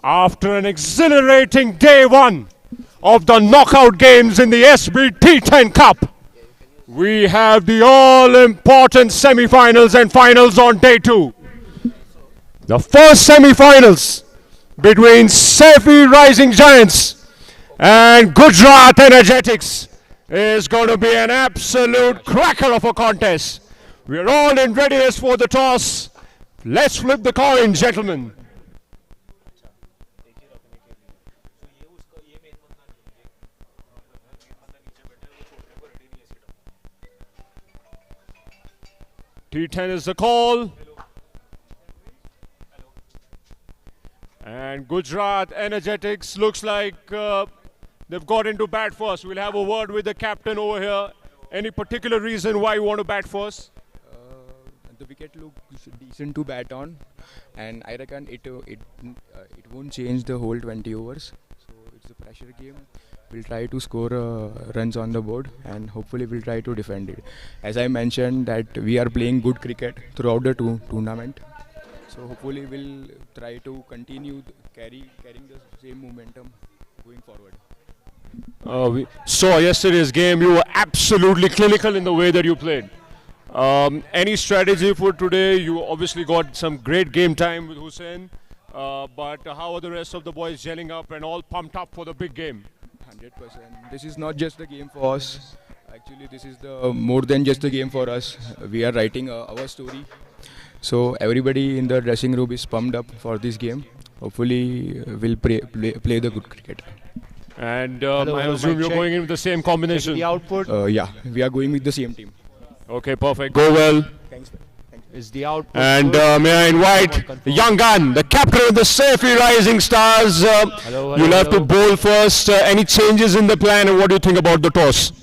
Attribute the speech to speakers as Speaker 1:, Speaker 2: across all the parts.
Speaker 1: After an exhilarating day one of the knockout games in the SBT10 Cup, we have the all-important semi-finals and finals on day two. The first semi-finals between Saifee Rising Giants and Gujrat Energetics is going to be an absolute cracker of a contest. We're all in readiness for the toss. Let's flip the coin, gentlemen. T10 is the call. And Gujrat Energetics looks like they've got into bat first. We'll have a word with the captain over here. Any particular reason why you want to bat first?
Speaker 2: The wicket looks decent to bat on, and I reckon it won't change the whole 20 overs. So it's a pressure game. We'll try to score runs on the board, and hopefully we'll try to defend it. As I mentioned that we are playing good cricket throughout the tournament. So hopefully we'll try to continue carrying the same momentum going forward.
Speaker 1: We saw yesterday's game. You were absolutely clinical in the way that you played. Any strategy for today? You obviously got some great game time with Hussain. But how are the rest of the boys gelling up and all pumped up for the big game?
Speaker 2: 100%. This is not just a game for us. Actually, this is more than just a game for us. We are writing our story. So everybody in the dressing room is pumped up for this game. Hopefully, we'll play the good cricket.
Speaker 1: And I assume you're going in with the same combination.
Speaker 3: The output
Speaker 2: Yeah, we are going with the same team.
Speaker 1: Okay, perfect. Go well.
Speaker 2: Thanks.
Speaker 3: is the output.
Speaker 1: And may I invite the young gun, the captain of the Saifee Rising Stars. You'll have to bowl first. Any changes in the plan, and what do you think about the toss?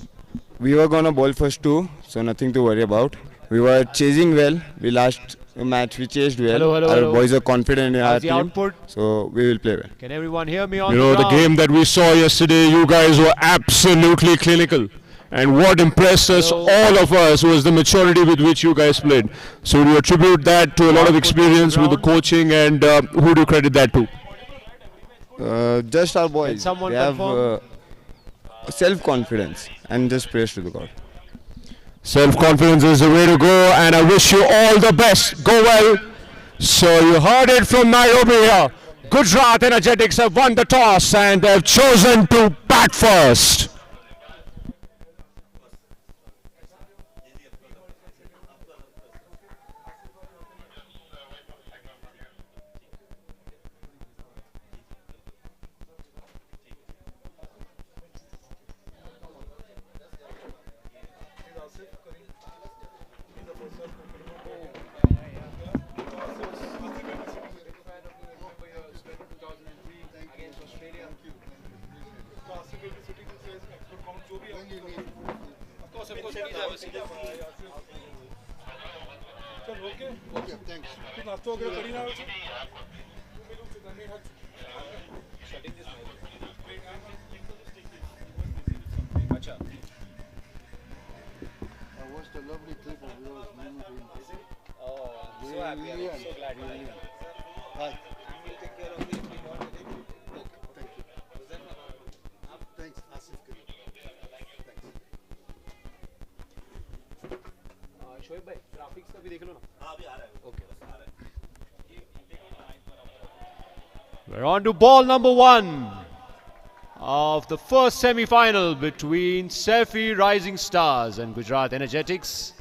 Speaker 4: We were gonna bowl first too, so nothing to worry about. We were chasing well. We last match we chased well. Our boys are confident in our
Speaker 3: the
Speaker 4: team,
Speaker 3: output?
Speaker 4: so we will play well.
Speaker 3: Can everyone hear me on
Speaker 1: You know, the game that we saw yesterday, you guys were absolutely clinical. And what impressed us, all of us, was the maturity with which you guys played. So do you attribute that to a lot of experience with the coaching, and who do you credit that to?
Speaker 4: Just our boys.
Speaker 3: someone
Speaker 4: They have
Speaker 3: confirm?
Speaker 4: self-confidence and just praise to the God.
Speaker 1: Self-confidence is the way to go, and I wish you all the best. Go well. So you heard it from Nairobi here. Gujrat Energetics have won the toss, and they've chosen to bat first.
Speaker 3: We're on to ball number one of the first semi-final between Saifee Rising Stars and Gujrat Energetics.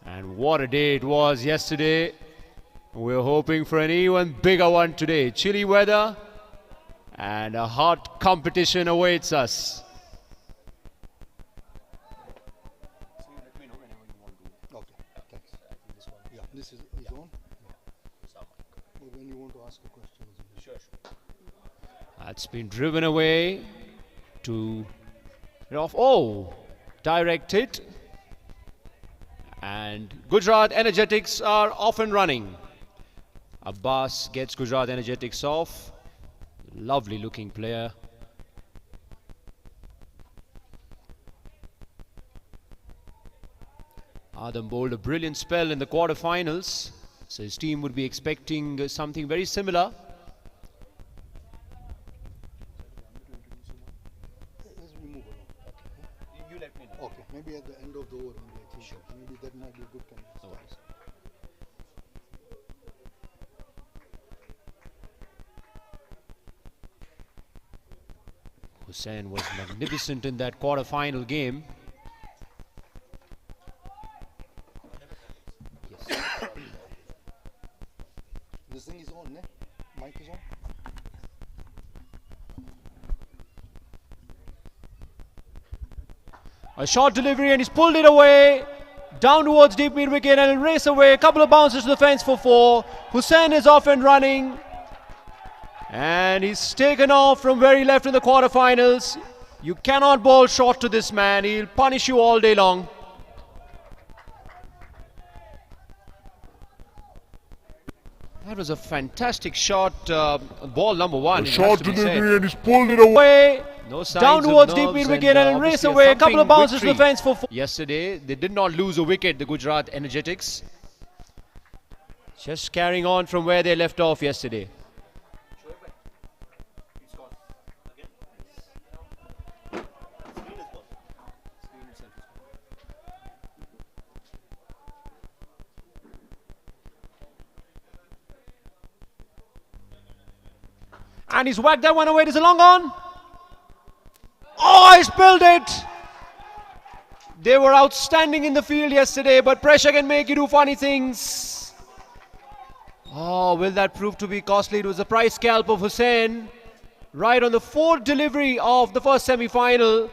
Speaker 3: And what a day it was yesterday. We're hoping for an even bigger one today. Chilly weather and a hot competition awaits us.
Speaker 5: This is on. When you want to ask a question. Sure.
Speaker 3: That's been driven away to direct hit. And Gujrat Energetics are off and running. Abbas gets Gujrat Energetics off. Lovely looking player. Adam bowled a brilliant spell in the quarterfinals, so his team would be expecting something very similar.
Speaker 5: Maybe at the end of the over, maybe I think. Sure. Maybe that might be a good kind of start.
Speaker 3: Hussain was magnificent in that quarter-final game.
Speaker 5: This thing is on, ne? Mic is on.
Speaker 3: A short delivery and he's pulled it away. Down towards deep mid wicket and he'll race away. A couple of bounces to the fence for 4. Hussain is off and running. And he's taken off from very left in the quarterfinals. You cannot bowl short to this man. He'll punish you all day long. That was a fantastic shot. Ball number 1.
Speaker 1: Short delivery and he's pulled it away.
Speaker 3: No signs
Speaker 6: Down towards
Speaker 3: of
Speaker 6: deep
Speaker 3: nerves
Speaker 6: mid wicket and race
Speaker 3: obviously
Speaker 6: away. A couple of
Speaker 3: thumping
Speaker 6: bounces to the
Speaker 3: victory.
Speaker 6: fence for 4.
Speaker 3: Yesterday, they did not lose a wicket, the Gujrat Energetics. Just carrying on from where they left off yesterday. And he's whacked that one away. There's a long on. Oh, he's spilled it. They were outstanding in the field yesterday, but pressure can make you do funny things. Oh, will that prove to be costly? It was a price scalp of Hussain. Right on the 4th delivery of the first semi-final.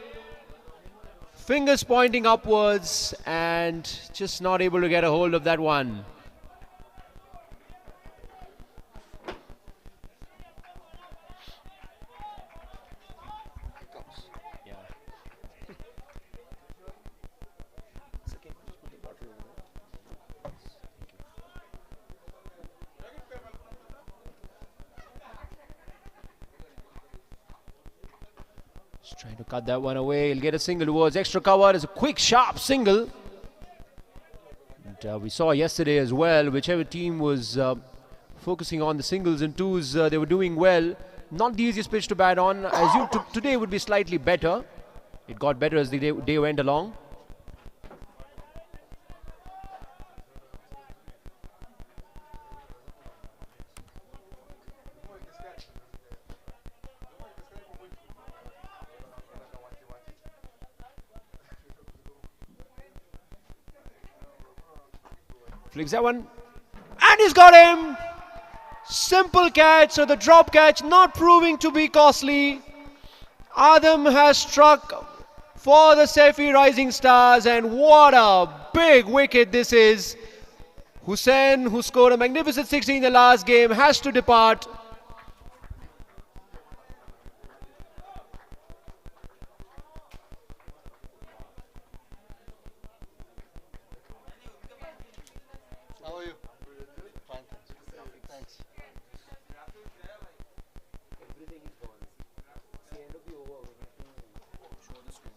Speaker 3: Fingers pointing upwards and just not able to get a hold of that one. Just trying to cut that one away. He'll get a single towards extra cover. It's a quick, sharp single. And, we saw yesterday as well, whichever team was focusing on the singles and twos, they were doing well. Not the easiest pitch to bat on. I assume today would be slightly better. It got better as the day went along. Flicks that one. And he's got him! Simple catch, so the drop catch not proving to be costly. Adam has struck for the Saifee Rising Stars, and what a big wicket this is. Hussain, who scored a magnificent 60 in the last game, has to depart.
Speaker 5: How are you? Fine, thanks.
Speaker 7: Everything is gone. It's the end of the over. We need to show the score.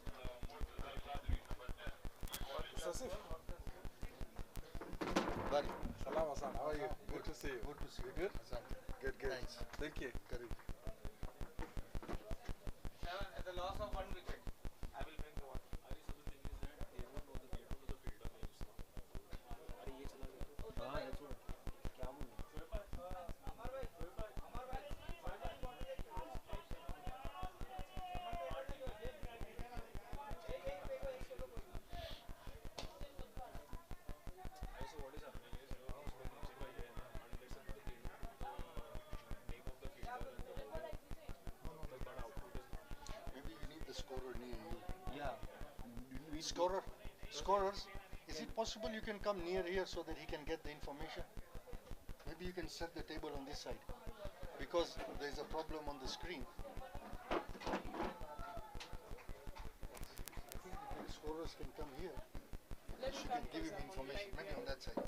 Speaker 5: Saifee. Buddy.
Speaker 8: Salam Hassan, how are you? Good to see you.
Speaker 5: Good to see you.
Speaker 8: Good?
Speaker 5: Hassan.
Speaker 8: Good, good.
Speaker 5: Thanks.
Speaker 8: Thank you.
Speaker 5: Kareem.
Speaker 7: At the loss of 1 wicket, I will bring the one. So the thing is that they won't know the fielder names now. अरे ये चला गया. हाँ that's what. क्या बोलूँ?
Speaker 5: Maybe you need the scorer near you.
Speaker 7: Yeah.
Speaker 5: Scorers, is it possible you can come near here so that he can get the information? Maybe you can set the table on this side because there is a problem on the screen. I think if the scorers can come here, she can give him information. Maybe on that side.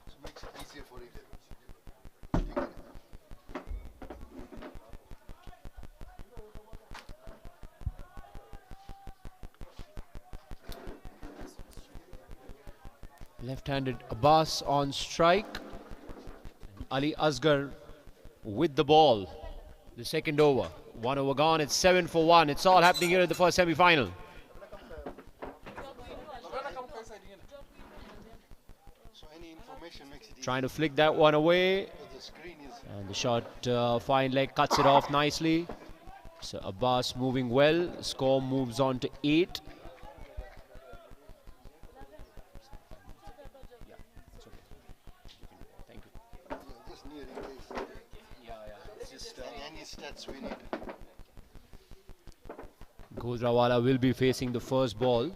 Speaker 5: So it makes it easier for him. You get it.
Speaker 3: Left-handed Abbas on strike. And Ali Asgar with the ball. The second over. 1 over gone. It's 7 for 1. It's all happening here in the first semi-final.
Speaker 5: So any information makes it easy.
Speaker 3: Trying to flick that one away.
Speaker 5: The screen is
Speaker 3: And the shot, fine leg, cuts it off nicely. So Abbas moving well. Score moves on to 8.
Speaker 5: just near in case. It's just any stats we need.
Speaker 3: Gujrat will be facing the first ball.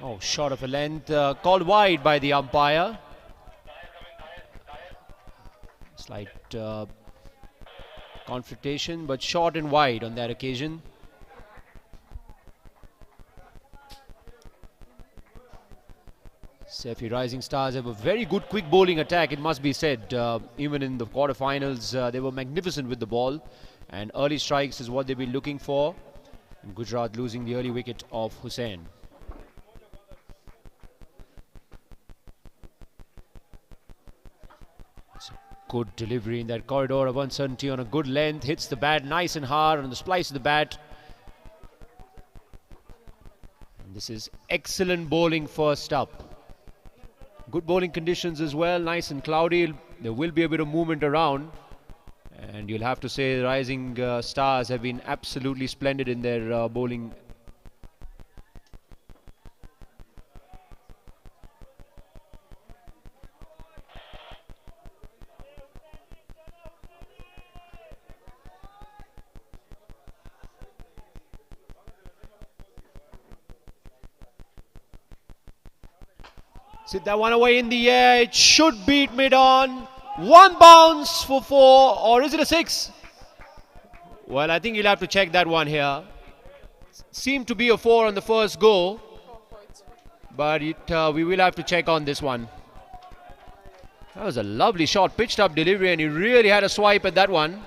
Speaker 3: Oh, short of a length, called wide by the umpire. Slight confrontation, but short and wide on that occasion. Saifee Rising Stars have a very good quick bowling attack, it must be said. Even in the quarterfinals, they were magnificent with the ball. And early strikes is what they've been looking for. And Gujrat losing the early wicket of Hussain. Good delivery in that corridor of uncertainty on a good length. Hits the bat nice and hard on the splice of the bat. And this is excellent bowling first up. Good bowling conditions as well. Nice and cloudy. There will be a bit of movement around. And you'll have to say the Rising Stars have been absolutely splendid in their bowling. Sit that one away in the air. It should beat mid-on. One bounce for 4, or is it a 6? Well, I think you'll have to check that one here. Seemed to be a 4 on the first go, but we will have to check on this one. That was a lovely shot, pitched up delivery, and he really had a swipe at that one.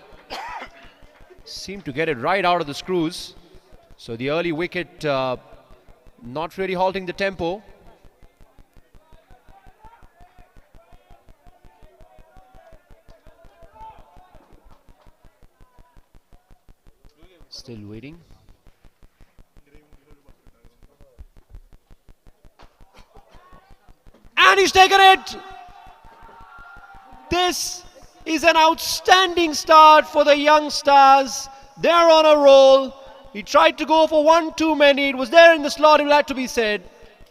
Speaker 3: Seemed to get it right out of the screws. So the early wicket not really halting the tempo. Still waiting. And he's taken it! This is an outstanding start for the young stars. They're on a roll. He tried to go for one too many. It was there in the slot, it will have to be said.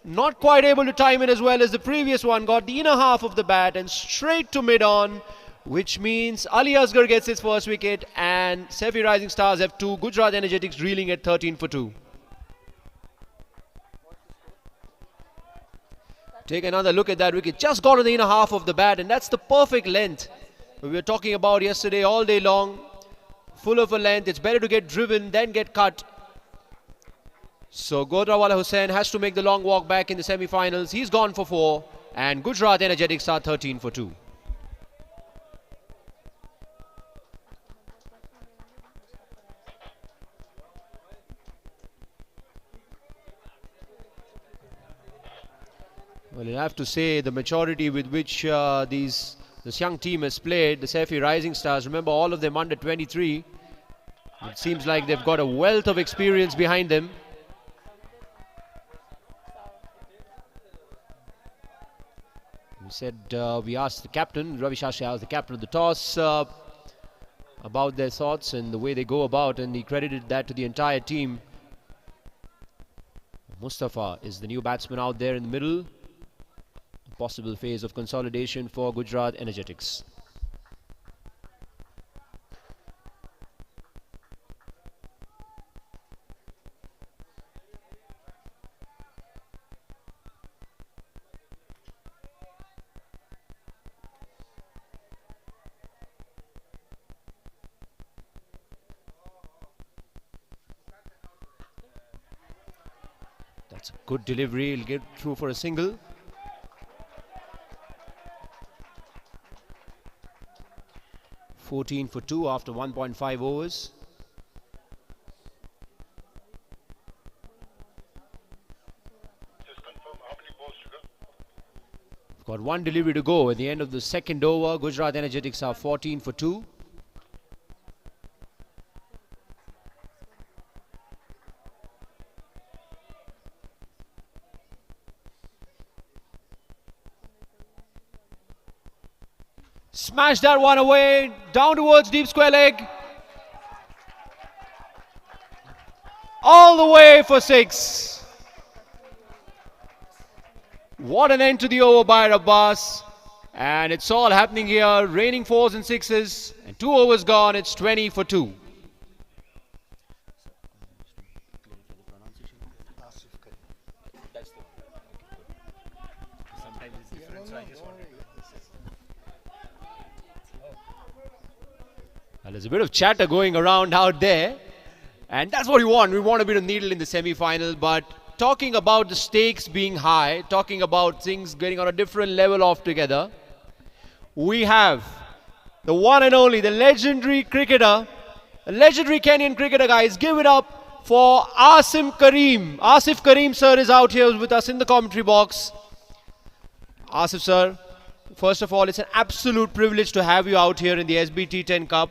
Speaker 3: Not quite able to time it as well as the previous one. Got the inner half of the bat and straight to mid-on, which means Ali Asgar gets his first wicket and Saifee Rising Stars have 2. Gujrat Energetics reeling at 13 for 2. Take another look at that wicket. Just got to the inner half of the bat, and that's the perfect length we were talking about yesterday all day long. Full of a length. It's better to get driven than get cut. So Godrawala Hussain has to make the long walk back in the semi-finals. He's gone for 4 and Gujrat Energetics are 13 for 2. Well, you'll have to say the maturity with which this young team has played, the Saifee Rising Stars, remember all of them under 23. It seems like they've got a wealth of experience behind them. We said, we asked the captain, Ravi Shastri asked the captain of the toss about their thoughts and the way they go about, and he credited that to the entire team. Mustafa is the new batsman out there in the middle. Possible phase of consolidation for Gujrat Energetics. That's a good delivery. He'll get through for a single. (14 for 2) after 1.5 overs. We've got one delivery to go at the end of the second over. Gujrat Energetics are 14 for 2. Smash that one away, down towards deep square leg. All the way for 6. What an end to the over by Abbas. And it's all happening here, raining 4s and 6s. And 2 overs gone, it's 20 for 2. Well, there's a bit of chatter going around out there, and that's what we want. We want a bit of needle in the semi-final, but talking about the stakes being high, talking about things getting on a different level altogether, we have the one and only, the legendary cricketer, the legendary Kenyan cricketer, guys. Give it up for Asif Karim. Asif Karim, sir, is out here with us in the commentary box. Asif, sir, first of all, it's an absolute privilege to have you out here in the SBT10 Cup.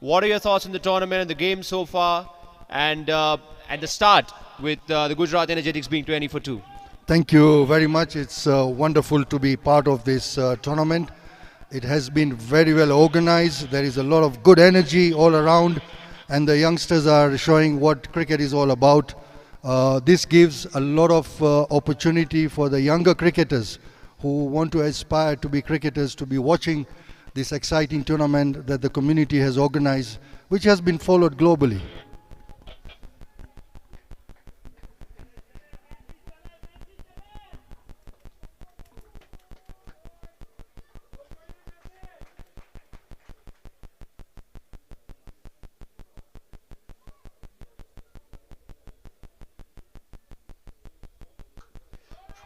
Speaker 3: What are your thoughts on the tournament and the game so far, and at the start with the Gujrat Energetics being 20 for 2?
Speaker 5: Thank you very much. It's wonderful to be part of this tournament. It has been very well organized. There is a lot of good energy all around, and the youngsters are showing what cricket is all about. This gives a lot of opportunity for the younger cricketers who want to aspire to be cricketers to be watching this exciting tournament that the community has organized, which has been followed globally.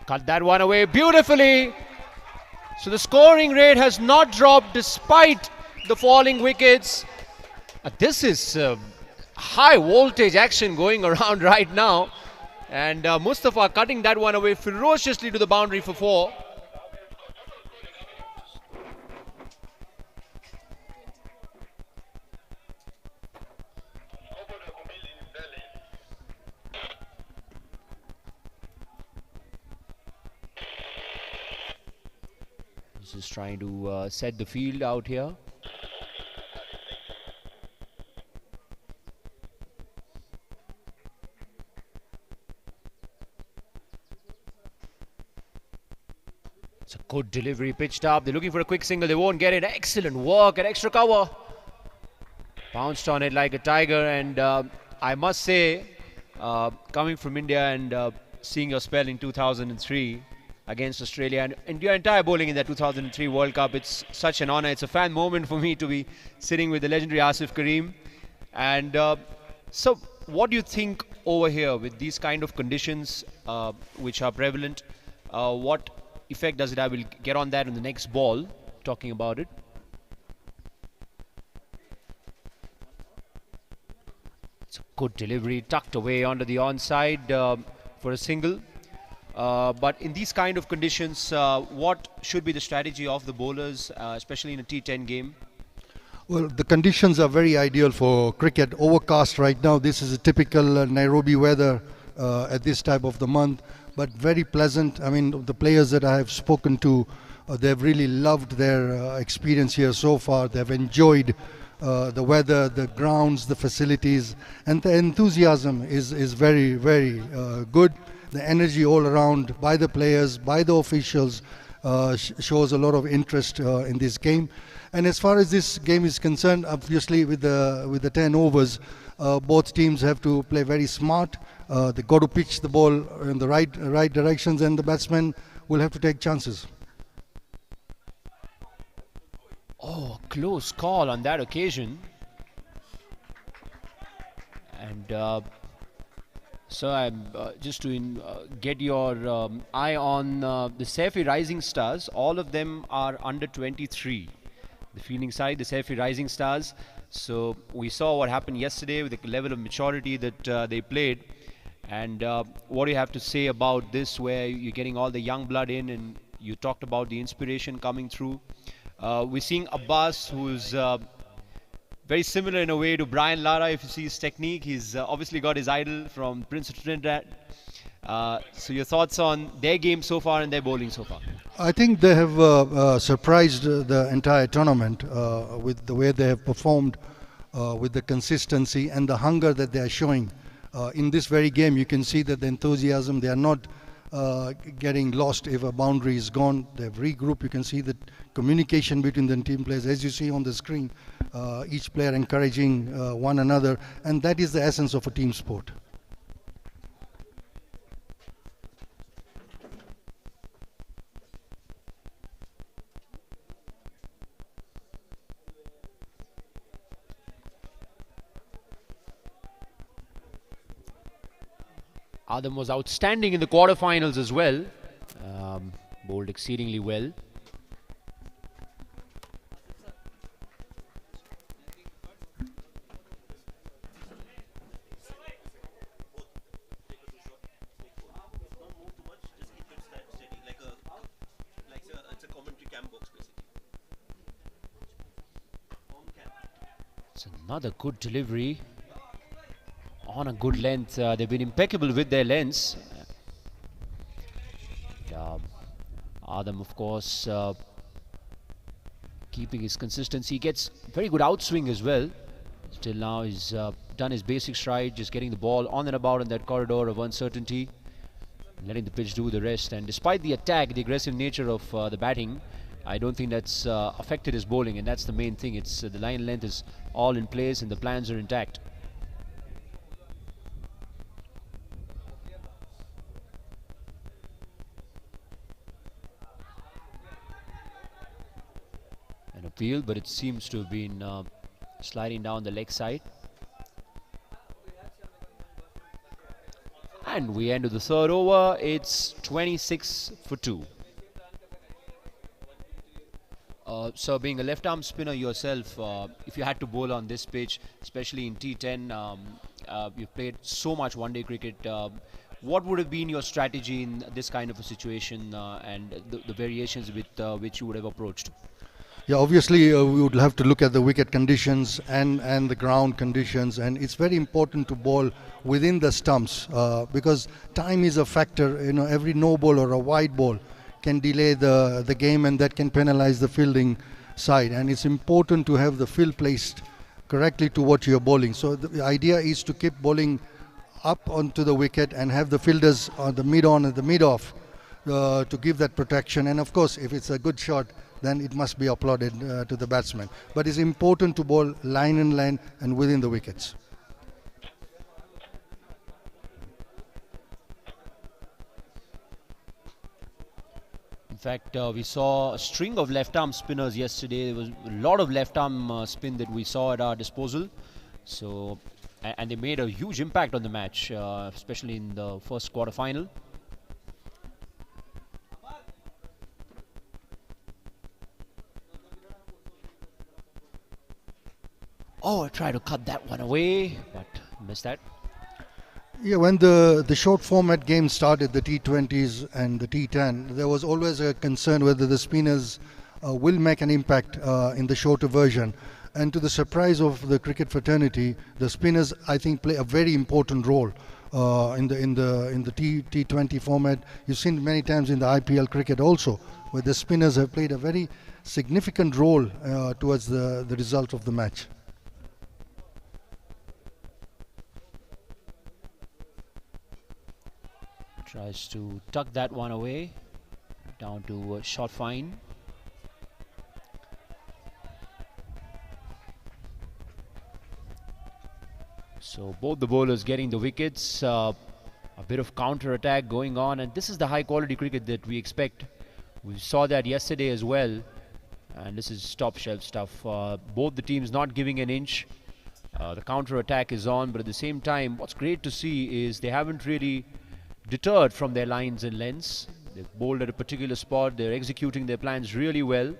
Speaker 3: Cut that one away beautifully. So the scoring rate has not dropped despite the falling wickets. This is high voltage action going around right now. And Mustafa cutting that one away ferociously to the boundary for 4. Just trying to set the field out here. It's a good delivery pitched up. They're looking for a quick single. They won't get it. Excellent work at extra cover. Bounced on it like a tiger. And I must say, coming from India and seeing your spell in 2003 against Australia and your entire bowling in that 2003 World Cup, it's such an honor. It's a fan moment for me to be sitting with the legendary Asif Karim. And so what do you think over here with these kind of conditions which are prevalent? What effect does it have? We'll get on that in the next ball, talking about it. It's a good delivery, tucked away onto the onside for a single. But in these kind of conditions, what should be the strategy of the bowlers, especially in a T10 game?
Speaker 5: Well, the conditions are very ideal for cricket. Overcast right now. This is a typical Nairobi weather at this type of the month, but very pleasant. I mean, the players that I have spoken to, they've really loved their experience here so far. They've enjoyed the weather, the grounds, the facilities, and the enthusiasm is very, very good. The energy all around by the players, by the officials, shows a lot of interest in this game. And as far as this game is concerned, obviously with the 10 overs, both teams have to play very smart. They got to pitch the ball in the right directions, and the batsmen will have to take chances.
Speaker 3: Oh, close call on that occasion. And So I'm just to get your eye on the Saifee Rising Stars. All of them are under 23. The fielding side, the Saifee Rising Stars. So we saw what happened yesterday with the level of maturity that they played. And what do you have to say about this, where you're getting all the young blood in, and you talked about the inspiration coming through. We're seeing Abbas, who's very similar in a way to Brian Lara. If you see his technique, he's obviously got his idol from Prince of Trinidad. So your thoughts on their game so far and their bowling so far?
Speaker 5: I think they have surprised the entire tournament with the way they have performed, with the consistency and the hunger that they are showing. In this very game, you can see that the enthusiasm, they are not getting lost if a boundary is gone. They've regrouped. You can see the communication between the team players, as you see on the screen, each player encouraging one another, and that is the essence of a team sport.
Speaker 3: Adam was outstanding in the quarterfinals as well. Bowled exceedingly well. It's another good delivery. On a good length. They've been impeccable with their lengths. Adam, of course, keeping his consistency. He gets very good outswing as well. Till now, he's done his basic stride, just getting the ball on and about in that corridor of uncertainty, letting the pitch do the rest. And despite the attack, the aggressive nature of the batting, I don't think that's affected his bowling, and that's the main thing. It's the line length is all in place and the plans are intact. Field, but it seems to have been sliding down the leg side. And we end with the third over. It's 26 for 2. So being a left arm spinner yourself, if you had to bowl on this pitch, especially in T10, you've played so much one-day cricket. What would have been your strategy in this kind of a situation and the variations with which you would have approached?
Speaker 5: Yeah, obviously we would have to look at the wicket conditions and the ground conditions, and it's very important to bowl within the stumps because time is a factor. You know, every no ball or a wide ball can delay the game, and that can penalize the fielding side, and it's important to have the field placed correctly to what you're bowling. So the idea is to keep bowling up onto the wicket and have the fielders on the mid-on and the mid-off to give that protection, and of course if it's a good shot, then it must be applauded to the batsman. But it's important to bowl line and line and within the wickets.
Speaker 3: In fact, we saw a string of left-arm spinners yesterday. There was a lot of left-arm spin that we saw at our disposal. So, and they made a huge impact on the match, especially in the first quarter-final. Oh, I tried to cut that one away, but missed that.
Speaker 5: Yeah, when the short format game started, the T20s and the T10, there was always a concern whether the spinners will make an impact in the shorter version. And to the surprise of the cricket fraternity, the spinners, I think, play a very important role in the T20 format. You've seen many times in the IPL cricket also, where the spinners have played a very significant role towards the result of the match.
Speaker 3: Tries to tuck that one away, down to short fine. So both the bowlers getting the wickets, a bit of counter attack going on, and this is the high quality cricket that we expect. We saw that yesterday as well, and this is top shelf stuff. Both the teams not giving an inch, The counter attack is on, but at the same time, what's great to see is they haven't really deterred from their lines and lengths. They've bowled at a particular spot. They're executing their plans really well.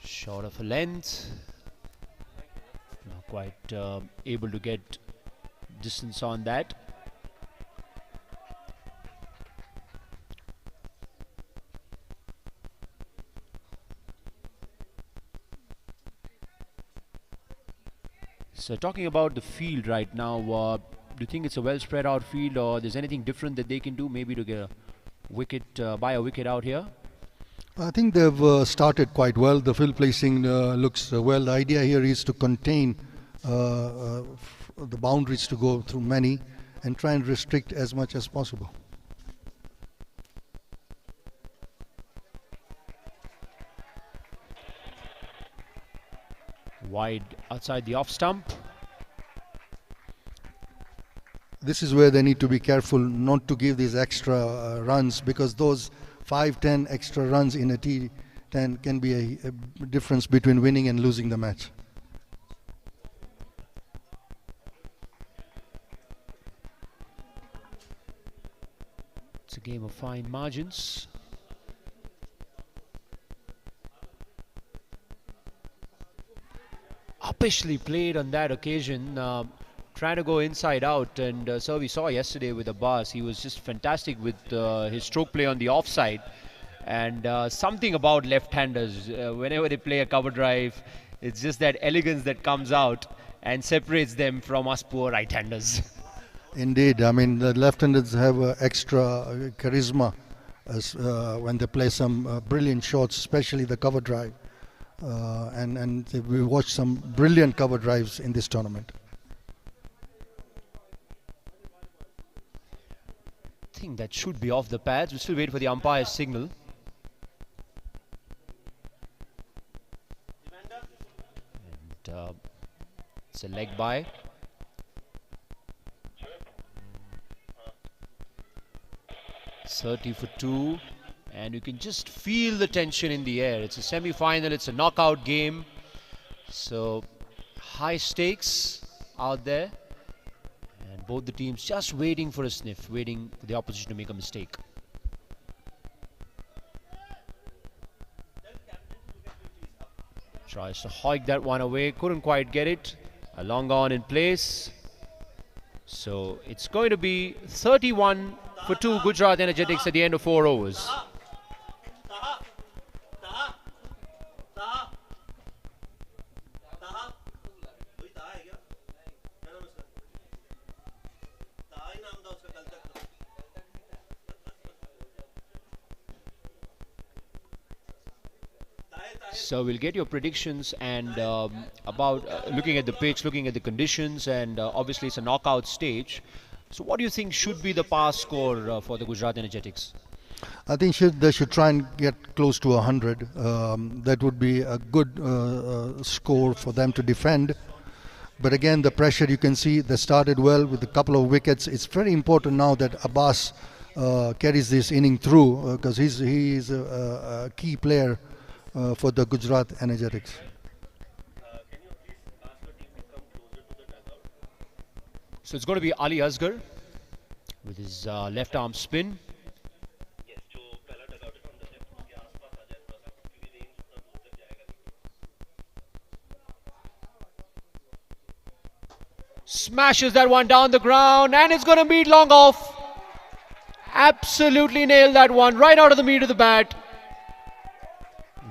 Speaker 3: Short of a length, not quite able to get distance on that. So talking about the field right now, do you think it's a well spread out field, or there's anything different that they can do maybe to get a wicket, buy a wicket out here?
Speaker 5: I think they've started quite well. The field placing looks well. The idea here is to contain the boundaries to go through many and try and restrict as much as possible.
Speaker 3: Wide outside the off stump.
Speaker 5: This is where they need to be careful not to give these extra runs, because those 5-10 extra runs in a T10 can be a difference between winning and losing the match.
Speaker 3: It's a game of fine margins. Uppishly played on that occasion, trying to go inside out, and so we saw yesterday with Abbas, he was just fantastic with his stroke play on the offside. And something about left-handers, whenever they play a cover drive, it's just that elegance that comes out and separates them from us poor right-handers.
Speaker 5: Indeed, I mean the left-handers have extra charisma when they play some brilliant shots, especially the cover drive. And we watched some brilliant cover drives in this tournament.
Speaker 3: I think that should be off the pads. We'll still wait for the umpire's signal. And it's a leg by. It's 30 for 2. And you can just feel the tension in the air. It's a semi-final, it's a knockout game. So high stakes out there. And both the teams just waiting for a sniff, waiting for the opposition to make a mistake. Tries to hike that one away, couldn't quite get it. A long on in place. So it's going to be 31 for 2 Gujrat Energetics at the end of 4 overs. So we'll get your predictions and about looking at the pitch, looking at the conditions, and obviously it's a knockout stage. So what do you think should be the pass score for the Gujrat Energetics?
Speaker 5: I think they should try and get close to 100. That would be a good score for them to defend. But again, the pressure, you can see they started well with a couple of wickets. It's very important now that Abbas carries this inning through, because he is a key player for the Gujrat Energetics.
Speaker 7: Can you please ask the team to come closer to the dugout?
Speaker 3: So it's going to be Ali Asgar with his left arm spin.
Speaker 7: Yes, जो पहला dugout है हम जब उसके आसपास आ जाए थोड़ा सा, क्योंकि range उतना दूर तक जाएगा नहीं.
Speaker 3: Smashes that one down the ground, and it's going to beat long off. Absolutely nailed that one right out of the meat of the bat.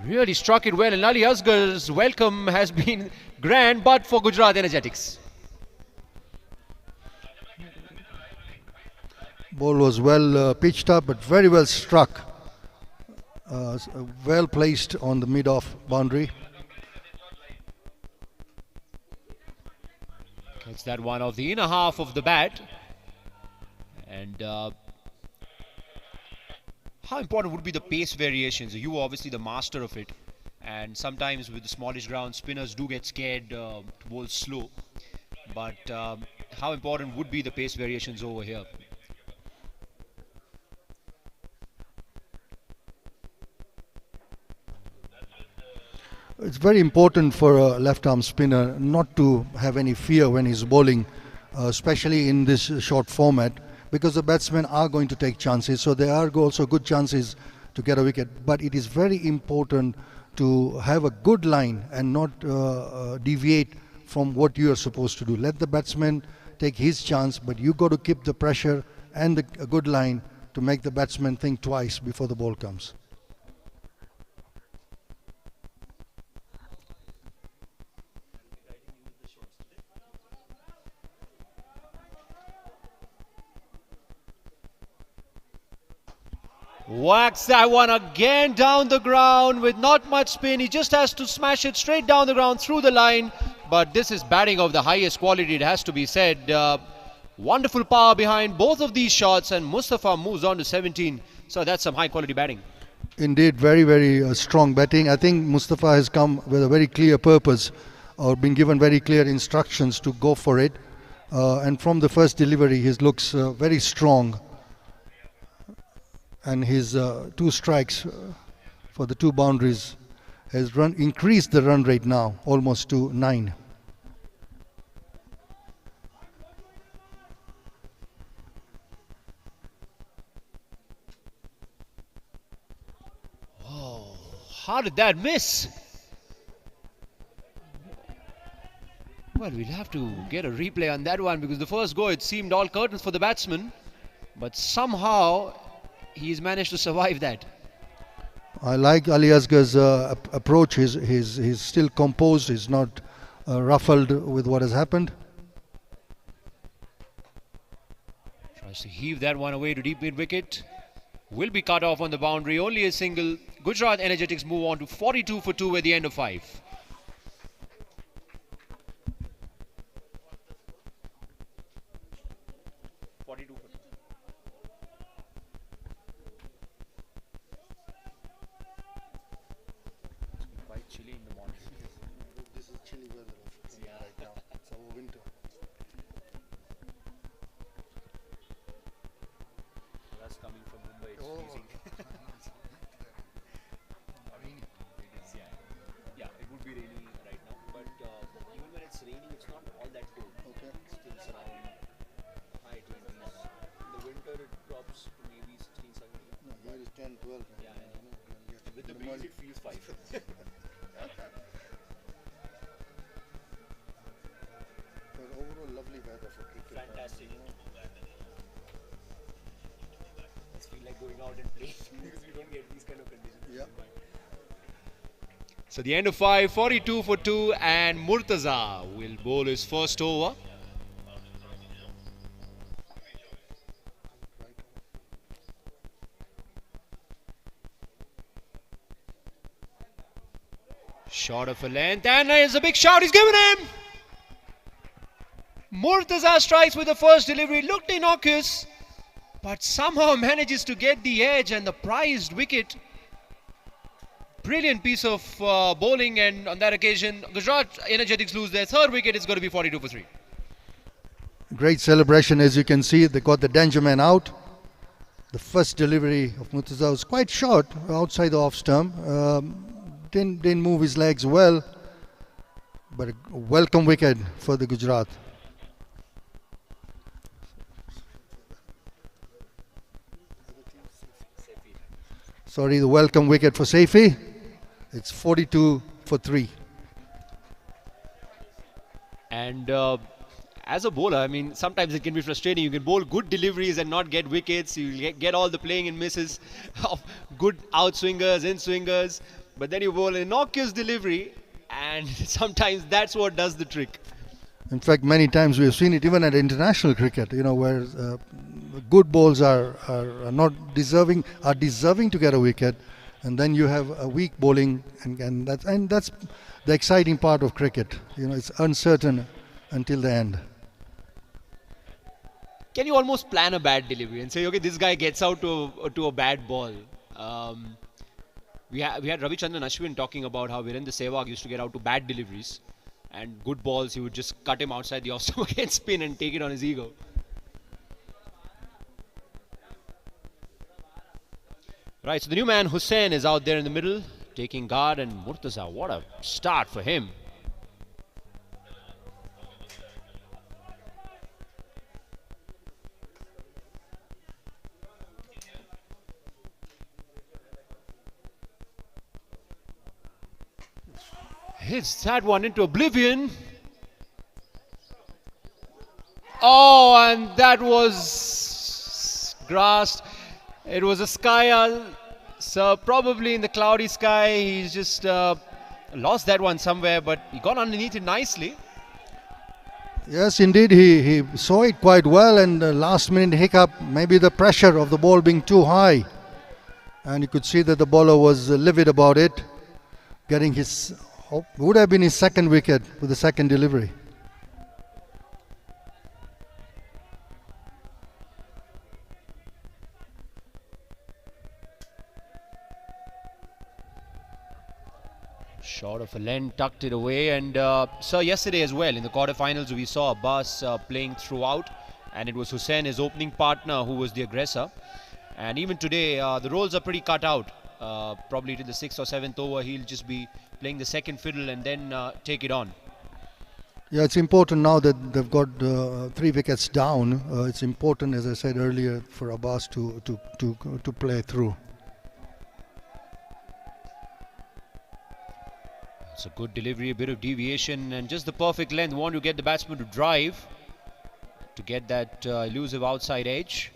Speaker 3: Really struck it well, and Ali Asgar's welcome has been grand, but for Gujrat Energetics.
Speaker 5: Ball was well pitched up, but very well struck. Well placed on the mid-off boundary.
Speaker 3: It's that one of the inner half of the bat. And how important would be the pace variations? You are obviously the master of it. And sometimes with the smallish ground, spinners do get scared to bowl slow. But how important would be the pace variations over here?
Speaker 5: It's very important for a left-arm spinner not to have any fear when he's bowling, especially in this short format, because the batsmen are going to take chances. So there are also good chances to get a wicket. But it is very important to have a good line and not deviate from what you are supposed to do. Let the batsman take his chance, but you got to keep the pressure and a good line to make the batsman think twice before the ball comes.
Speaker 3: Whacks that one again down the ground with not much spin. He just has to smash it straight down the ground through the line. But this is batting of the highest quality, it has to be said. Wonderful power behind both of these shots, and Mustafa moves on to 17. So that's some high quality batting.
Speaker 5: Indeed, very, very strong batting. I think Mustafa has come with a very clear purpose, or been given very clear instructions to go for it. And from the first delivery, he looks very strong. And his 2 strikes for the 2 boundaries has increased the run rate now almost to 9.
Speaker 3: Oh, how did that miss? Well, we'll have to get a replay on that one, because the first go it seemed all curtains for the batsman, but somehow he's managed to survive that.
Speaker 5: I like Ali Asgar's approach. He's still composed. He's not ruffled with what has happened.
Speaker 3: Tries to heave that one away to deep mid wicket. Will be cut off on the boundary. Only a single. Gujrat Energetics move on to 42 for 2 at the end of 5. So the end of 5, 42 for 2, and Murtaza will bowl his first over. Short of a length, and there's a big shout he's given him. Murtaza strikes with the first delivery, looked innocuous, but somehow manages to get the edge and the prized wicket. Brilliant piece of bowling, and on that occasion, Gujrat Energetics lose their 3rd wicket. It's going to be 42 for 3.
Speaker 5: Great celebration, as you can see. They got the danger man out. The first delivery of Murtaza was quite short, outside the off stump. Didn't move his legs well, but a welcome wicket for the Gujrat. Sorry, the welcome wicket for Saifee. It's 42 for 3.
Speaker 3: And as a bowler, I mean, sometimes it can be frustrating. You can bowl good deliveries and not get wickets. You get all the playing and misses of good outswingers, in-swingers. But then you bowl an innocuous delivery, and sometimes that's what does the trick.
Speaker 5: In fact, many times we have seen it even at international cricket, where good balls are deserving to get a wicket, and then you have a weak bowling, and that's the exciting part of cricket. It's uncertain until the end.
Speaker 3: Can you almost plan a bad delivery and say, okay, this guy gets out to a bad ball? We had Ravichandran Ashwin talking about how Virendra Sehwag used to get out to bad deliveries and good balls. He would just cut him outside the off-stump against spin and take it on his ego. Right, so the new man Hussain is out there in the middle, taking guard, and Murtaza, what a start for him. Hits that one into oblivion. Oh, and that was grassed. It was a sky, so probably in the cloudy sky. He's just lost that one somewhere, but he got underneath it nicely.
Speaker 5: Yes, indeed, he saw it quite well, and the last minute hiccup, maybe the pressure of the ball being too high. And you could see that the bowler was livid about it, getting his, would have been his second wicket with the second delivery.
Speaker 3: Short of a length, tucked it away, and so yesterday as well in the quarterfinals we saw Abbas playing throughout, and it was Hussain, his opening partner, who was the aggressor. And even today the roles are pretty cut out. Probably to the 6th or 7th over he'll just be playing the second fiddle and then take it on.
Speaker 5: Yeah, it's important now that they've got 3 wickets down. It's important, as I said earlier, for Abbas to play through.
Speaker 3: It's a good delivery, a bit of deviation, and just the perfect length. Want to get the batsman to drive to get that elusive outside edge.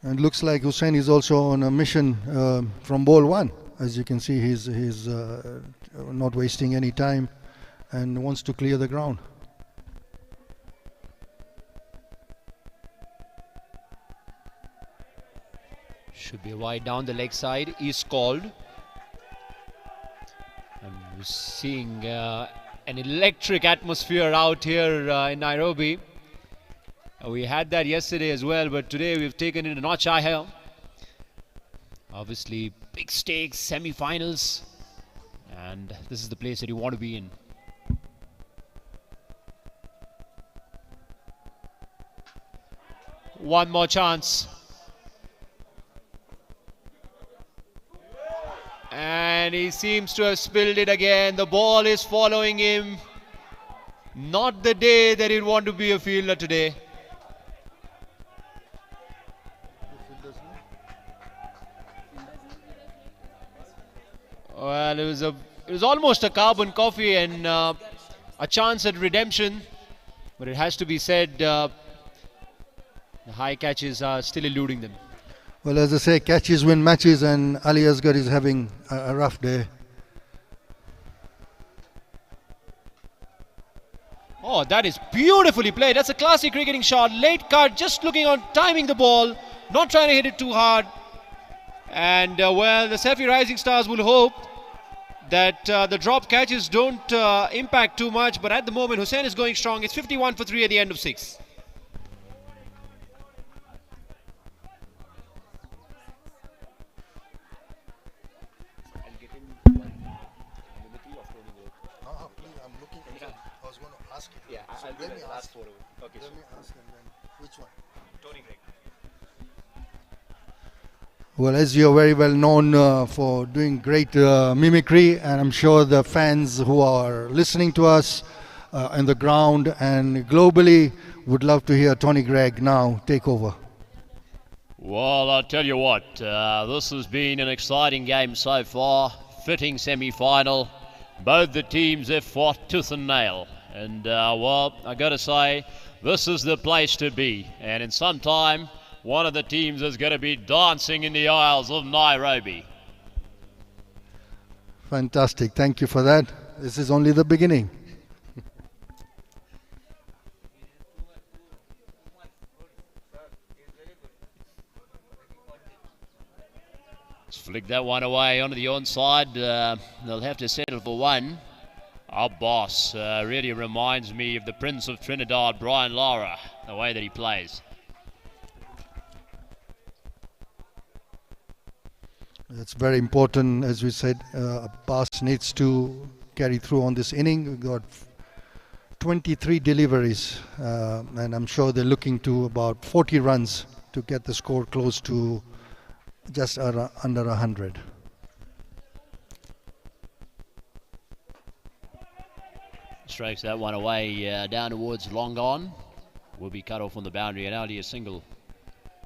Speaker 5: And looks like Hussain is also on a mission from ball 1. As you can see, he's not wasting any time and wants to clear the ground.
Speaker 3: Should be wide down the leg side. Is called. And we're seeing an electric atmosphere out here in Nairobi. We had that yesterday as well, but today we've taken it a notch higher. Obviously, big stakes, semi-finals, and this is the place that you want to be in. One more chance. And he seems to have spilled it again. The ball is following him. Not the day that he'd want to be a fielder today. Well, it was almost a carbon coffee and a chance at redemption, but it has to be said the high catches are still eluding them.
Speaker 5: Well, as I say, catches win matches, and Ali Asgar is having a rough day.
Speaker 3: Oh, that is beautifully played. That's a classic cricketing shot. Late cut, just looking on timing the ball, not trying to hit it too hard. And well, the Saifee Rising Stars will hope that the drop catches don't impact too much, but at the moment Hussain is going strong. It's 51 for 3 at the end of 6.
Speaker 5: Well, as you're very well known for doing great mimicry, and I'm sure the fans who are listening to us on the ground and globally would love to hear Tony Greig now take over.
Speaker 6: Well, I'll tell you what, this has been an exciting game so far, fitting semi-final. Both the teams have fought tooth and nail, and well, I got to say, this is the place to be, and in some time, one of the teams is going to be dancing in the aisles of Nairobi.
Speaker 5: Fantastic. Thank you for that. This is only the beginning.
Speaker 6: Let's flick that one away onto the onside. They'll have to settle for one. Our boss really reminds me of the Prince of Trinidad, Brian Lara, the way that he plays.
Speaker 5: It's very important, as we said. Abbas needs to carry through on this inning. We got 23 deliveries, and I'm sure they're looking to about 40 runs to get the score close to just under 100.
Speaker 6: Strikes that one away down towards long on. Will be cut off on the boundary and only a single.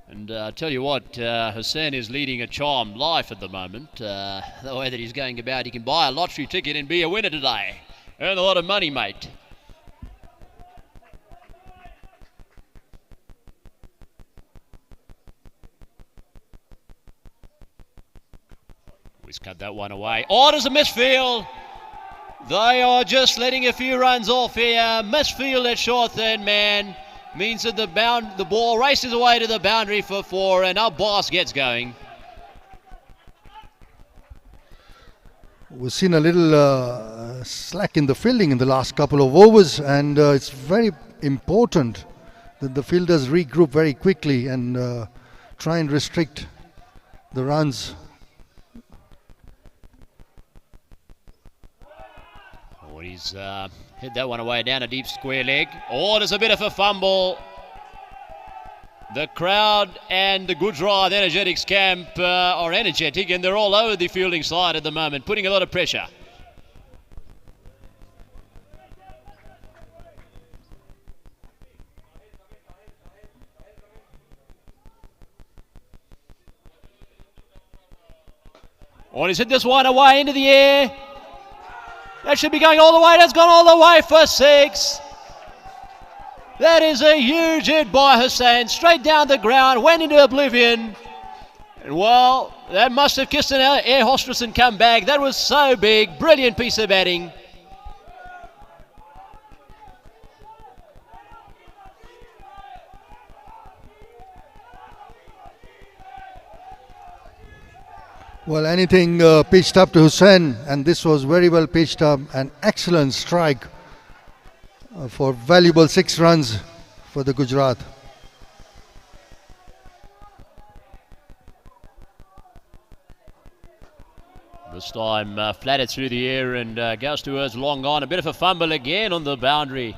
Speaker 6: And I tell you what, Hussain is leading a charmed life at the moment. The way that he's going about, he can buy a lottery ticket and be a winner today. Earn a lot of money, mate. He's cut that one away. Oh, there's a misfield. They are just letting a few runs off here. Misfield at short third man means that the ball races away to the boundary for 4, and Abbas gets going.
Speaker 5: We've seen a little slack in the fielding in the last couple of overs, and it's very important that the fielders regroup very quickly and try and restrict the runs.
Speaker 6: Oh, he's hit that one away down a deep square leg. Oh, there's a bit of a fumble. The crowd and the Gujrat Energetics camp are energetic, and they're all over the fielding side at the moment, putting a lot of pressure. Oh, he's hit this one away into the air. That should be going all the way. That's gone all the way for 6. That is a huge hit by Hussain. Straight down the ground, went into oblivion. And well, that must have kissed an air hostess and come back. That was so big. Brilliant piece of batting.
Speaker 5: Well, anything pitched up to Hussain, and this was very well pitched up. An excellent strike for valuable 6 runs for the Gujrat.
Speaker 6: This time flatted through the air and goes towards long on. A bit of a fumble again on the boundary.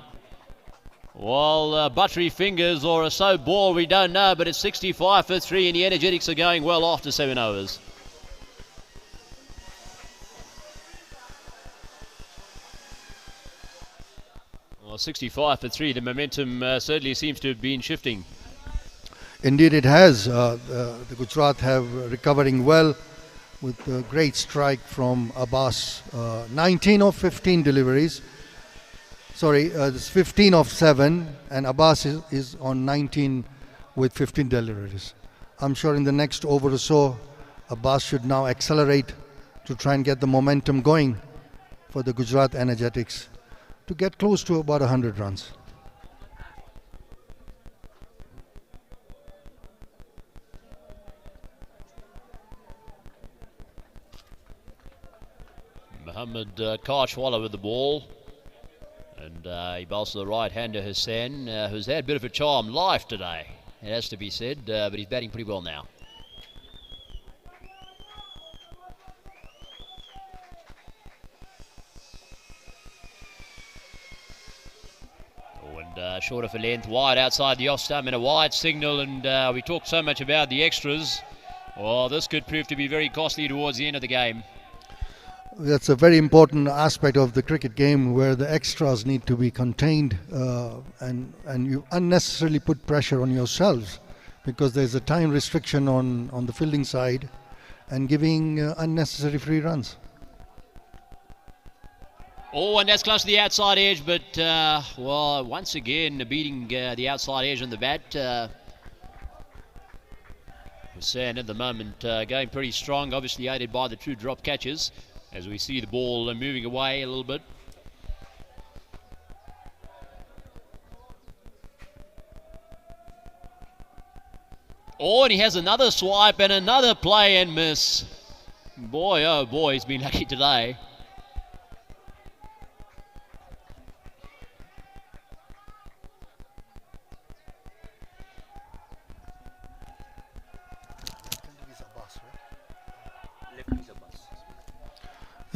Speaker 6: Well, buttery fingers or a so ball, we don't know, but it's 65 for 3 and the Energetics are going well after 7 overs. Well, 65 for 3, the momentum certainly seems to have been shifting.
Speaker 5: Indeed it has. The Gujrat have recovering well with a great strike from Abbas. 19 of 15 deliveries. Sorry, it's 15 of 7, and Abbas is on 19 with 15 deliveries. I'm sure in the next over or so, Abbas should now accelerate to try and get the momentum going for the Gujrat Energetics to get close to about 100 runs.
Speaker 6: Mohammed Karchwala with the ball. And he bowls to the right-hander Hussain, who's had a bit of a charmed life today, it has to be said, but he's batting pretty well now. Short of a length, wide outside the off stump and a wide signal, and we talked so much about the extras. Well, this could prove to be very costly towards the end of the game.
Speaker 5: That's a very important aspect of the cricket game, where the extras need to be contained, and you unnecessarily put pressure on yourselves because there's a time restriction on the fielding side and giving unnecessary free runs.
Speaker 6: Oh, and that's close to the outside edge, but, well, once again, beating the outside edge on the bat. Hussain at the moment going pretty strong, obviously aided by the 2 drop catches, as we see the ball moving away a little bit. Oh, and he has another swipe and another play and miss. Boy, oh boy, he's been lucky today.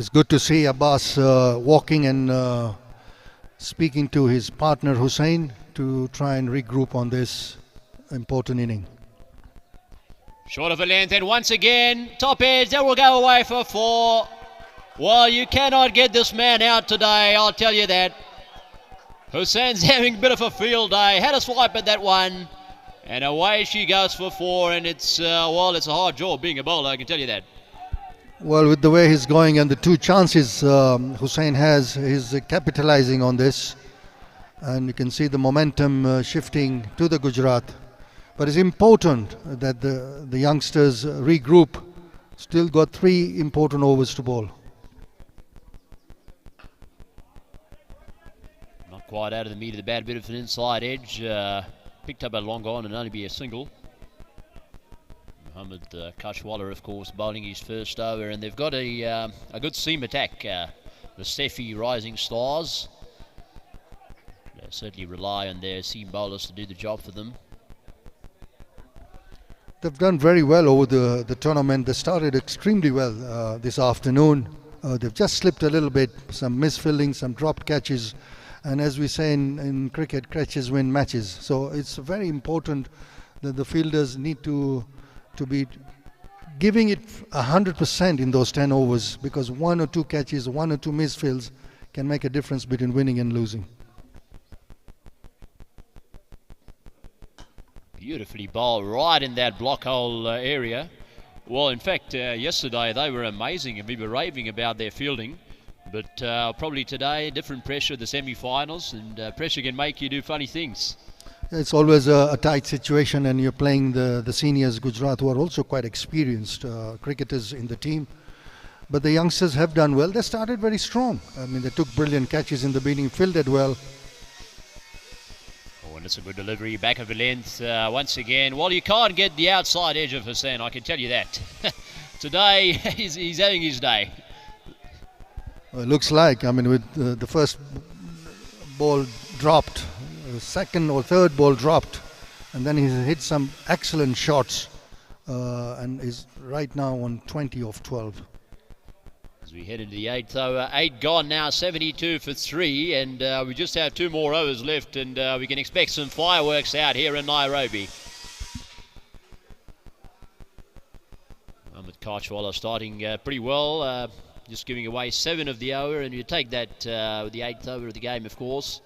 Speaker 5: It's good to see Abbas walking and speaking to his partner Hussain to try and regroup on this important inning.
Speaker 6: Short of a length, and once again, top edge, that will go away for 4. Well, you cannot get this man out today, I'll tell you that. Hussein's having a bit of a field day, had a swipe at that one, and away she goes for 4, and it's a hard job being a bowler, I can tell you that.
Speaker 5: Well, with the way he's going and the 2 chances Hussain has, he's capitalizing on this, and you can see the momentum shifting to the Gujrat. But it's important that the youngsters regroup. Still got 3 important overs to bowl.
Speaker 6: Not quite out of the meat of the bat, bit of an inside edge. Picked up a long on and only be a single. Mohammed Kashwala, of course, bowling his first over, and they've got a good seam attack. The Saifee Rising Stars. They certainly rely on their seam bowlers to do the job for them.
Speaker 5: They've done very well over the tournament. They started extremely well this afternoon. They've just slipped a little bit, some misfielding, some dropped catches. And as we say in cricket, catches win matches. So it's very important that the fielders need to be giving it 100% in those 10 overs, because 1 or 2 catches, 1 or 2 misfields can make a difference between winning and losing.
Speaker 6: Beautifully bowled right in that block hole area. Well, in fact, yesterday they were amazing and we were raving about their fielding. But probably today, different pressure, the semi-finals, and pressure can make you do funny things.
Speaker 5: It's always a tight situation, and you're playing the seniors, Gujrat, who are also quite experienced cricketers in the team. But the youngsters have done well. They started very strong. I mean, they took brilliant catches in the beginning, fielded well.
Speaker 6: Oh, and it's a good delivery, back of the length once again. Well, you can't get the outside edge of Hussain, I can tell you that. Today, he's having his day.
Speaker 5: Well, it looks like, I mean, with the first ball dropped, the second or third ball dropped, and then he's hit some excellent shots and is right now on 20 of 12.
Speaker 6: As we head into the 8th over, 8 gone now, 72 for 3, and we just have 2 more overs left, and we can expect some fireworks out here in Nairobi. Mohammed Kashwala starting pretty well, just giving away 7 of the over, and you take that with the 8th over of the game, of course.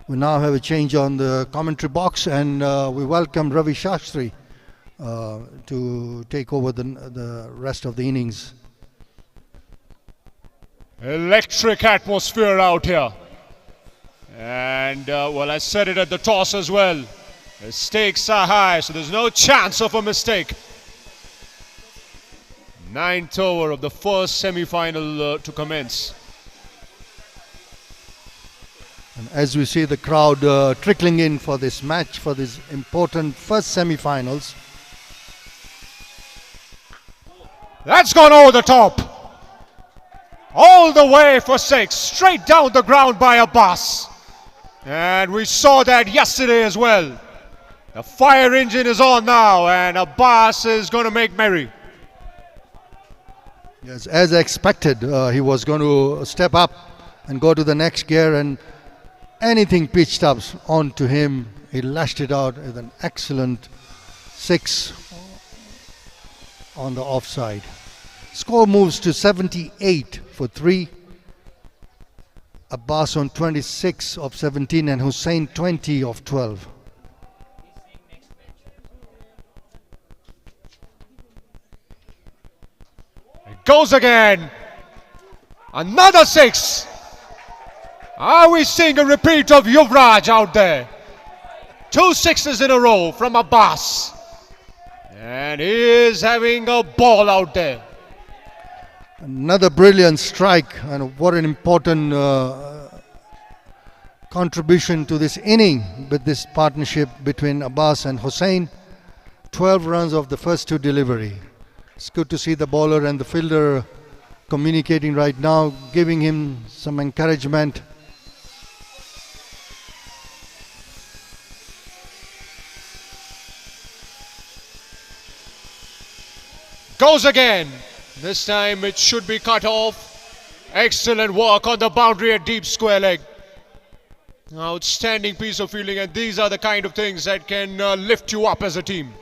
Speaker 5: We now have a change on the commentary box, and we welcome Ravi Shastri to take over the rest of the innings.
Speaker 1: Electric atmosphere out here. And, well, I said it at the toss as well. The stakes are high, so there's no chance of a mistake. 9th over of the first semi-final to commence.
Speaker 5: And as we see the crowd trickling in for this match, for this important first semi-finals.
Speaker 1: That's gone over the top. All the way for 6, straight down the ground by Abbas. And we saw that yesterday as well. The fire engine is on now, and Abbas is going to make merry.
Speaker 5: Yes, as expected, he was going to step up and go to the next gear, and anything pitched up onto him, he lashed it out with an excellent 6 on the offside. Score moves to 78 for 3. Abbas on 26 of 17 and Hussain 20 of 12.
Speaker 1: It goes again. Another 6. Are we seeing a repeat of Yuvraj out there? 2 sixes in a row from Abbas. And he is having a ball out there.
Speaker 5: Another brilliant strike, and what an important contribution to this inning with this partnership between Abbas and Hussain. 12 runs of the first 2 delivery. It's good to see the bowler and the fielder communicating right now, giving him some encouragement.
Speaker 3: Goes again. This time it should be cut off. Excellent work on the boundary at deep square leg. Outstanding piece of fielding, and these are the kind of things that can lift you up as a team.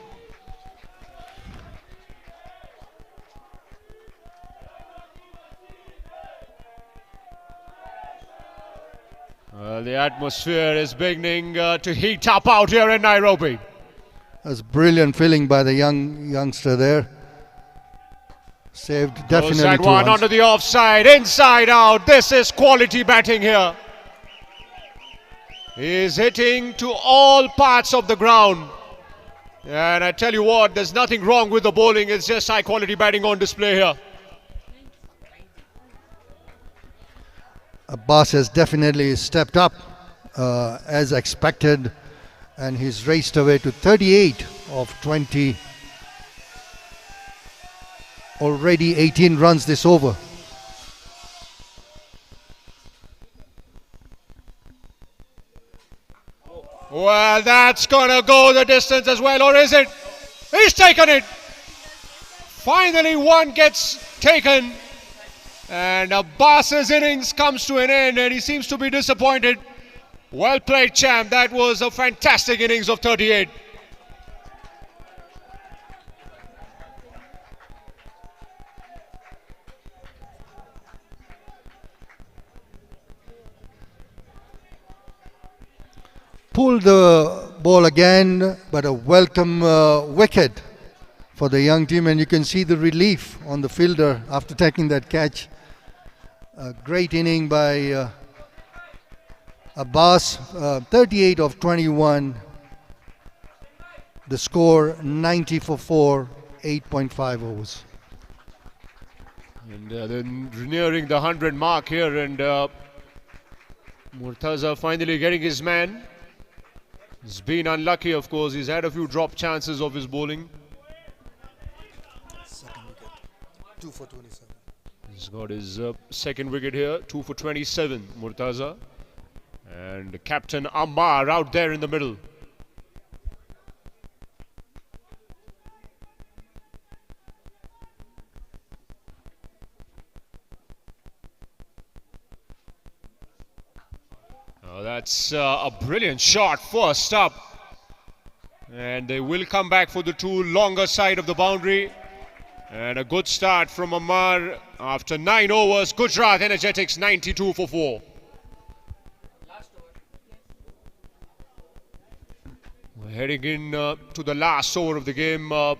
Speaker 3: The atmosphere is beginning to heat up out here in Nairobi.
Speaker 5: That's brilliant fielding by the youngster there. Saved definitely
Speaker 3: that
Speaker 5: 2
Speaker 3: one
Speaker 5: runs.
Speaker 3: onto the offside, inside out. This is quality batting here. He's hitting to all parts of the ground. And I tell you what, there's nothing wrong with the bowling. It's just high quality batting on display here.
Speaker 5: Abbas has definitely stepped up as expected, and he's raced away to 38 of 20. Already 18 runs this over.
Speaker 3: Well, that's gonna go the distance as well, or is it? He's taken it. Finally one gets taken, and Abbas's innings comes to an end, and he seems to be disappointed. Well played, champ. That was a fantastic innings of 38.
Speaker 5: Pulled the ball again, but a welcome wicket for the young team, and you can see the relief on the fielder after taking that catch. A great inning by Abbas, 38 of 21. The score 90 for 4, 8.5 overs.
Speaker 3: And then nearing the 100 mark here, and Murtaza finally getting his man. He's been unlucky, of course. He's had a few drop chances of his bowling.
Speaker 8: Second wicket. 2 for 27.
Speaker 3: He's got his second wicket here, 2 for 27, Murtaza. And Captain Ammar out there in the middle. Oh, that's a brilliant shot first up. And they will come back for the two longer side of the boundary. And a good start from Ammar after 9 overs. Gujrat Energetics 92 for 4. We're heading in to the last over of the game. What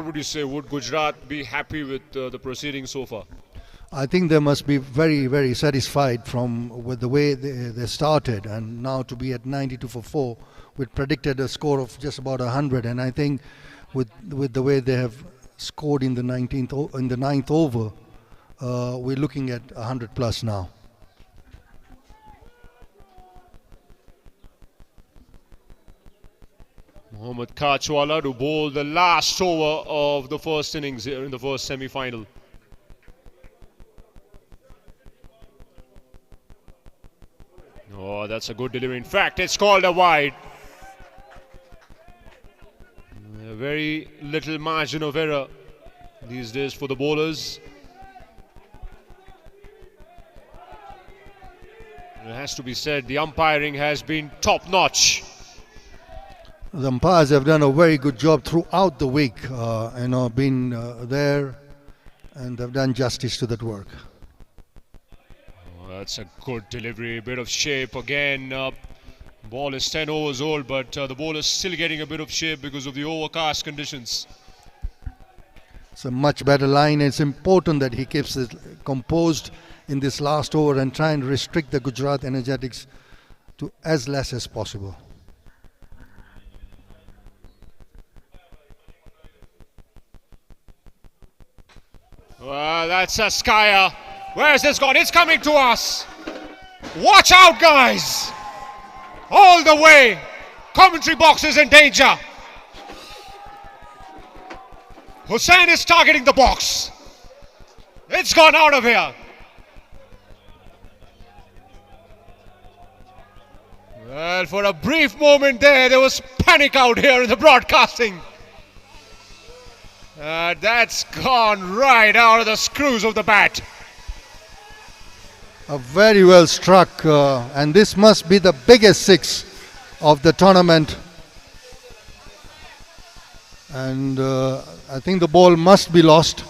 Speaker 3: would you say? Would Gujrat be happy with the proceedings so far?
Speaker 5: I think they must be very, very satisfied with the way they started, and now to be at 92 for 4, we predicted a score of just about 100, and I think with the way they have scored in the 9th over, we're looking at 100 plus now.
Speaker 3: Mohammad Kachwala to bowl the last over of the first innings here in the first semi-final. Oh, that's a good delivery. In fact, it's called a wide. A very little margin of error these days for the bowlers. It has to be said, the umpiring has been top-notch.
Speaker 5: The umpires have done a very good job throughout the week, been there, and they've done justice to that work.
Speaker 3: Oh, that's a good delivery, a bit of shape again. Ball is 10 overs old, but the ball is still getting a bit of shape because of the overcast conditions.
Speaker 5: It's a much better line. It's important that he keeps it composed in this last over and try and restrict the Gujrat Energetics to as less as possible.
Speaker 3: Well, that's a skyer. Where's this gone? It's coming to us. Watch out, guys. All the way. Commentary box is in danger. Hussain is targeting the box. It's gone out of here. Well, for a brief moment there was panic out here in the broadcasting.
Speaker 1: That's gone right out of the screws of the bat.
Speaker 5: Very well struck, and this must be the biggest six of the tournament. And I think the ball must be lost.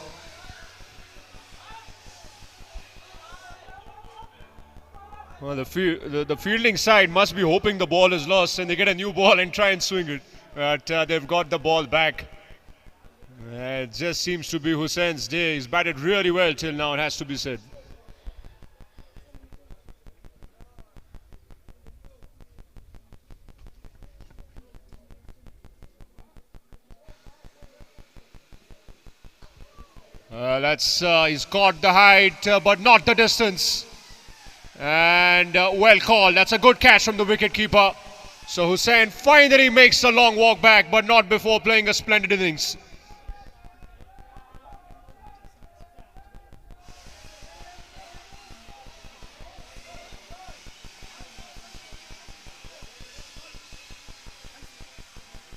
Speaker 1: Well, the fielding side must be hoping the ball is lost and they get a new ball and try and swing it. But they've got the ball back. It just seems to be Hussein's day. He's batted really well till now, it has to be said. He's caught the height, but not the distance. And well called. That's a good catch from the wicketkeeper. So Hussain finally makes a long walk back, but not before playing a splendid innings.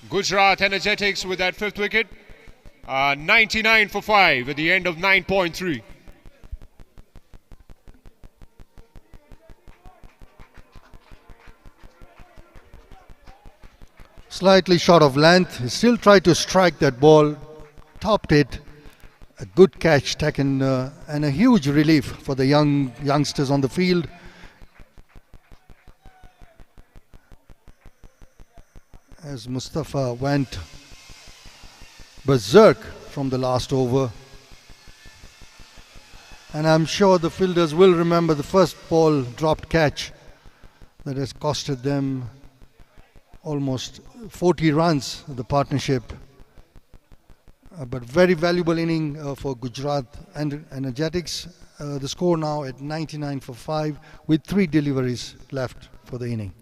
Speaker 1: Gujrat Energetics with that fifth wicket. 99 for 5 at the end of 9.3.
Speaker 5: Slightly short of length. He still tried to strike that ball. Topped it. A good catch taken and a huge relief for the youngsters on the field. As Mustafa went berserk from the last over. And I'm sure the fielders will remember the first ball dropped catch that has costed them almost 40 runs, the partnership. But very valuable inning for Gujrat and Energetics. The score now at 99 for 5 with 3 deliveries left for the inning.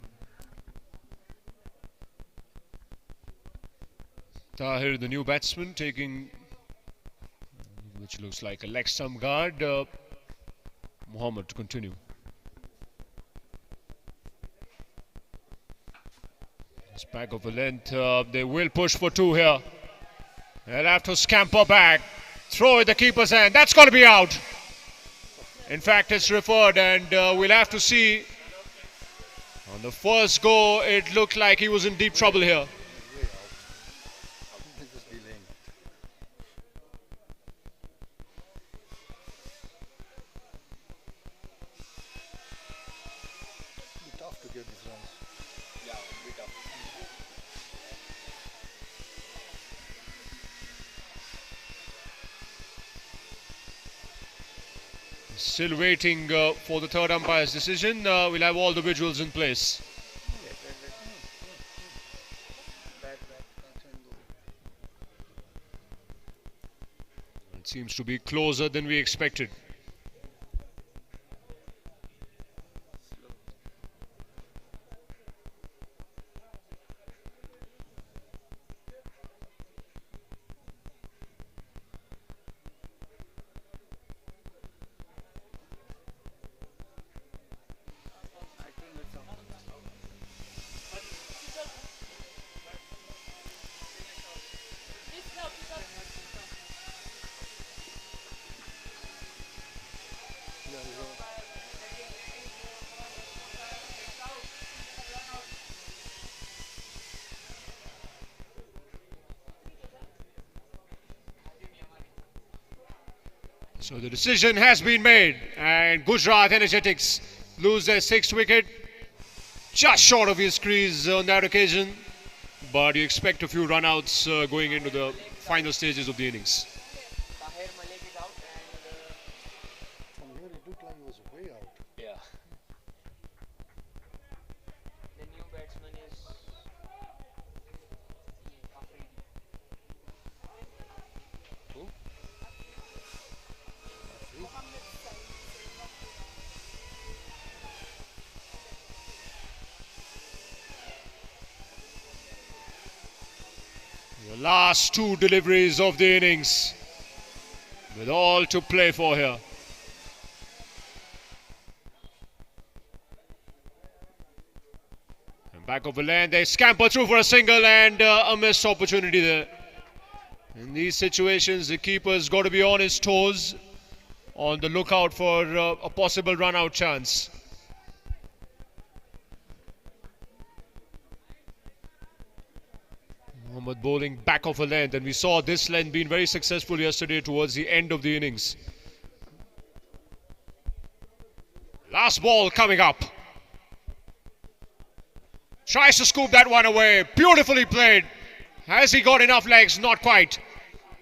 Speaker 1: Tahir, the new batsman, taking, which looks like a leg stump guard. Mohammed to continue. It's back of the length. They will push for 2 here. They'll have to scamper back. Throw at the keeper's hand. That's going to be out. In fact, it's referred, and we'll have to see. On the first go, it looked like he was in deep trouble here. Still waiting for the third umpire's decision. We'll have all the visuals in place. It seems to be closer than we expected. So the decision has been made, and Gujrat Energetics lose their 6th wicket. Just short of his crease on that occasion, but you expect a few run-outs going into the final stages of the innings.
Speaker 5: From here it looked like it was way out.
Speaker 7: Yeah. The new batsman is Afridi.
Speaker 5: Who?
Speaker 1: The last 2 deliveries of the innings, with all to play for here. And back of the land, they scamper through for a single, and a missed opportunity there. In these situations, the keeper's got to be on his toes, on the lookout for a possible run-out chance. Mohammad bowling back of a length, and we saw this length being very successful yesterday towards the end of the innings. Last ball coming up. Tries to scoop that one away. Beautifully played. Has he got enough legs? Not quite.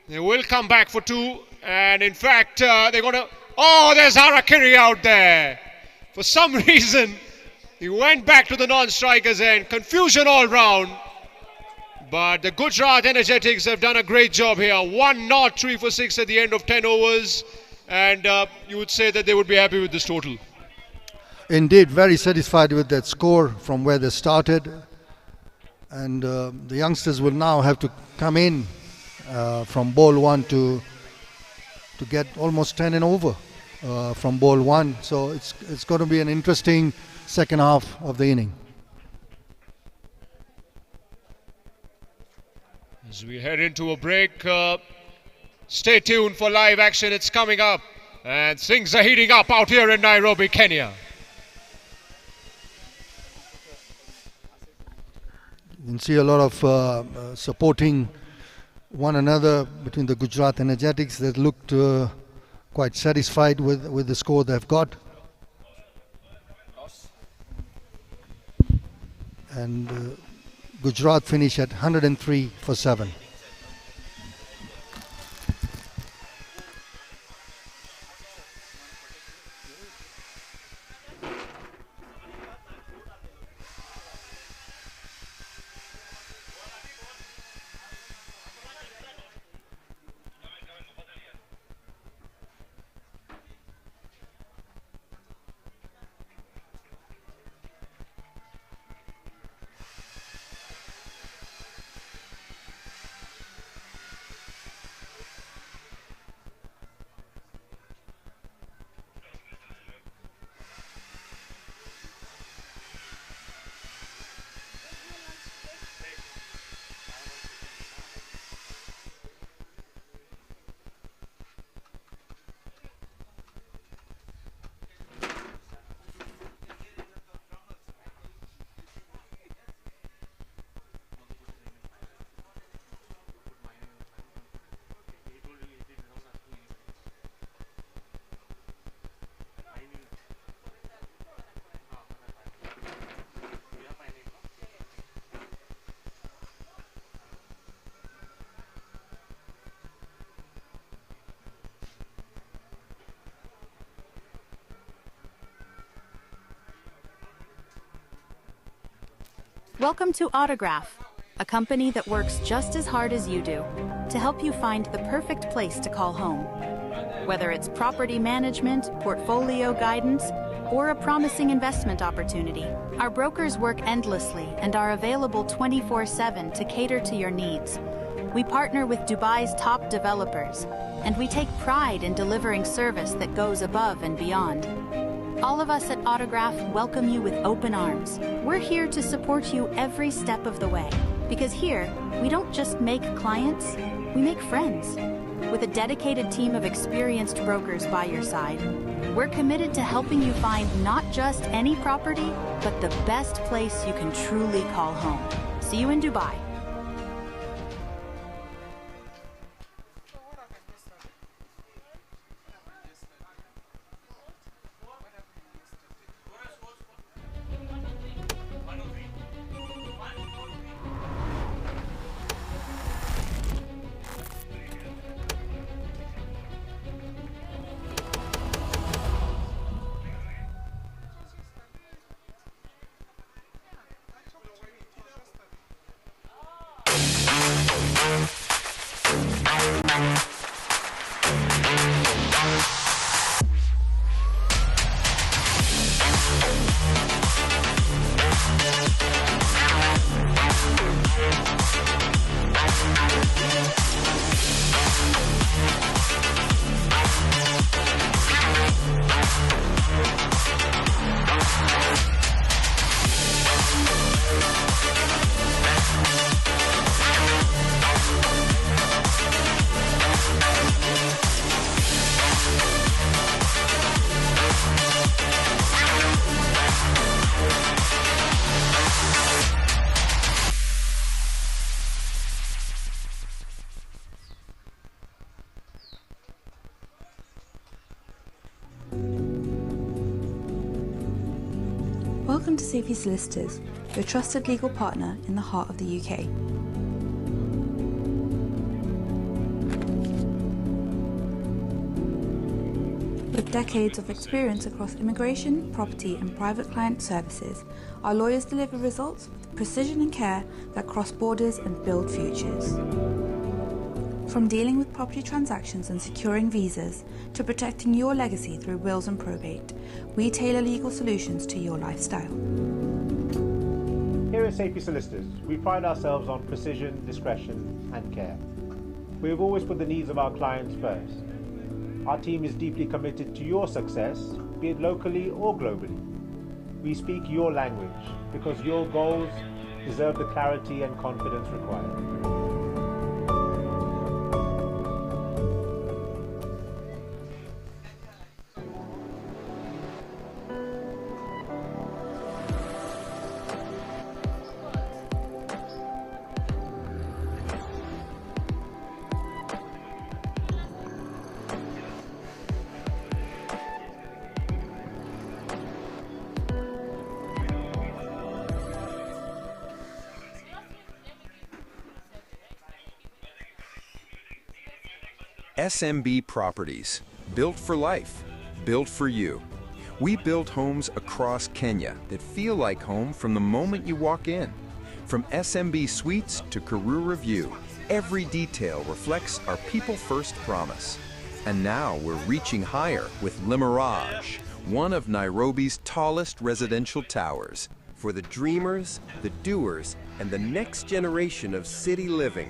Speaker 1: They will come back for two. And in fact, they're going to... Oh, there's Harakiri out there. For some reason, he went back to the non-strikers end. Confusion all round. But the Gujrat Energetics have done a great job here. 1-0, 3 for 6 at the end of 10 overs. And you would say that they would be happy with this total.
Speaker 5: Indeed, very satisfied with that score from where they started. And the youngsters will now have to come in from ball one to get almost 10 and over from ball one. So it's going to be an interesting second half of the inning.
Speaker 1: As we head into a break, stay tuned for live action. It's coming up. And things are heating up out here in Nairobi, Kenya.
Speaker 5: You can see a lot of supporting one another between the Gujrat Energetics that looked quite satisfied with the score they've got. And Gujrat finish at 103 for 7.
Speaker 9: Welcome to Autograph, a company that works just as hard as you do to help you find the perfect place to call home. Whether it's property management, portfolio guidance, or a promising investment opportunity, our brokers work endlessly and are available 24/7 to cater to your needs. We partner with Dubai's top developers, and we take pride in delivering service that goes above and beyond. All of us at Autograph welcome you with open arms. We're here to support you every step of the way, because here, we don't just make clients, we make friends. With a dedicated team of experienced brokers by your side, we're committed to helping you find not just any property, but the best place you can truly call home. See you in Dubai.
Speaker 10: Welcome to Saifee Solicitors, your trusted legal partner in the heart of the UK. With decades of experience across immigration, property and private client services, our lawyers deliver results with precision and care that cross borders and build futures. From dealing with property transactions and securing visas, to protecting your legacy through wills and probate, we tailor legal solutions to your lifestyle.
Speaker 11: Here at Saifee Solicitors, we pride ourselves on precision, discretion and care. We have always put the needs of our clients first. Our team is deeply committed to your success, be it locally or globally. We speak your language because your goals deserve the clarity and confidence required.
Speaker 12: SMB Properties, built for life, built for you. We build homes across Kenya that feel like home from the moment you walk in. From SMB Suites to Karura View, every detail reflects our people-first promise. And now we're reaching higher with Le Mirage, one of Nairobi's tallest residential towers, for the dreamers, the doers, and the next generation of city living.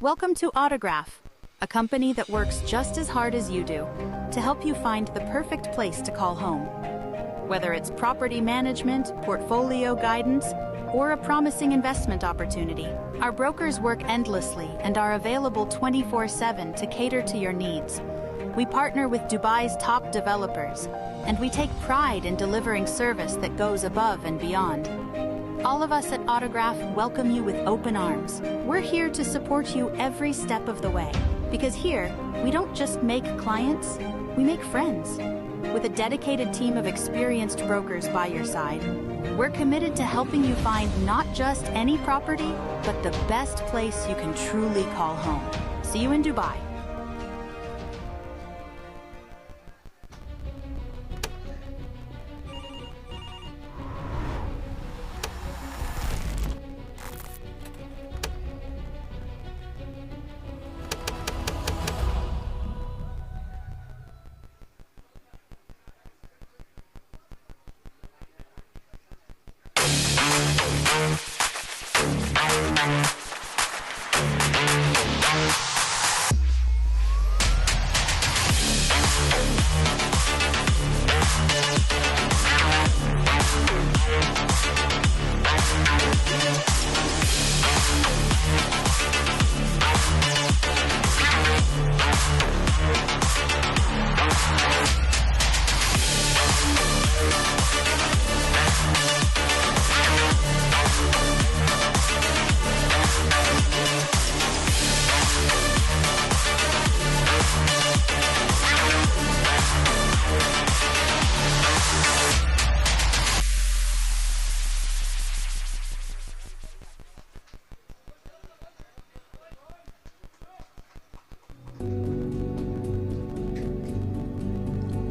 Speaker 9: Welcome to Autograph, a company that works just as hard as you do to help you find the perfect place to call home. Whether it's property management, portfolio guidance, or a promising investment opportunity, our brokers work endlessly and are available 24/7 to cater to your needs. We partner with Dubai's top developers, and we take pride in delivering service that goes above and beyond. All of us at Autograph welcome you with open arms. We're here to support you every step of the way, because here, we don't just make clients, we make friends. With a dedicated team of experienced brokers by your side, we're committed to helping you find not just any property, but the best place you can truly call home. See you in Dubai.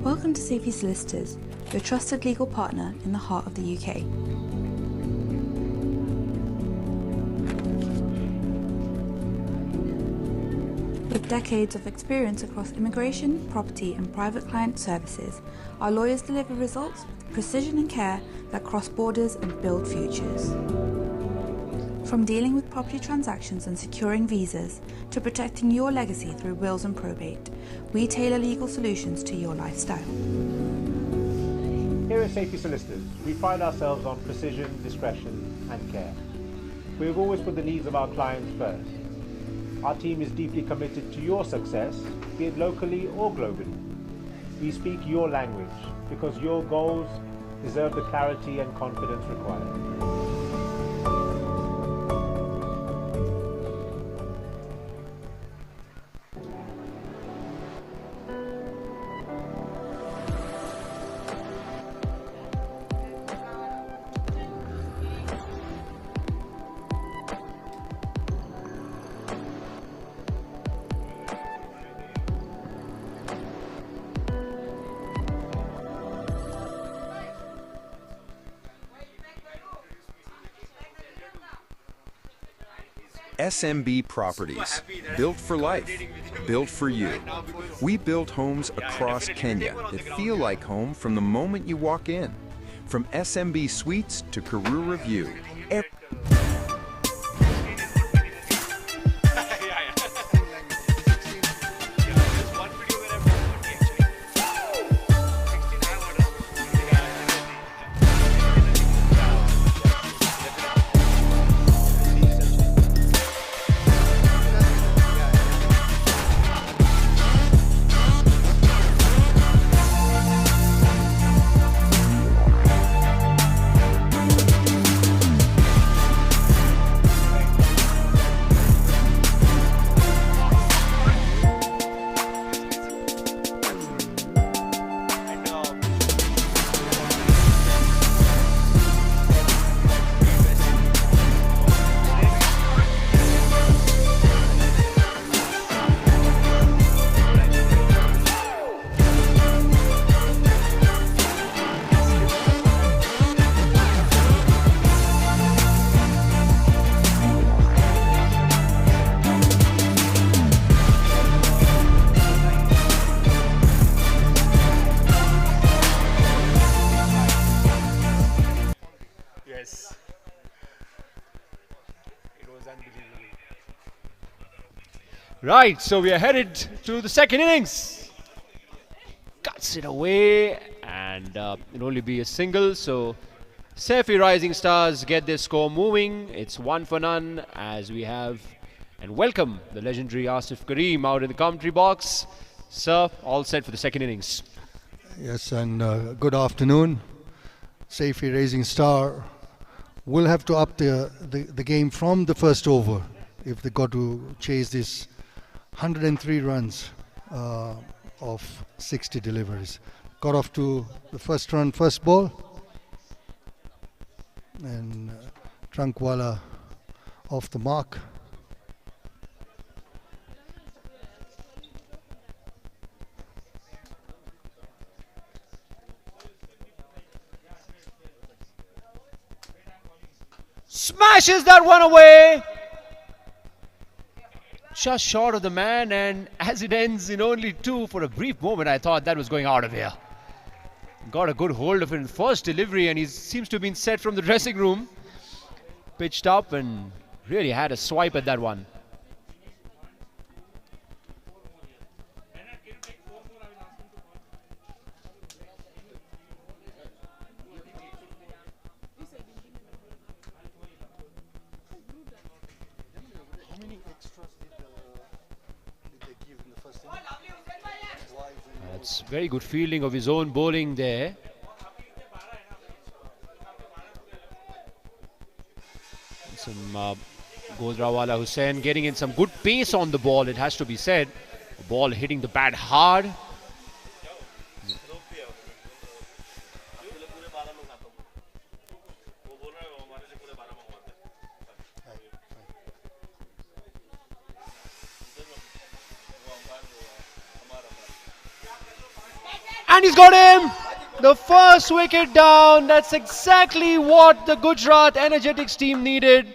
Speaker 10: Welcome to Saifee Solicitors, your trusted legal partner in the heart of the UK. With decades of experience across immigration, property and private client services, our lawyers deliver results with precision and care that cross borders and build futures. From dealing with property transactions and securing visas, to protecting your legacy through wills and probate, we tailor legal solutions to your lifestyle.
Speaker 11: Here at Saifee Solicitors, we pride ourselves on precision, discretion and care. We have always put the needs of our clients first. Our team is deeply committed to your success, be it locally or globally. We speak your language because your goals deserve the clarity and confidence required.
Speaker 12: SMB Properties, built for life, built for you. We build homes across Kenya that feel like home from the moment you walk in. From SMB Suites to Karura View.
Speaker 3: Right, so we are headed to the second innings. cuts it away, and it'll only be a single. So Saifee Rising Stars get their score moving. It's 1 for none as we have and welcome the legendary Asif Karim out in the commentary box. Sir, all set for the second innings.
Speaker 5: Yes, and good afternoon. Saifee Rising Star will have to up the game from the first over if they got to chase this 103 runs of 60 deliveries. Got off to the first run, first ball, and Trunkwala off the mark.
Speaker 3: Smashes that one away. Just short of the man, and as it ends in only 2, for a brief moment I thought that was going out of here. Got a good hold of it in first delivery, and he seems to have been set from the dressing room. Pitched up and really had a swipe at that one. That's very good fielding of his own bowling there. Some Gojrawala Hussain getting in some good pace on the ball, it has to be said. The ball hitting the bat hard. And he's got him! The first wicket down. That's exactly what the Gujrat Energetics team needed.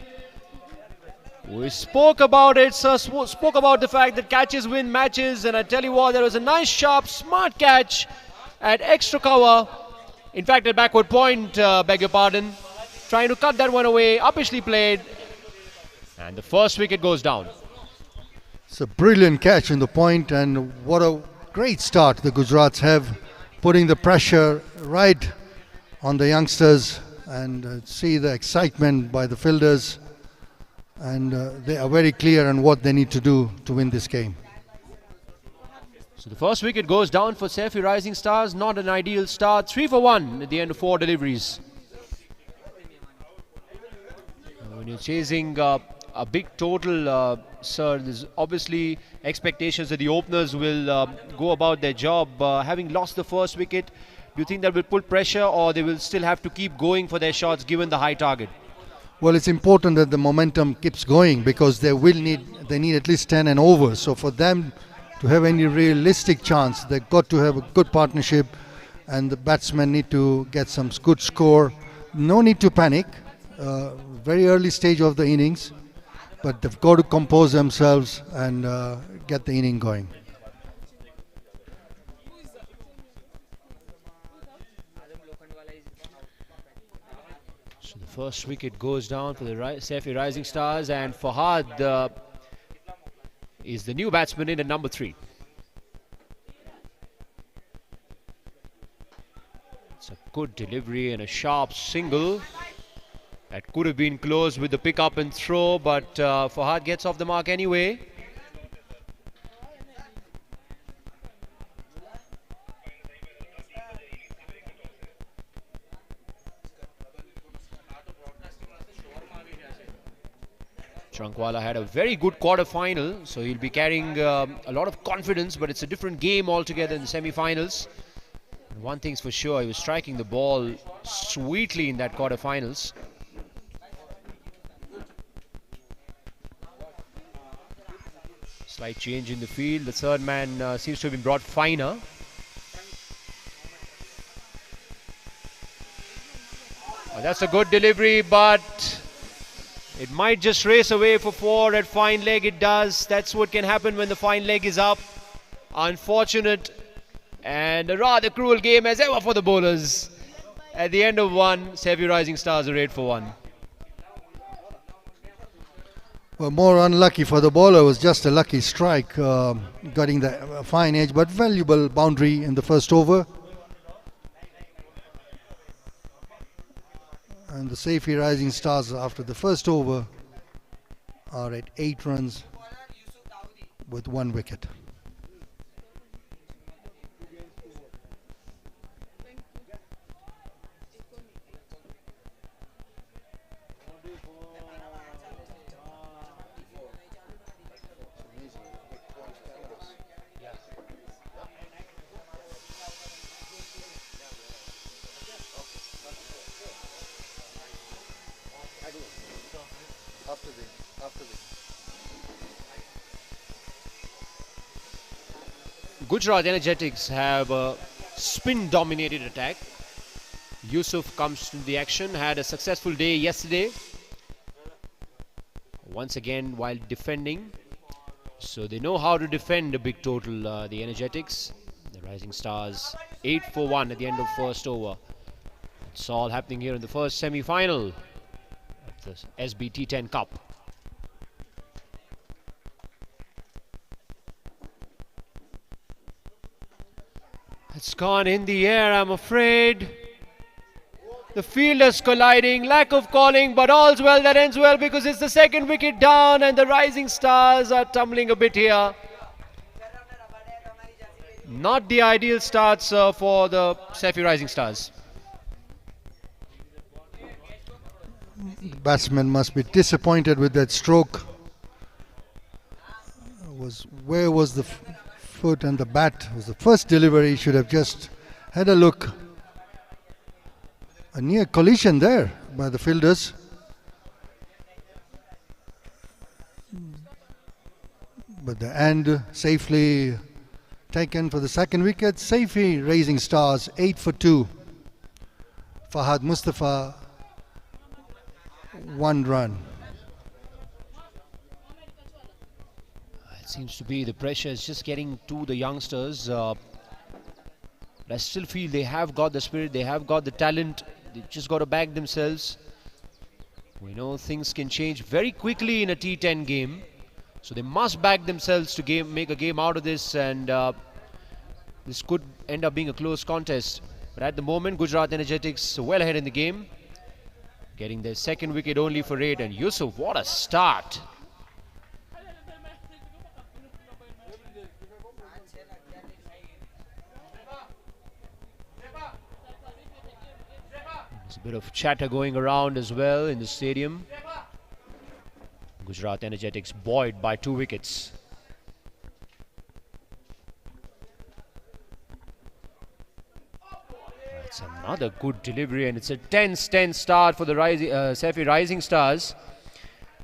Speaker 3: We spoke about it, sir. Spoke about the fact that catches win matches. And I tell you what, there was a nice, sharp, smart catch at extra cover. In fact, at backward point, beg your pardon. Trying to cut that one away. Uppishly played. And the first wicket goes down.
Speaker 5: It's a brilliant catch in the point, and what a great start the Gujrats have, putting the pressure right on the youngsters, and see the excitement by the fielders, and they are very clear on what they need to do to win this game.
Speaker 3: So the first wicket goes down for Saifee Rising Stars. Not an ideal start. 3 for 1 at the end of 4 deliveries. When you're chasing a big total, sir, there's obviously expectations that the openers will go about their job. Having lost the first wicket, do you think that will put pressure, or they will still have to keep going for their shots given the high target?
Speaker 5: Well, it's important that the momentum keeps going, because they need at least 10 and over. So for them to have any realistic chance, they've got to have a good partnership, and the batsmen need to get some good score. No need to panic. Very early stage of the innings, but they've got to compose themselves and get the inning going.
Speaker 3: So the first wicket goes down for the Saifee Rising Stars, and Fahad is the new batsman in at number 3. It's a good delivery and a sharp single. That could have been close with the pick up and throw, but Fahad gets off the mark anyway. Trunkwala had a very good quarter-final, so he'll be carrying a lot of confidence, but it's a different game altogether in the semi-finals. One thing's for sure, he was striking the ball sweetly in that quarter-finals. Slight change in the field. The third man seems to have been brought finer. That's a good delivery, but it might just race away for 4 at fine leg. It does. That's what can happen when the fine leg is up. Unfortunate and a rather cruel game as ever for the bowlers. At the end of 1, Saifee Rising Stars are 8 for 1.
Speaker 5: Well, more unlucky for the bowler was just a lucky strike, getting the fine edge, but valuable boundary in the first over. And the Saifee Rising Stars after the first over are at 8 runs with 1 wicket.
Speaker 3: Gujrat Energetics have a spin-dominated attack. Yusuf comes to the action, had a successful day yesterday. Once again while defending. So they know how to defend a big total, the Energetics. The Rising Stars 8 for 1 at the end of first over. It's all happening here in the first semi-final of the SBT10 Cup. It's gone in the air, I'm afraid. The fielders colliding, lack of calling, but all's well that ends well because it's the second wicket down and the Rising Stars are tumbling a bit here. Not the ideal starts for the Saifee Rising Stars.
Speaker 5: The batsman must be disappointed with that stroke. Where was the foot and the bat? Was the first delivery, should have just had a look. A near collision there by the fielders. But the end safely taken for the second wicket. Saifee Rising Stars 8 for 2. Fahad Mustafa 1 run.
Speaker 3: It seems to be the pressure is just getting to the youngsters. But I still feel they have got the spirit, they have got the talent. They just got to back themselves. We know things can change very quickly in a T10 game. So they must back themselves to make a game out of this, and this could end up being a close contest. But at the moment, Gujrat Energetics well ahead in the game. Getting their second wicket only for 8. And Yusuf, what a start! There's a bit of chatter going around as well in the stadium. Gujrat Energetics buoyed by 2 wickets. That's another good delivery, and it's a tense start for the Saifee Rising Stars.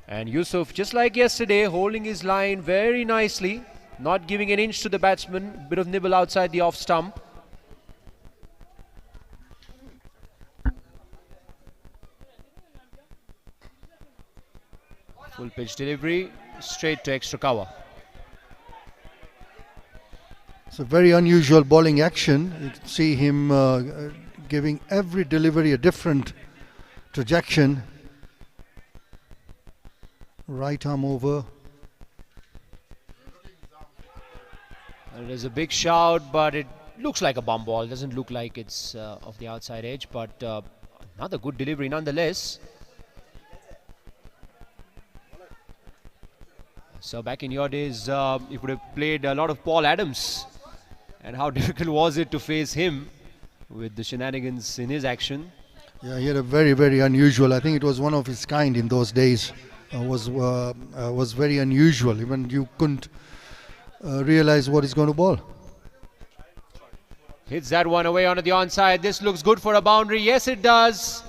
Speaker 3: And Yusuf, just like yesterday, holding his line very nicely, not giving an inch to the batsman, bit of nibble outside the off stump. Full pitch delivery, straight to extra cover.
Speaker 5: It's a very unusual bowling action. You can see him giving every delivery a different trajectory. Right arm over.
Speaker 3: And there's a big shout, but it looks like a bomb ball. Doesn't look like it's off the outside edge, but another good delivery nonetheless. So back in your days, you would have played a lot of Paul Adams. And how difficult was it to face him with the shenanigans in his action?
Speaker 5: Yeah, he had a very unusual. I think it was one of his kind in those days. Was very unusual. Even you couldn't realize what he's going to bowl.
Speaker 3: Hits that one away onto the onside. This looks good for a boundary. Yes, it does.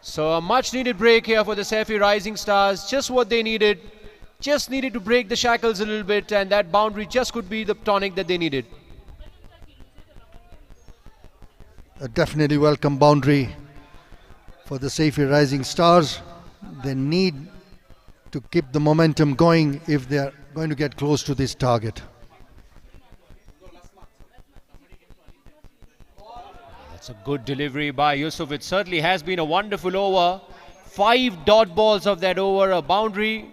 Speaker 3: So a much needed break here for the Saifee Rising Stars. Just what they needed. Just needed to break the shackles a little bit, and that boundary just could be the tonic that they needed.
Speaker 5: A definitely welcome boundary for the Saifee Rising Stars. They need to keep the momentum going if they are going to get close to this target.
Speaker 3: That's a good delivery by Yusuf. It certainly has been a wonderful over. 5 dot balls of that over, a boundary.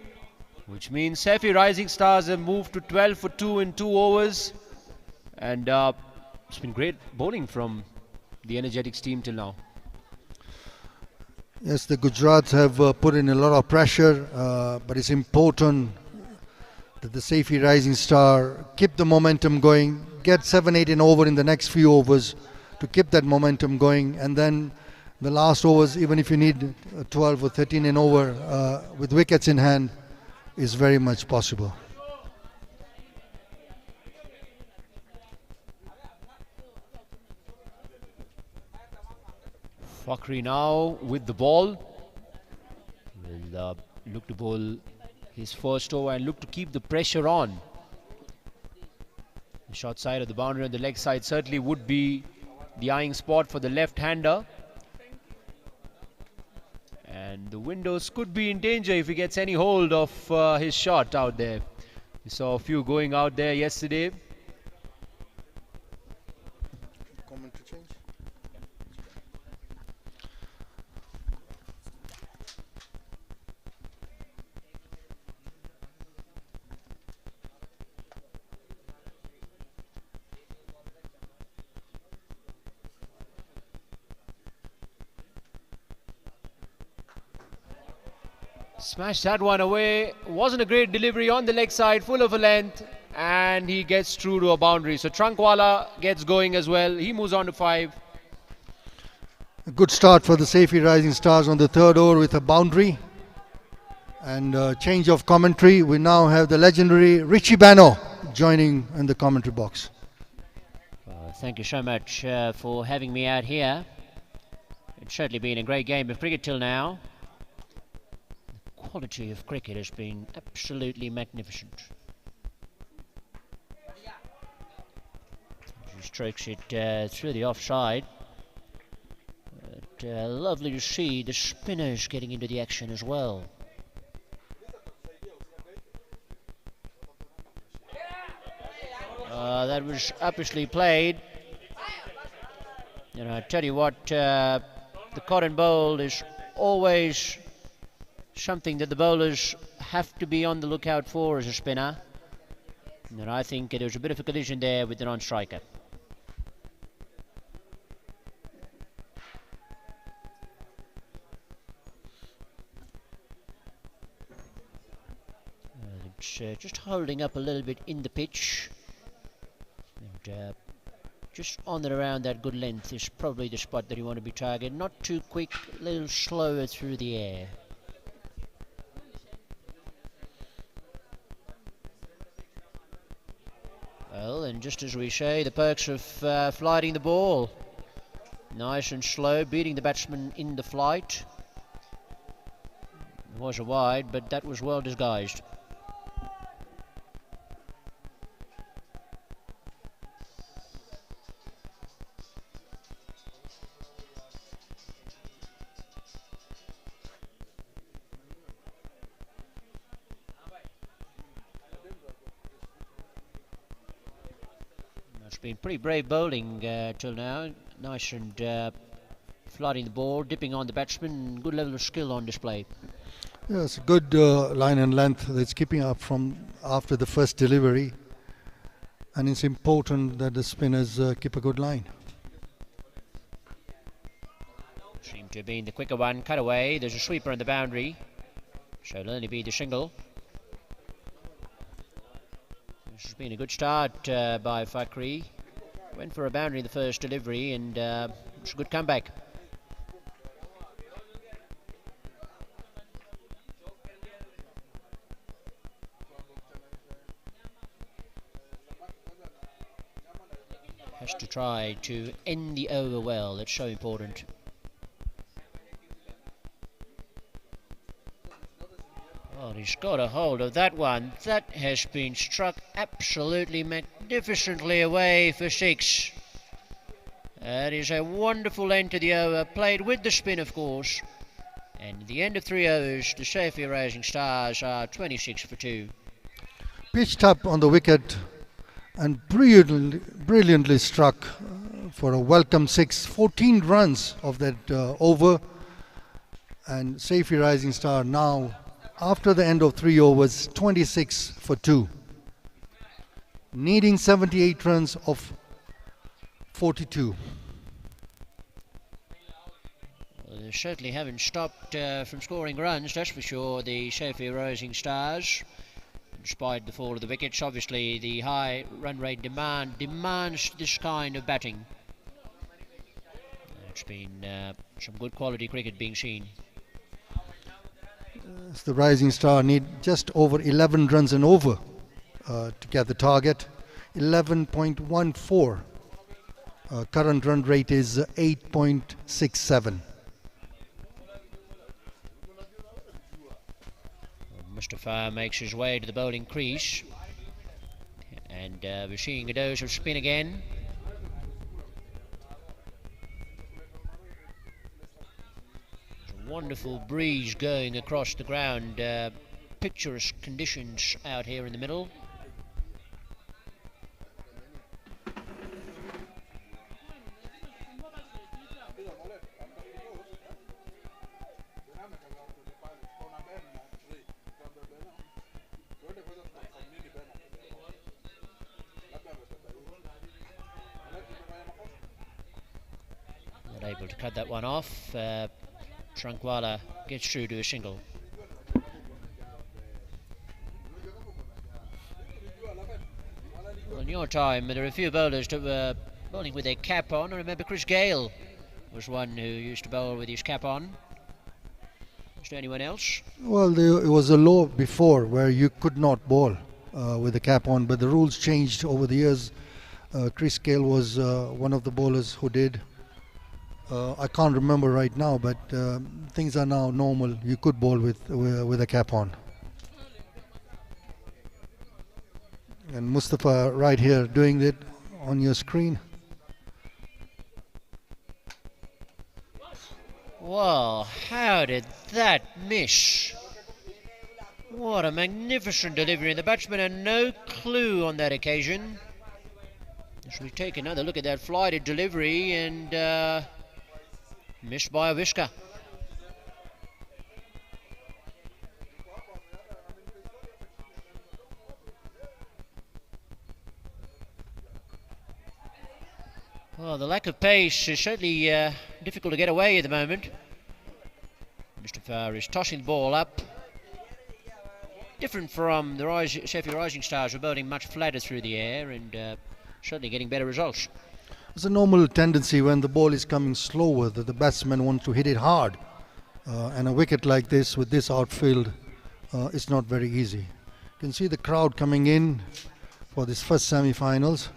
Speaker 3: which means Saifee Rising Stars have moved to 12 for 2 in 2 overs. And it's been great bowling from the Energetics team till now.
Speaker 5: Yes, the Gujrats have put in a lot of pressure, but it's important that the Saifee Rising Star keep the momentum going, get 7-8 in over in the next few overs to keep that momentum going, and then the last overs, even if you need 12 or 13 in over with wickets in hand, is very much possible.
Speaker 3: Fakhri now with the ball will look to bowl his first over and look to keep the pressure on. The short side of the boundary on the leg side certainly would be the eyeing spot for the left-hander. And the windows could be in danger if he gets any hold of his shot out there. We saw a few going out there yesterday. Smashed that one away. Wasn't a great delivery on the leg side, full of a length, and he gets through to a boundary. So Trunkwala gets going as well. He moves on to 5.
Speaker 5: A good start for the Saifee Rising Stars on the third over with a boundary. And change of commentary. We now have the legendary Richie Bano joining in the commentary box.
Speaker 13: Thank you so much for having me out here. It's certainly been a great game of cricket till now. The quality of cricket has been absolutely magnificent. He strokes it through the offside. But, lovely to see the spinners getting into the action as well. That was uppishly played. And I tell you what, the cotton bowl is always something that the bowlers have to be on the lookout for as a spinner. And I think there was a bit of a collision there with the non-striker. It's just holding up a little bit in the pitch. And just on and around that good length is probably the spot that you want to be targeting. Not too quick, a little slower through the air. Well, and just as we say, the perks of flighting the ball. Nice and slow, beating the batsman in the flight. It was a wide, but that was well disguised. It's been pretty brave bowling till now. Nice and flighting the ball, dipping on the batsman. Good level of skill on display.
Speaker 5: Yes, good line and length that's keeping up from after the first delivery. And it's important that the spinners keep a good line.
Speaker 13: Seemed to have been the quicker one. Cut away. There's a sweeper on the boundary. So it'll only be the single. This has been a good start by Fakhri. Went for a boundary in the first delivery, and it's a good comeback. Has to try to end the over well. That's so important. Well, he's got a hold of that one. That has been struck absolutely magnificently away for 6. That is a wonderful end to the over, played with the spin, of course. And at the end of 3 overs, the Saifee Rising Stars are 26 for 2.
Speaker 5: Pitched up on the wicket and brilliantly struck for a welcome 6. 14 runs of that over. And Saifee Rising Star now after the end of 3 overs, 26 for 2. Needing 78 runs of 42.
Speaker 13: Well, they certainly haven't stopped from scoring runs, that's for sure, the Saifee Rising Stars. Despite the fall of the wickets, obviously the high run rate demands this kind of batting. It's been some good quality cricket being seen.
Speaker 5: The Rising Star need just over 11 runs and over to get the target. 11.14. Current run rate is 8.67.
Speaker 13: Mustafa makes his way to the bowling crease, and we're seeing a dose of spin again. There's a wonderful breeze going across the ground, picturesque conditions out here in the middle. Able to cut that one off. Tranquala gets through to a single. Well, in your time, there were a few bowlers that were bowling with their cap on. I remember Chris Gale was one who used to bowl with his cap on. Is there anyone else?
Speaker 5: Well, it was a law before where you could not bowl with the cap on, but the rules changed over the years. Chris Gale was one of the bowlers who did. I can't remember right now, but things are now normal. You could bowl with a cap on. And Mustafa right here doing it on your screen.
Speaker 13: Well, how did that miss? What a magnificent delivery. The batsman had no clue on that occasion. As we take another look at that flighted delivery, and missed by a whisker. Well, the lack of pace is certainly difficult to get away at the moment. Mustafa is tossing the ball up. Different from the Saifee Rising Stars, who are bowling much flatter through the air and certainly getting better results.
Speaker 5: It's a normal tendency when the ball is coming slower that the batsman wants to hit it hard. And a wicket like this with this outfield is not very easy. You can see the crowd coming in for this first semi-finals.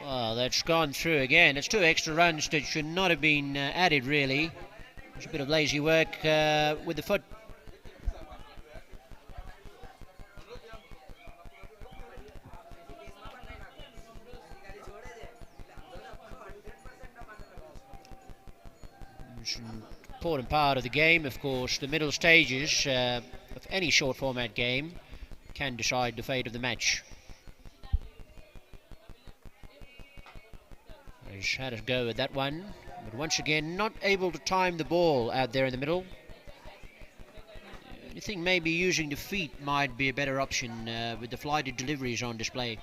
Speaker 13: Well, that's gone through again. It's 2 extra runs that should not have been added, really. It's a bit of lazy work with the foot. It's an important part of the game, of course. The middle stages of any short format game can decide the fate of the match. He's had a go at that one, but once again not able to time the ball out there in the middle. I think maybe using the feet might be a better option with the flighted deliveries on display.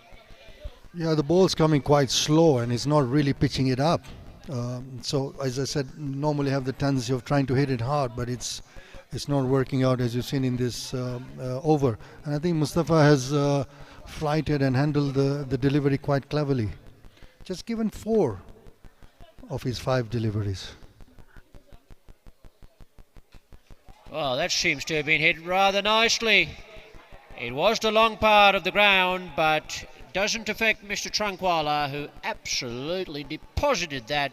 Speaker 5: Yeah, the ball's coming quite slow and he's not really pitching it up. So, as I said, normally have the tendency of trying to hit it hard, but it's not working out as you've seen in this over. And I think Mustafa has flighted and handled the delivery quite cleverly. Just given 4 of his 5 deliveries.
Speaker 13: Well, that seems to have been hit rather nicely. It was the long part of the ground, but doesn't affect Mr. Tranquala, who absolutely deposited that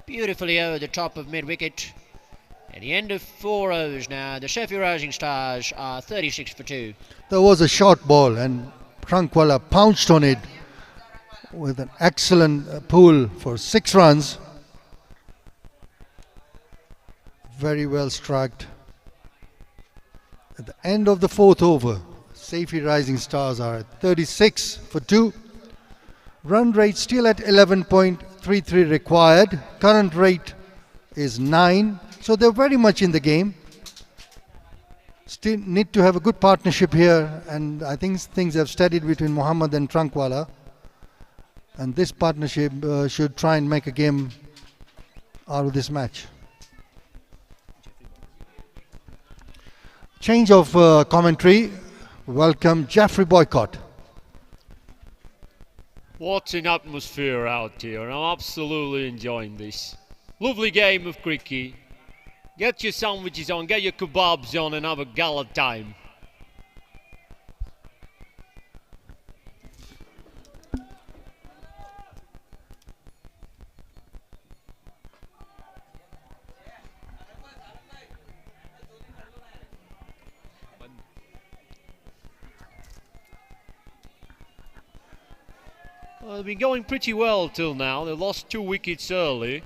Speaker 13: beautifully over the top of mid-wicket. At the end of 4 overs now, the Saifee Rising Stars are 36 for 2.
Speaker 5: There was a short ball and Tranquala pounced on it with an excellent pull for 6 runs. Very well struck. At the end of the 4th over, Saifee Rising Stars are at 36 for 2. Run rate still at 11.33 required. Current rate is 9. So they're very much in the game. Still need to have a good partnership here, and I think things have steadied between Mohammad and Trunkwala. And this partnership should try and make a game out of this match. Change of commentary. Welcome Jeffrey Boycott.
Speaker 6: What an atmosphere out here. I'm absolutely enjoying this. Lovely game of cricket. Get your sandwiches on, get your kebabs on and have a gala time. Well, they've been going pretty well till now. They lost 2 wickets early,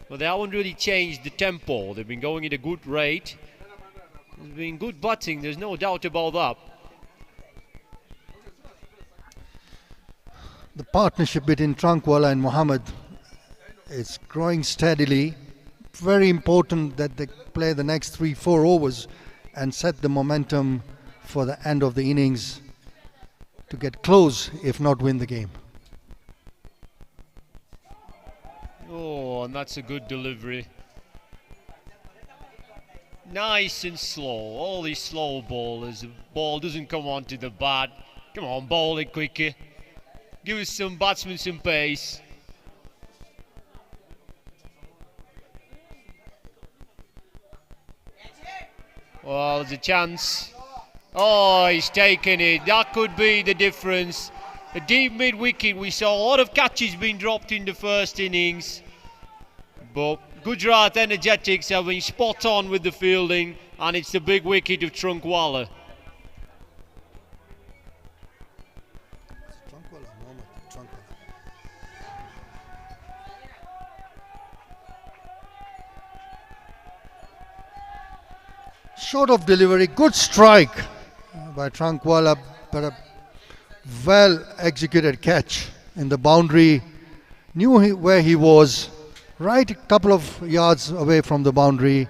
Speaker 6: but they haven't really changed the tempo. They've been going at a good rate. There's been good batting, there's no doubt about that.
Speaker 5: The partnership between Trunkwala and Mohammad is growing steadily. Very important that they play the next 3-4 overs and set the momentum for the end of the innings to get close, if not win the game.
Speaker 6: Oh, and that's a good delivery. Nice and slow. All these slow bowlers. The ball doesn't come onto the bat. Come on, bowl it quicker. Give us some batsmen some pace. Well, there's a chance. Oh, he's taken it. That could be the difference. A deep mid-wicket. We saw a lot of catches being dropped in the first innings. But Gujrat Energetics have been spot on with the fielding, and it's the big wicket of Trunkwala.
Speaker 5: Short of delivery, good strike by Trunkwala, but a well executed catch in the boundary. Knew where he was, right a couple of yards away from the boundary,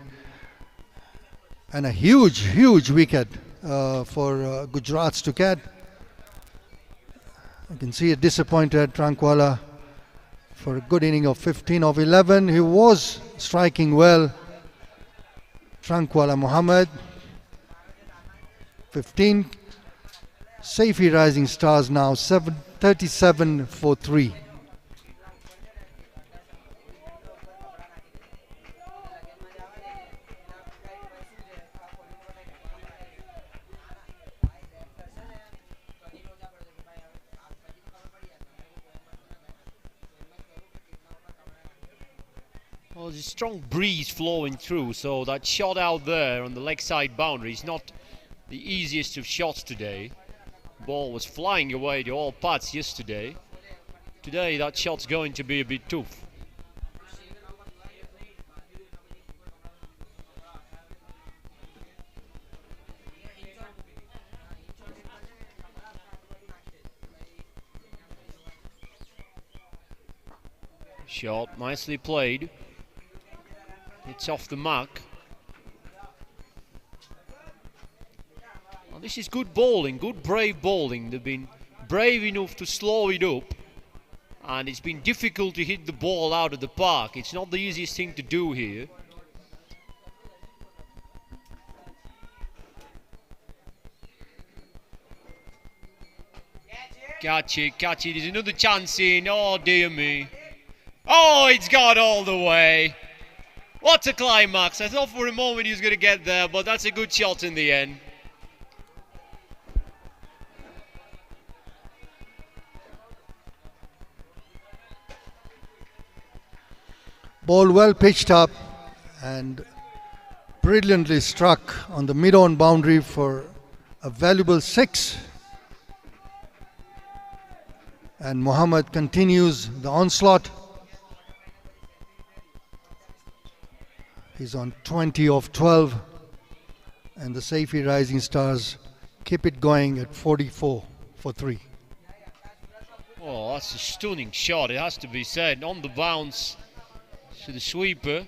Speaker 5: and a huge wicket for Gujarat to get. You can see a disappointed Trunkwala for a good inning of 15 of 11. He was striking well. Trunkwala Mohammad 15. Saifee Rising Stars now 37 for 3.
Speaker 6: Well, there's a strong breeze flowing through, so that shot out there on the leg side boundary is not the easiest of shots today. Ball was flying away to all paths yesterday. Today that shot's going to be a bit tough. Shot nicely played. It's off the mark. Well, this is good bowling, good brave bowling. They've been brave enough to slow it up, and it's been difficult to hit the ball out of the park. It's not the easiest thing to do here. Catch it, catch it. There's another chance in. Oh, dear me. Oh, it's got all the way. What a climax. I thought for a moment he was going to get there, but that's a good shot in the end.
Speaker 5: Ball well pitched up and brilliantly struck on the mid-on boundary for a valuable 6. And Mohammad continues the onslaught. He's on 20 of 12, and the Saifee Rising Stars keep it going at 44 for 3.
Speaker 6: Oh, that's a stunning shot, it has to be said. On the bounce to the sweeper.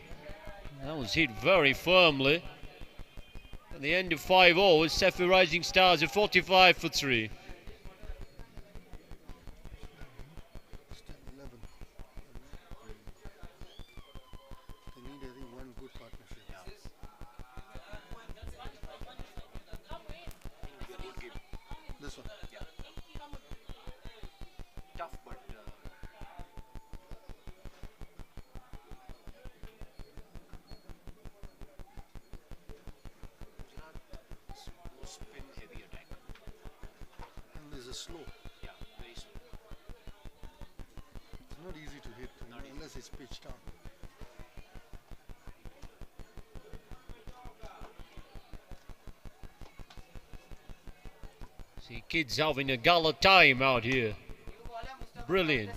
Speaker 6: That was hit very firmly. At the end of 5 overs, Saifee Rising Stars at 45 for 3.
Speaker 5: This one.
Speaker 7: Tough, but more spin heavy attack.
Speaker 5: And this is slow.
Speaker 7: Yeah, very slow.
Speaker 5: It's not easy to hit unless it's pitched down.
Speaker 6: See kids having a gala time out here. Brilliant.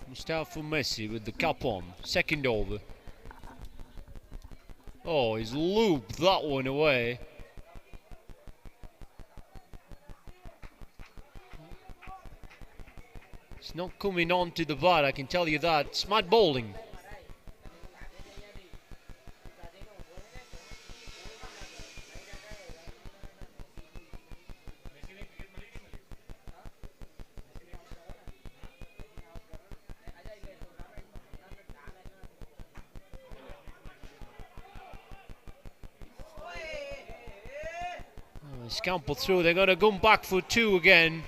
Speaker 6: Mustafa Messi with the cap on, second over. Oh, he's looped that one away. It's not coming on to the bar, I can tell you that. Smart bowling. Scamper through, they're going to come back for 2 again.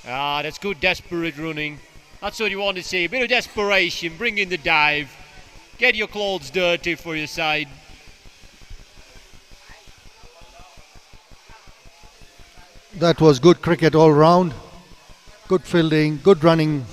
Speaker 6: Ah, that's good desperate running. That's what you want to see, a bit of desperation, bring in the dive. Get your clothes dirty for your side.
Speaker 5: That was good cricket all round. Good fielding, good running.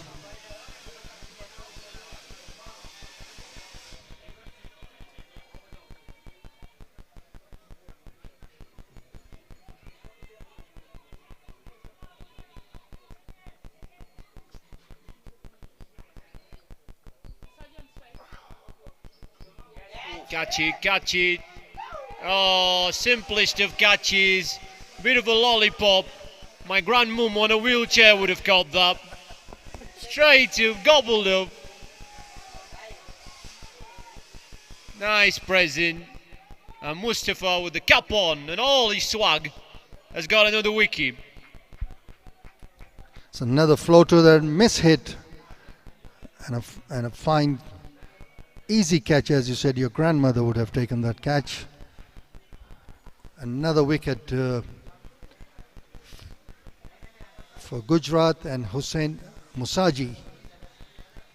Speaker 6: Catch it. Oh, simplest of catches. Bit of a lollipop. My grandmum on a wheelchair would have caught that. Straight to gobbled up. Nice present. And Mustafa with the cap on and all his swag has got another wicket.
Speaker 5: It's another floater that mishit. And a fine, easy catch, as you said. Your grandmother would have taken that catch. Another wicket for Gujrat, and Hussain Musaji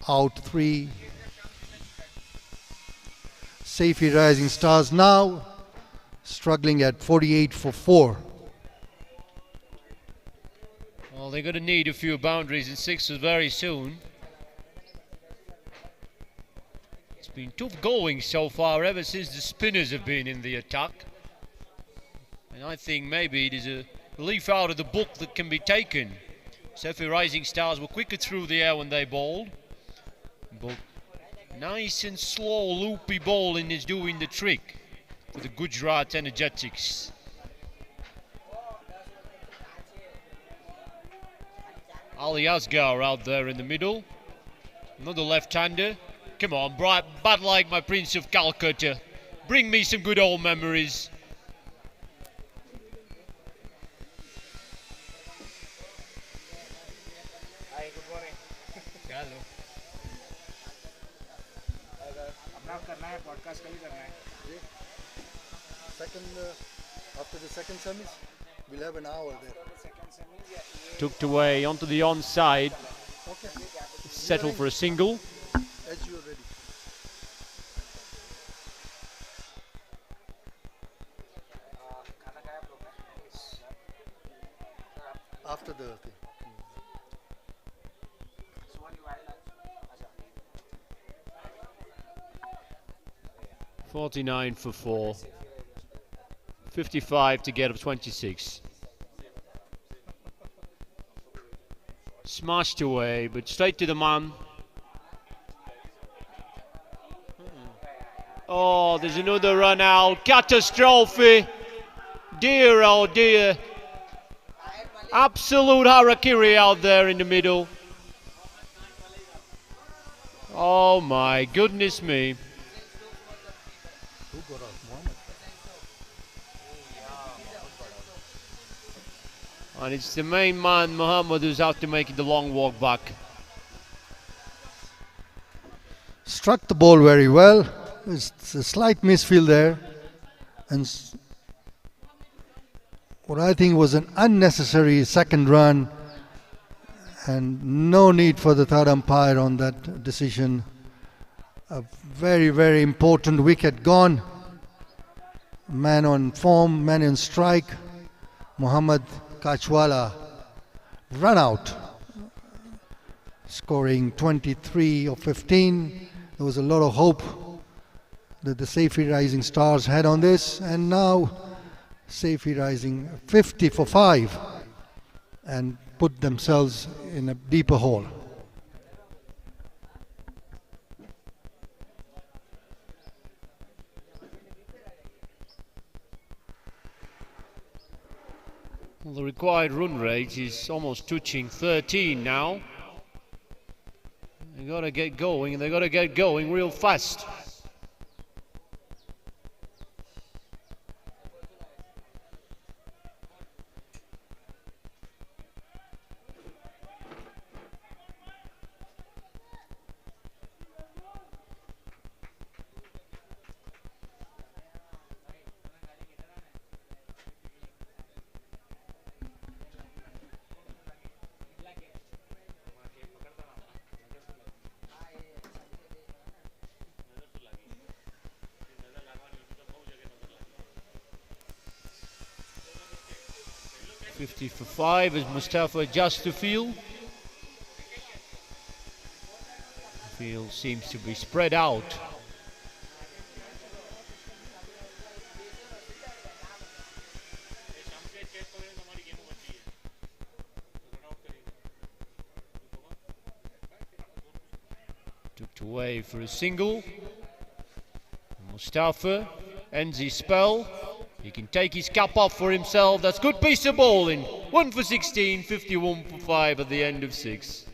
Speaker 5: out 3. Saifee Rising Stars now struggling at 48 for 4.
Speaker 6: Well, they're going to need a few boundaries and sixes very soon. It's been tough going so far ever since the spinners have been in the attack. And I think maybe there's a leaf out of the book that can be taken. Saifee Rising Stars were quicker through the air when they bowled. But nice and slow loopy bowling is doing the trick for the Gujrat Energetics. Ali Asghar out there in the middle. Another left-hander. Come on, bat like my Prince of Calcutta. Bring me some good old memories.
Speaker 7: Hi, good morning.
Speaker 6: Hello.
Speaker 7: अपना करना है podcast कभी करना है
Speaker 5: Second, after the second semis, we'll have an hour there.
Speaker 3: Tucked away onto the onside.
Speaker 5: Okay.
Speaker 3: Settle for a single.
Speaker 5: As you are ready. After the thing.
Speaker 3: 49 for 4. 55 to get of 26. Smashed away, but straight to the man. Oh, there's another run out. Catastrophe. Dear, oh dear. Absolute harakiri out there in the middle. Oh my goodness me. And it's the main man, Muhammad, who's out to make the long walk back.
Speaker 5: Struck the ball very well. It's a slight misfield there. And what I think was an unnecessary second run. And no need for the third umpire on that decision. A very, very important wicket gone. Man on form, man on strike. Muhammad Kachwala run out, scoring 23 of 15. There was a lot of hope that the Saifee Rising Stars had on this, and now Saifee Rising 50 for 5 and put themselves in a deeper hole.
Speaker 3: Well, the required run rate is almost touching 13 now. They gotta get going, and they gotta get going real fast. For 5 as Mustafa adjusts to field. The field seems to be spread out. Tucked away for a single. Mustafa ends his spell. He can take his cap off for himself. That's good piece of bowling. 1 for 16, 51 for 5 at the end of 6.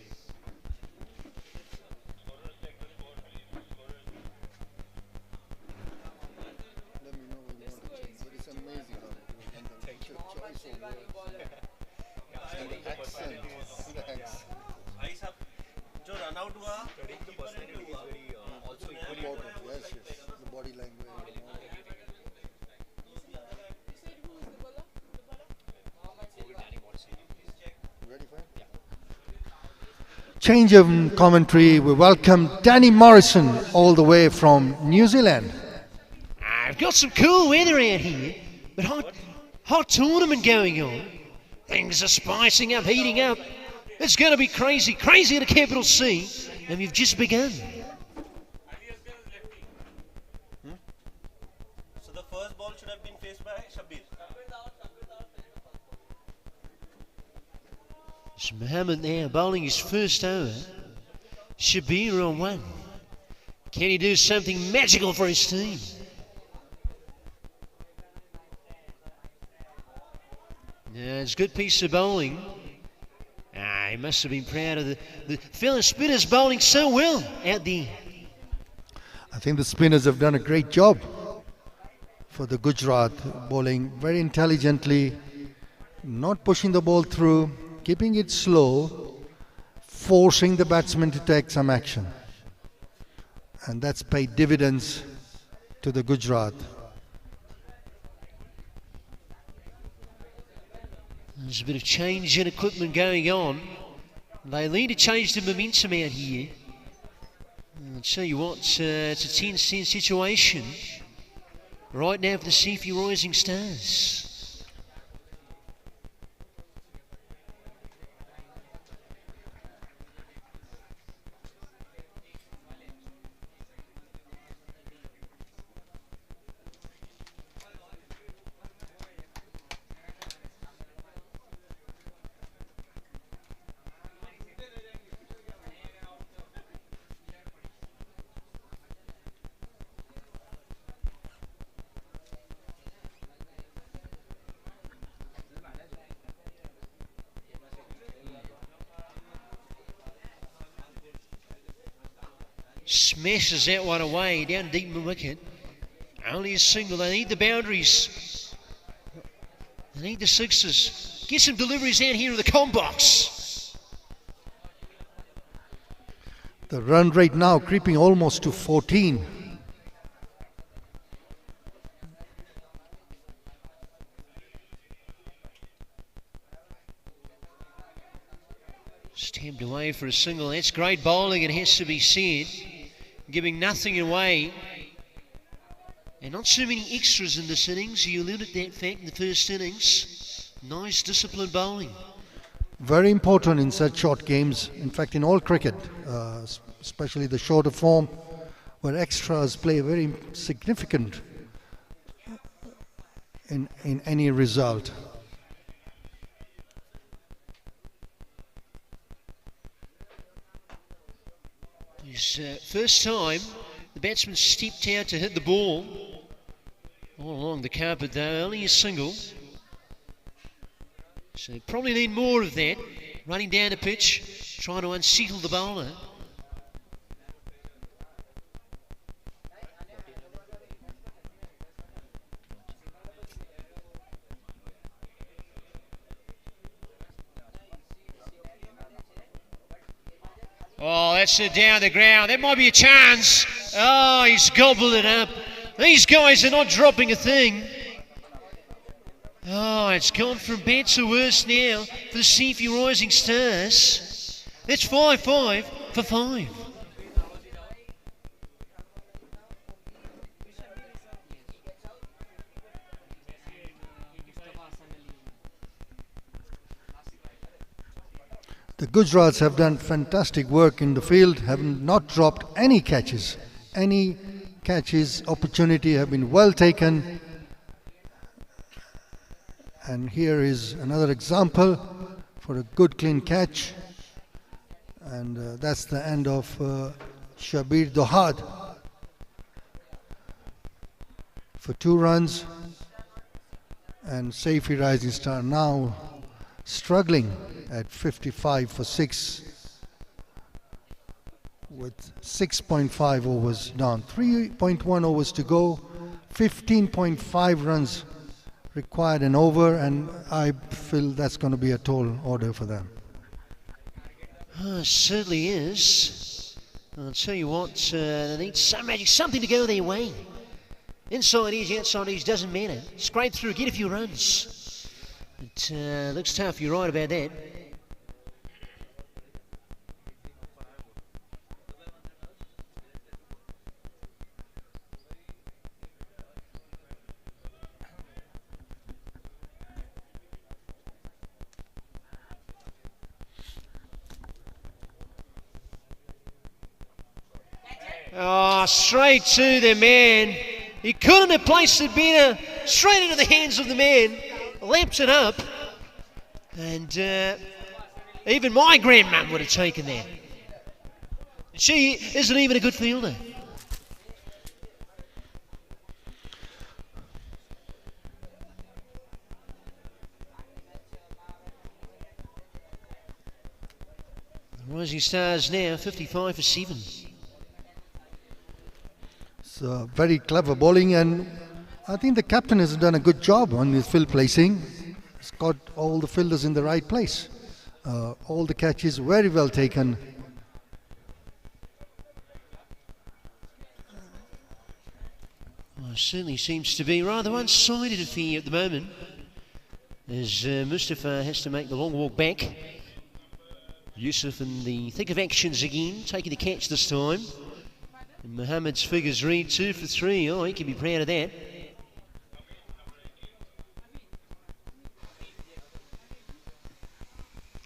Speaker 7: जो run out हुआ the personality is very also equally important.
Speaker 8: Yes, the body language.
Speaker 5: Change of commentary. We welcome Danny Morrison all the way from New Zealand.
Speaker 13: I've got some cool weather out here, but hot tournament going on. Things are spicing up, heating up. It's going to be crazy, crazy at the capital C, and we've just begun.
Speaker 7: So the first ball should have been faced by Shabir.
Speaker 13: It's Mohammed now bowling his first over. Shabir on 1. Can he do something magical for his team? Yeah, it's a good piece of bowling. He must have been proud of the fellow spinners bowling so well out there.
Speaker 5: I think the spinners have done a great job for the Gujrat, bowling very intelligently, not pushing the ball through, keeping it slow, forcing the batsman to take some action. And that's paid dividends to the Gujrat.
Speaker 13: There's a bit of change in equipment going on. They need to change the momentum out here. I'll tell you what, it's a tense situation right now for the Saifee Rising Stars. Smashes that one away down deep in the wicket. Only a single. They need the boundaries. They need the sixes. Get some deliveries out here in the com box.
Speaker 5: The run rate now creeping almost to 14.
Speaker 13: Stabbed away for a single. That's great bowling, it has to be said. Giving nothing away. And not so many extras in this innings. You alluded to that fact in the first innings. Nice disciplined bowling.
Speaker 5: Very important in such short games. In fact, in all cricket, especially the shorter form, where extras play very significant in any result.
Speaker 13: First time the batsman stepped out to hit the ball. All along the carpet though, only a single. So probably need more of that. Running down the pitch, trying to unsettle the bowler. Oh, that's it down the ground. That might be a chance. Oh, he's gobbled it up. These guys are not dropping a thing. Oh, it's gone from bad to worse now for the Saifee Rising Stars. It's 5-5 for 5.
Speaker 5: The Gujrats have done fantastic work in the field, have not dropped any catches. Any catches, opportunity have been well taken. And here is another example for a good clean catch. And that's the end of Shabir Dohad for 2 runs. And Saifee Rising Star now struggling at 55 for 6 with 6.5 overs down. 3.1 overs to go, 15.5 runs required an over, and I feel that's going to be a tall order for them.
Speaker 13: It certainly is. I'll tell you what, they need some magic, something to go their way. Inside edge, outside edge, doesn't matter. Scrape through, get a few runs. It looks tough, you're right about that. Oh, straight to the man. He couldn't have placed it better. Straight into the hands of the man. Laps it up. And even my grandmum would have taken that. She isn't even a good fielder. The Rising Stars now 55 for 7.
Speaker 5: Very clever bowling, and I think the captain has done a good job on his field placing. He's got all the fielders in the right place. All the catches very well taken.
Speaker 13: Well, it certainly seems to be rather one-sided affair at the moment, as Mustafa has to make the long walk back. Yusuf in the thick of actions again, taking the catch this time. And Mohammed's figures read 2 for 3. Oh, he can be proud of that.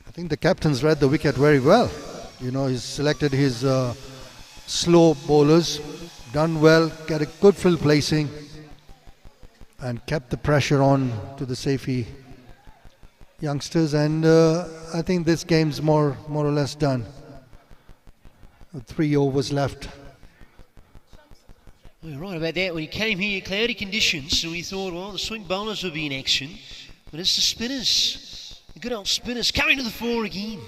Speaker 5: I think the captain's read the wicket very well. You know, he's selected his slow bowlers, done well, got a good field placing, and kept the pressure on to the Saifee youngsters. And I think this game's more or less done. 3 overs left.
Speaker 13: Well, you're right about that. When he came here, cloudy conditions, and we thought, well, the swing bowlers would be in action. But it's the spinners, the good old spinners, coming to the fore again.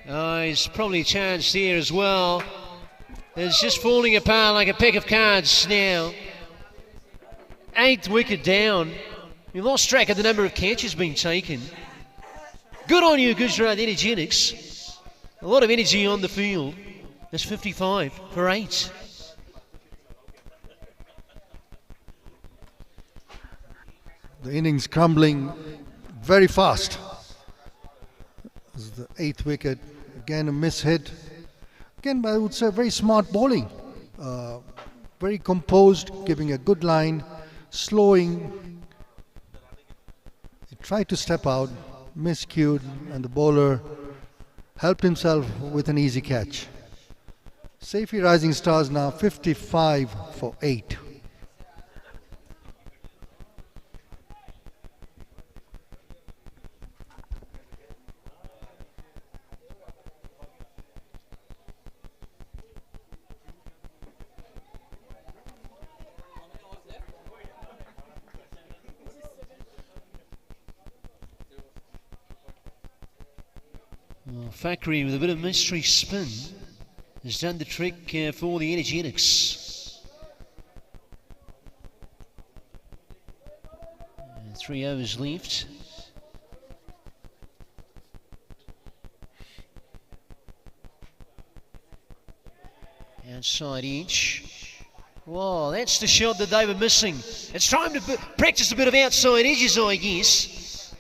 Speaker 13: He's probably a chance here as well. It's just falling apart like a pack of cards now. 8th wicket down. We lost track of the number of catches being taken. Good on you, Gujrat Energetics. A lot of energy on the field. That's 55 for 8.
Speaker 5: The innings crumbling very fast. This is the 8th wicket. Again, a mishit. Again, I would say very smart bowling. Very composed, giving a good line, slowing. He tried to step out, miscued, and the bowler helped himself with an easy catch. Saifee Rising Stars now 55 for 8.
Speaker 13: Fakri with a bit of mystery spin has done the trick for the Energetics. 3 overs left. Outside edge. Whoa, that's the shot that they were missing. It's time to practice a bit of outside edges, I guess.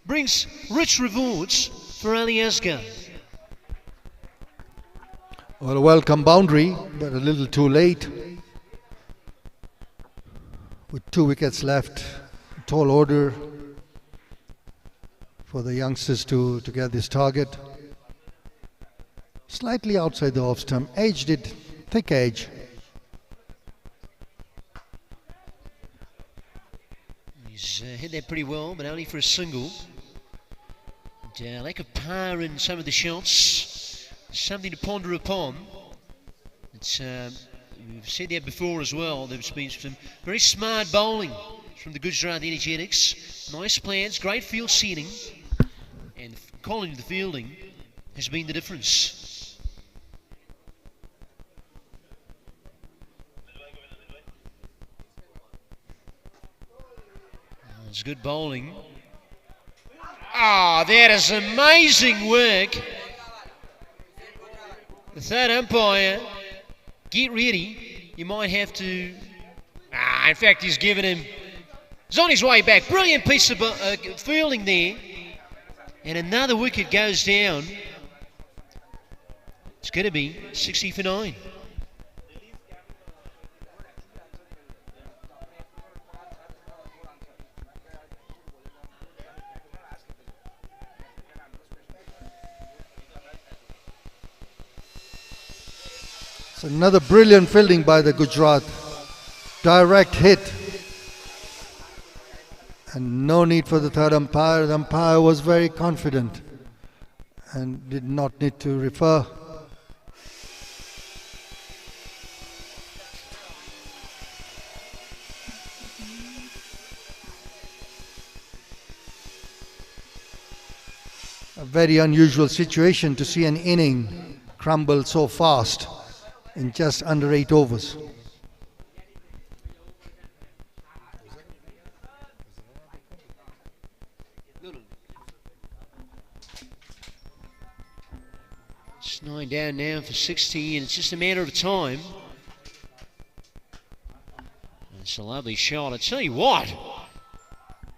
Speaker 13: Brings rich rewards for Ali Asghar.
Speaker 5: Well, a welcome boundary, but a little too late. With 2 wickets left, tall order for the youngsters to get this target. Slightly outside the off stump, edged it, thick edge.
Speaker 13: He's hit that pretty well, but only for a single. And, lack of power in some of the shots, something to ponder upon. It's, we've said that before as well. There's been some very smart bowling from the Gujrat Energetics. Nice plans, great field seating, and calling the fielding has been the difference. It's good bowling. Ah, that is amazing work. The third umpire, get ready. You might have to... in fact, he's given him... He's on his way back. Brilliant piece of fielding there. And another wicket goes down. It's going to be 60 for 9.
Speaker 5: Another brilliant fielding by the Gujrat. Direct hit. And no need for the third umpire. The umpire was very confident and did not need to refer. A very unusual situation to see an inning crumble so fast in just under 8 overs.
Speaker 13: It's 9 down now for 60, and it's just a matter of time. It's a lovely shot. I tell you what,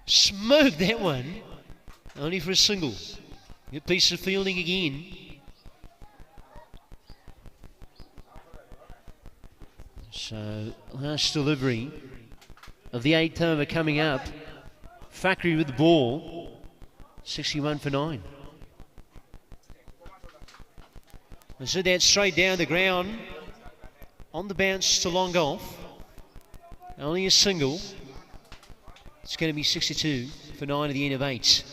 Speaker 13: smoked that one, only for a single. Good piece of fielding again. So, last delivery of the 8th over coming up. Fakri with the ball. 61 for 9. And so that straight down the ground. On the bounce to long off. Only a single. It's going to be 62 for 9 at the end of 8.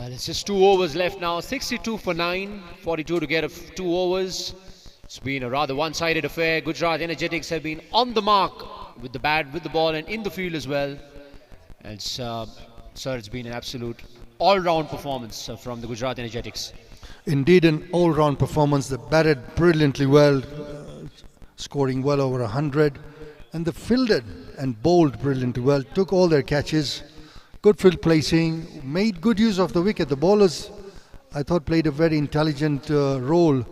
Speaker 3: Well, it's just 2 overs left now. 62 for 9. 42 to get 2 overs. It's been a rather one-sided affair. Gujrat Energetics have been on the mark with the bat, with the ball, and in the field as well. And sir, it's been an absolute all-round performance from the Gujrat Energetics.
Speaker 5: Indeed, an all-round performance. They batted brilliantly well, scoring well over 100, and they fielded and bowled brilliantly well. Took all their catches, good field placing, made good use of the wicket. The bowlers, I thought, played a very intelligent role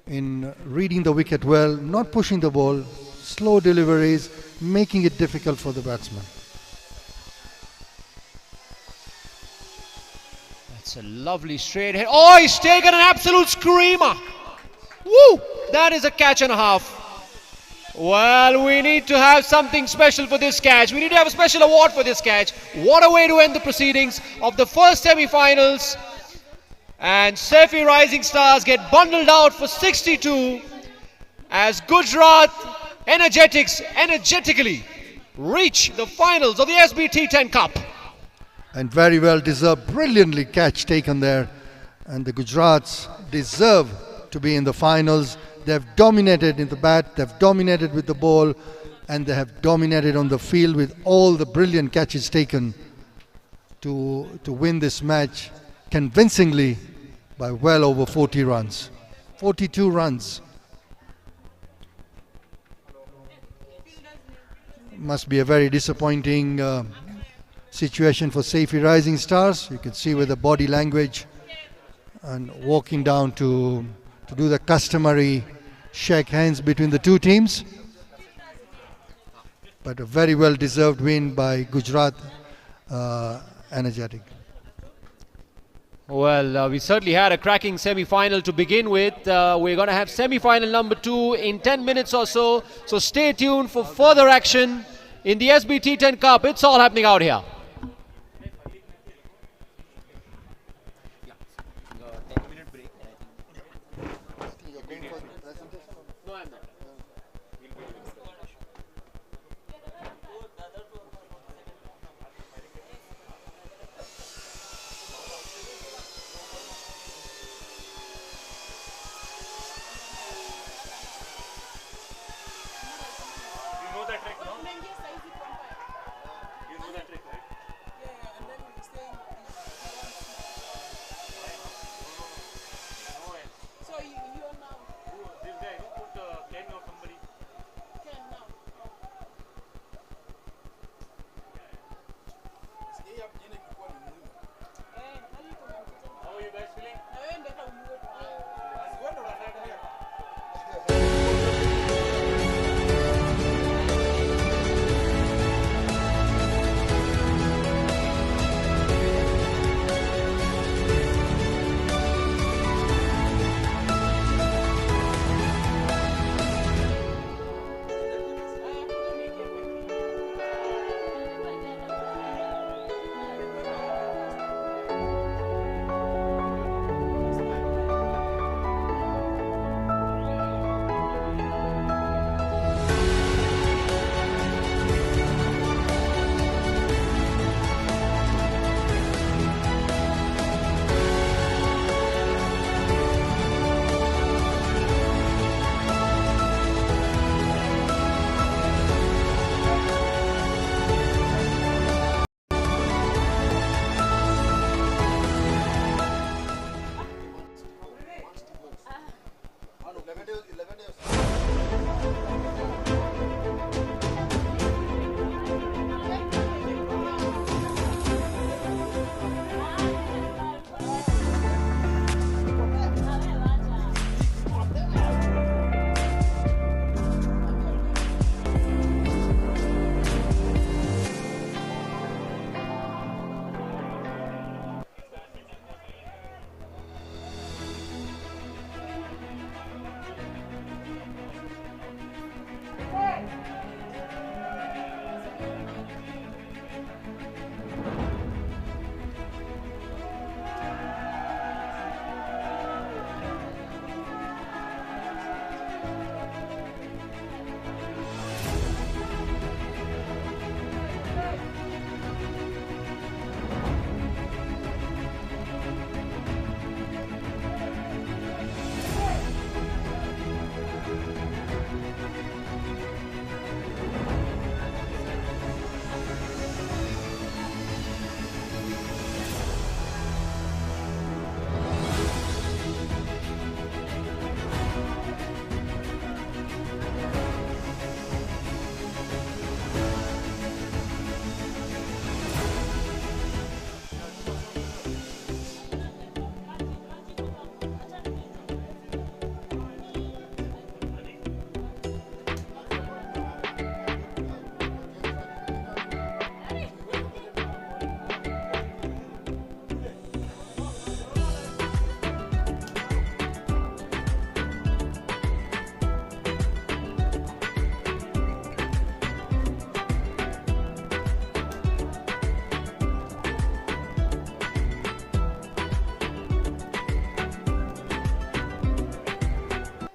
Speaker 5: in reading the wicket well, not pushing the ball, slow deliveries, making it difficult for the batsman.
Speaker 3: That's a lovely straight hit. Oh, he's taken an absolute screamer. Woo! That is a catch and a half. Well, we need to have something special for this catch. We need to have a special award for this catch. What a way to end the proceedings of the first semi-finals. And Saifee Rising Stars get bundled out for 62 as Gujrat energetically reach the finals of the SBT10 Cup.
Speaker 5: And very well deserved, brilliantly catch taken there. And the Gujrats deserve to be in the finals. They have dominated in the bat, they have dominated with the ball, and they have dominated on the field with all the brilliant catches taken to win this match convincingly by well over 40 runs. 42 runs. Must be a very disappointing situation for Saifee Rising Stars. You can see with the body language and walking down to do the customary shake hands between the two teams. But a very well deserved win by Gujrat Energetic.
Speaker 3: Well, we certainly had a cracking semi-final to begin with. We're going to have semi-final number 2 in 10 minutes or so. So stay tuned for further action in the SBT10 Cup. It's all happening out here.
Speaker 7: So you are now. This guy who put 10 of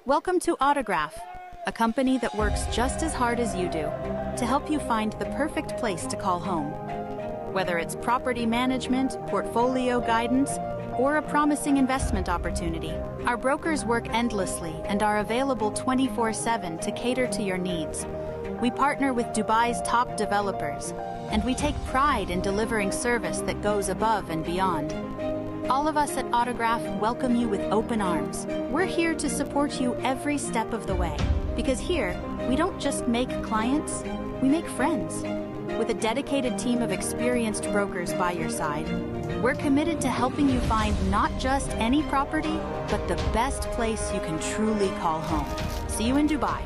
Speaker 9: Welcome to Autograph, a company that works just as hard as you do to help you find the perfect place to call home. Whether it's property management, portfolio guidance, or a promising investment opportunity, our brokers work endlessly and are available 24/7 to cater to your needs. We partner with Dubai's top developers, and we take pride in delivering service that goes above and beyond. All of us at Autograph welcome you with open arms. We're here to support you every step of the way, because here, we don't just make clients, we make friends. With a dedicated team of experienced brokers by your side, we're committed to helping you find not just any property, but the best place you can truly call home. See you in Dubai.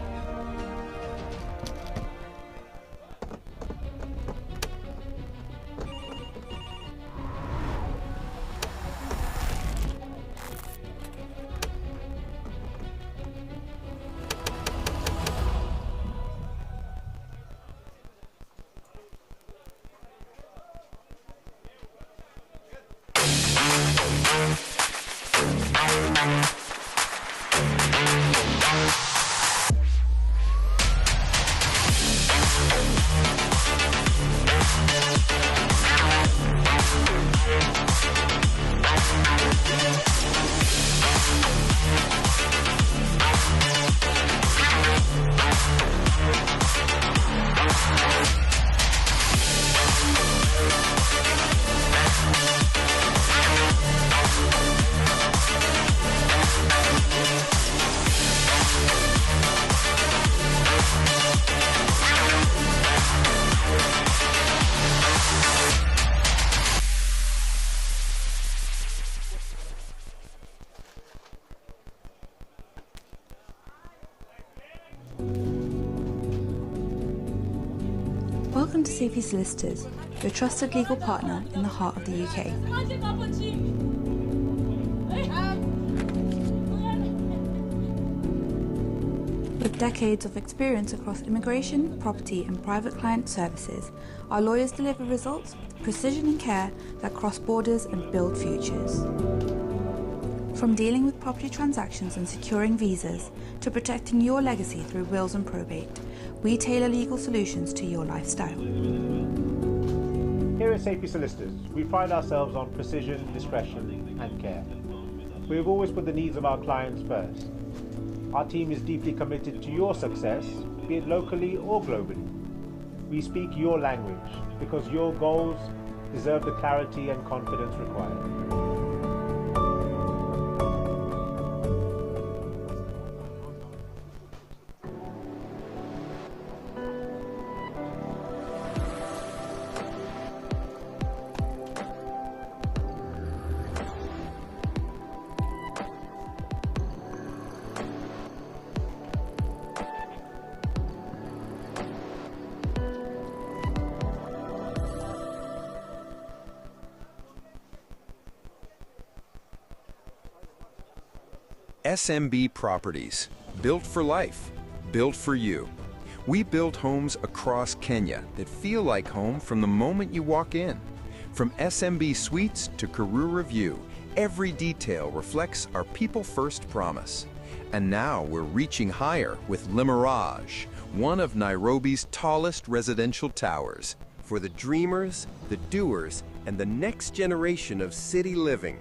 Speaker 10: Welcome to Saifee Solicitors, your trusted legal partner in the heart of the UK. With decades of experience across immigration, property and private client services, our lawyers deliver results with precision and care that cross borders and build futures. From dealing with property transactions and securing visas, to protecting your legacy through wills and probate, we tailor legal solutions to your lifestyle.
Speaker 11: Here at Saifee Solicitors, we pride ourselves on precision, discretion and care. We have always put the needs of our clients first. Our team is deeply committed to your success, be it locally or globally. We speak your language because your goals deserve the clarity and confidence required.
Speaker 12: SMB Properties, built for life, built for you. We build homes across Kenya that feel like home from the moment you walk in. From SMB Suites to Karura View, every detail reflects our people-first promise. And now we're reaching higher with Le Mirage, one of Nairobi's tallest residential towers.
Speaker 14: For the dreamers, the doers, and the next generation of city living.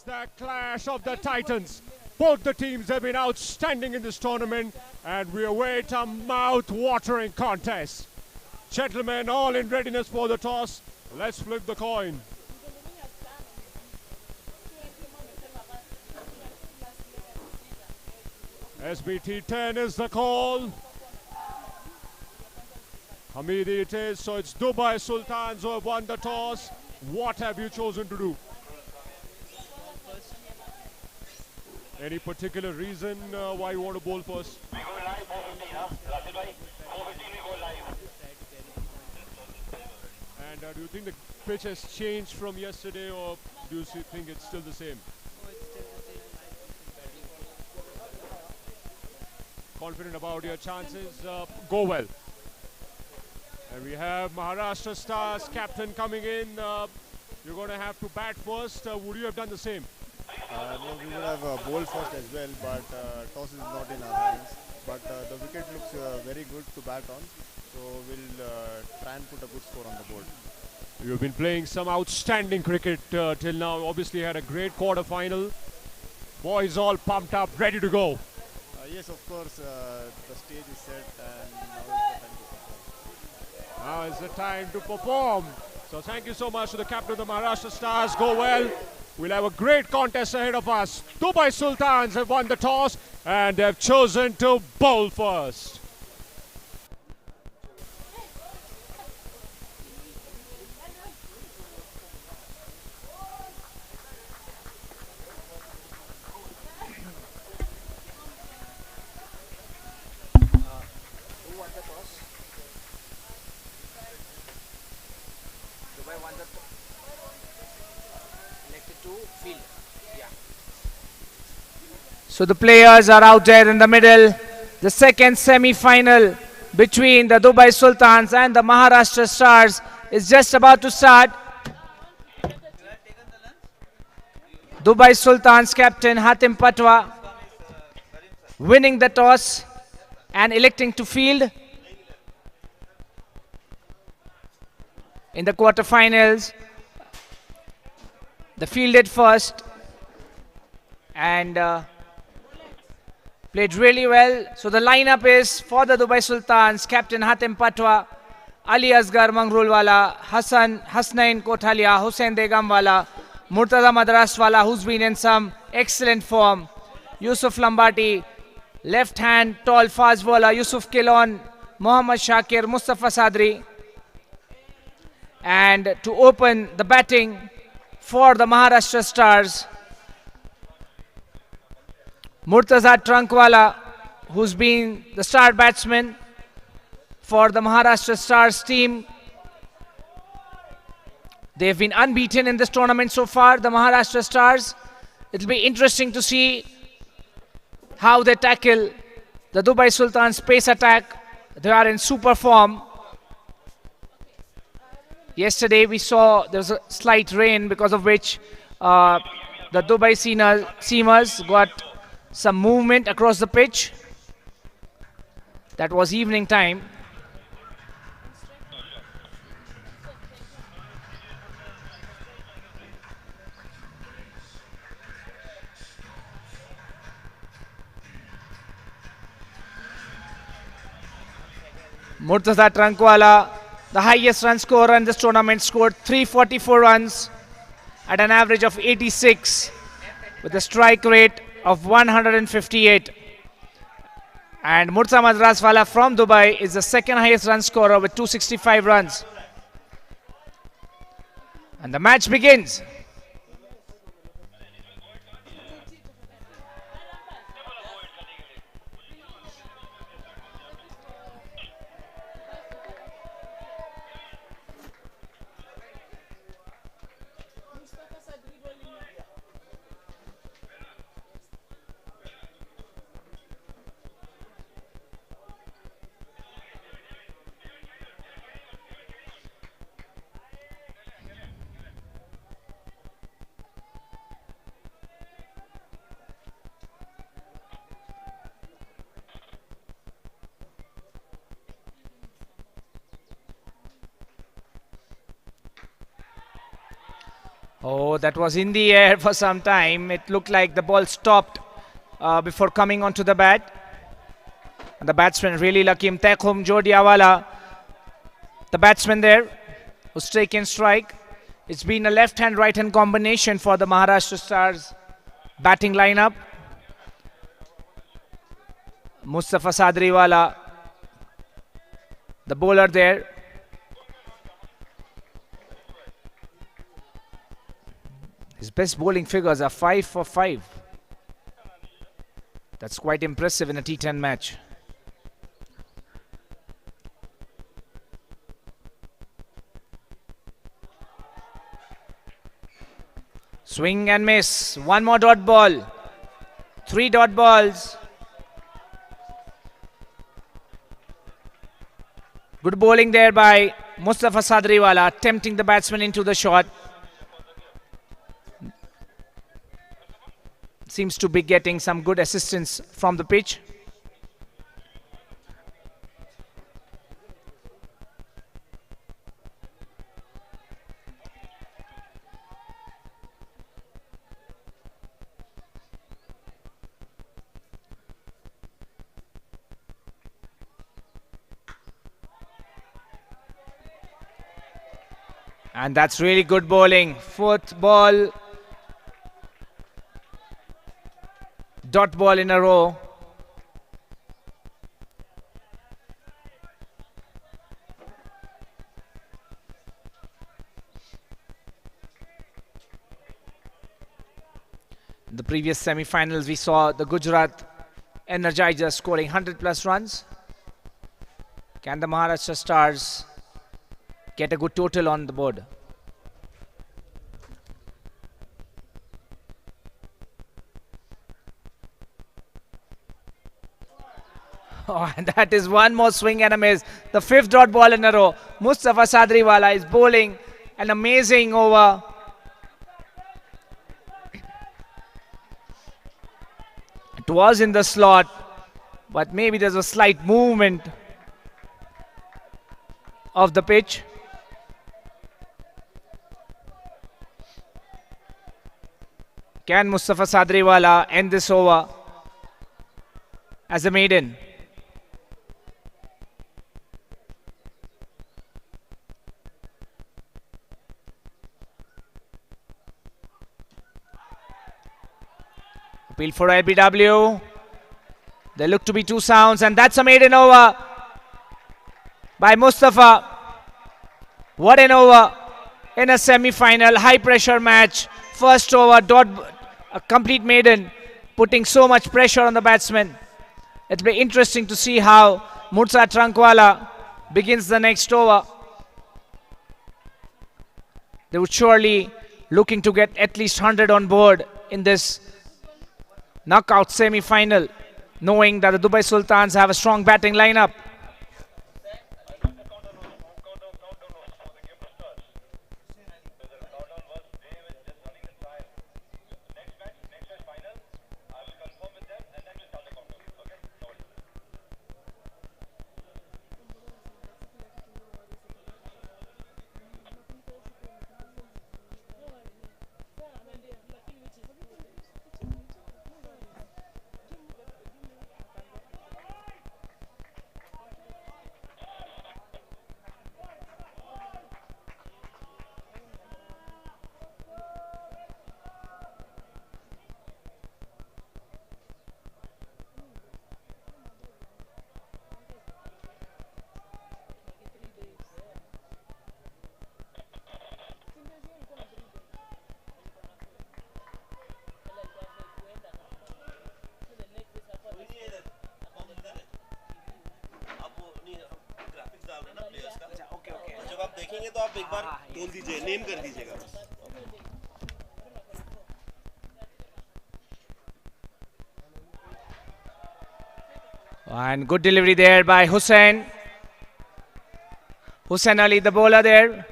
Speaker 1: is the clash of the Titans. Both the teams have been outstanding in this tournament, and we await a mouth-watering contest. Gentlemen, all in readiness for the toss. Let's flip the coin. SBT10 is the call. Hamidi it is, so it's Dubai Sultans who have won the toss. What have you chosen to do? Any particular reason why you want to bowl first? And do you think the pitch has changed from yesterday, or do you think it's still the same? Confident about your chances, go well. And we have Maharashtra Stars captain coming in. You're going to have to bat first. Would you have done the same?
Speaker 15: No, we would have bowled first as well, but toss is not in our hands. But the wicket looks very good to bat on, so we'll try and put a good score on the board.
Speaker 1: You've been playing some outstanding cricket till now. Obviously had a great quarter-final. Boys all pumped up, ready to go.
Speaker 15: Yes, of course, the stage is set and
Speaker 1: now is the time to perform. So thank you so much to the captain of the Maharashtra Stars. Go well. We'll have a great contest ahead of us. Dubai Sultans have won the toss and have chosen to bowl first.
Speaker 16: So the players are out there in the middle. The second semi-final between the Dubai Sultans and the Maharashtra Stars is just about to start. Dubai Sultans captain Hatim Patwa winning the toss and electing to field. In the quarterfinals, the fielded first and played really well. So the lineup is for the Dubai Sultans, captain Hatim Patwa, Ali Asgar Mangrulwala, Hasnain Kothalia, Hussain Degamwala, Murtaza Madraswala, who's been in some excellent form, Yusuf Lambati, left hand, tall fast bowler, Yusuf Kilon, Mohammad Shakir, Mustafa Sadri. And to open the batting for the Maharashtra Stars, Murtaza Trankwala, who's been the star batsman for the Maharashtra Stars team. They've been unbeaten in this tournament so far, the Maharashtra Stars. It'll be interesting to see how they tackle the Dubai Sultans pace attack. They are in super form. Yesterday we saw there was a slight rain, because of which the Dubai Seamers got some movement across the pitch. That was evening time. Murtaza Trankwala, the highest run scorer in this tournament, scored 344 runs at an average of 86 with a strike rate of 158. And Murtaza Madraswala from Dubai is the second highest run scorer with 265 runs. And the match begins. Oh, that was in the air for some time. It looked like the ball stopped before coming onto the bat. And the batsman really lucky. Imtekhum Jodiawala, the batsman there, who's taken strike. It's been a left-hand, right-hand combination for the Maharashtra Stars batting lineup. Mustafa Sadriwala, the bowler there. His best bowling figures are 5 for 5. That's quite impressive in a T10 match. Swing and miss. One more dot ball. 3 dot balls. Good bowling there by Mustafa Sadriwala, tempting the batsman into the shot. Seems to be getting some good assistance from the pitch. And that's really good bowling. 4th ball. Dot ball in a row. In the previous semi-finals, we saw the Gujrat Energizers scoring 100 plus runs. Can the Maharashtra Stars get a good total on the board? Oh, and that is one more swing and a miss. The 5th dot ball in a row. Mustafa Sadriwala is bowling an amazing over. It was in the slot, but maybe there's a slight movement of the pitch. Can Mustafa Sadriwala end this over as a maiden? Appeal for LBW. There look to be 2 sounds, and that's a maiden over by Mustafa. What an over in a semi-final, high-pressure match. First over, a complete maiden, putting so much pressure on the batsman. It'll be interesting to see how Mursa Trankwala begins the next over. They would surely looking to get at least 100 on board in this knockout semi-final, knowing that the Dubai Sultans have a strong batting lineup. And good delivery there by Hussain. Hussain Ali, the bowler there.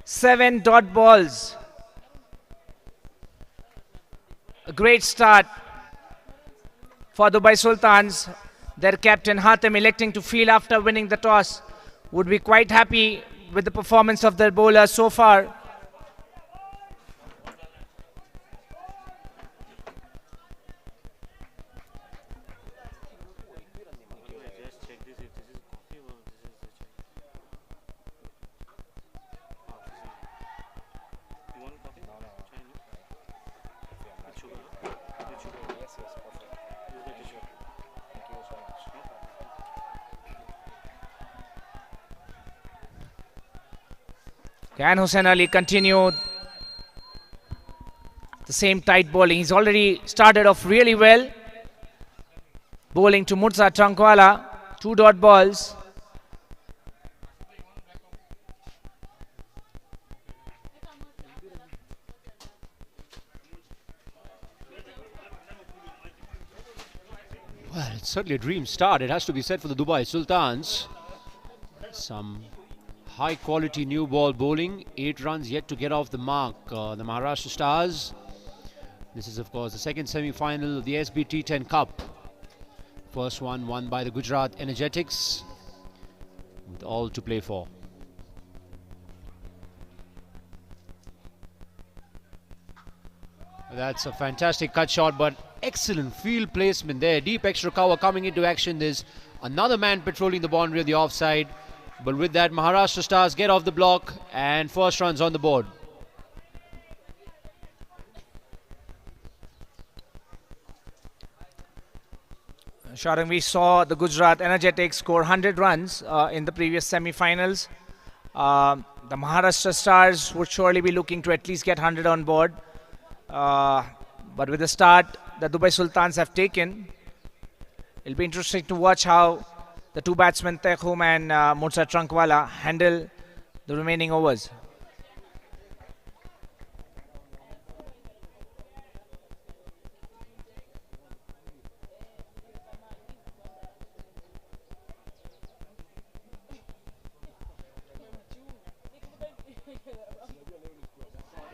Speaker 16: 7 dot balls. A great start for Dubai Sultans. Their captain Hatem electing to field after winning the toss. Would be quite happy with the performance of their bowler so far. Can Hussain Ali continue the same tight bowling? He's already started off really well. Bowling to Murza Trankwala, 2 dot balls.
Speaker 3: Well, it's certainly a dream start, it has to be said, for the Dubai Sultans. Some high quality new ball bowling, 8 runs yet to get off the mark. The Maharashtra Stars. This is of course the second semi-final of the SBT10 Cup. First one won by the Gujrat Energetics, with all to play for. That's a fantastic cut shot, but excellent field placement there. Deep extra cover coming into action. There's another man patrolling the boundary on the offside. But with that, Maharashtra Stars get off the block and first runs on the board.
Speaker 16: Sharang, we saw the Gujrat Energetics score 100 runs in the previous semi-finals. The Maharashtra Stars would surely be looking to at least get 100 on board. But with the start the Dubai Sultans have taken, it'll be interesting to watch how the 2 batsmen Tekhum and Murza Trankwala handle the remaining overs.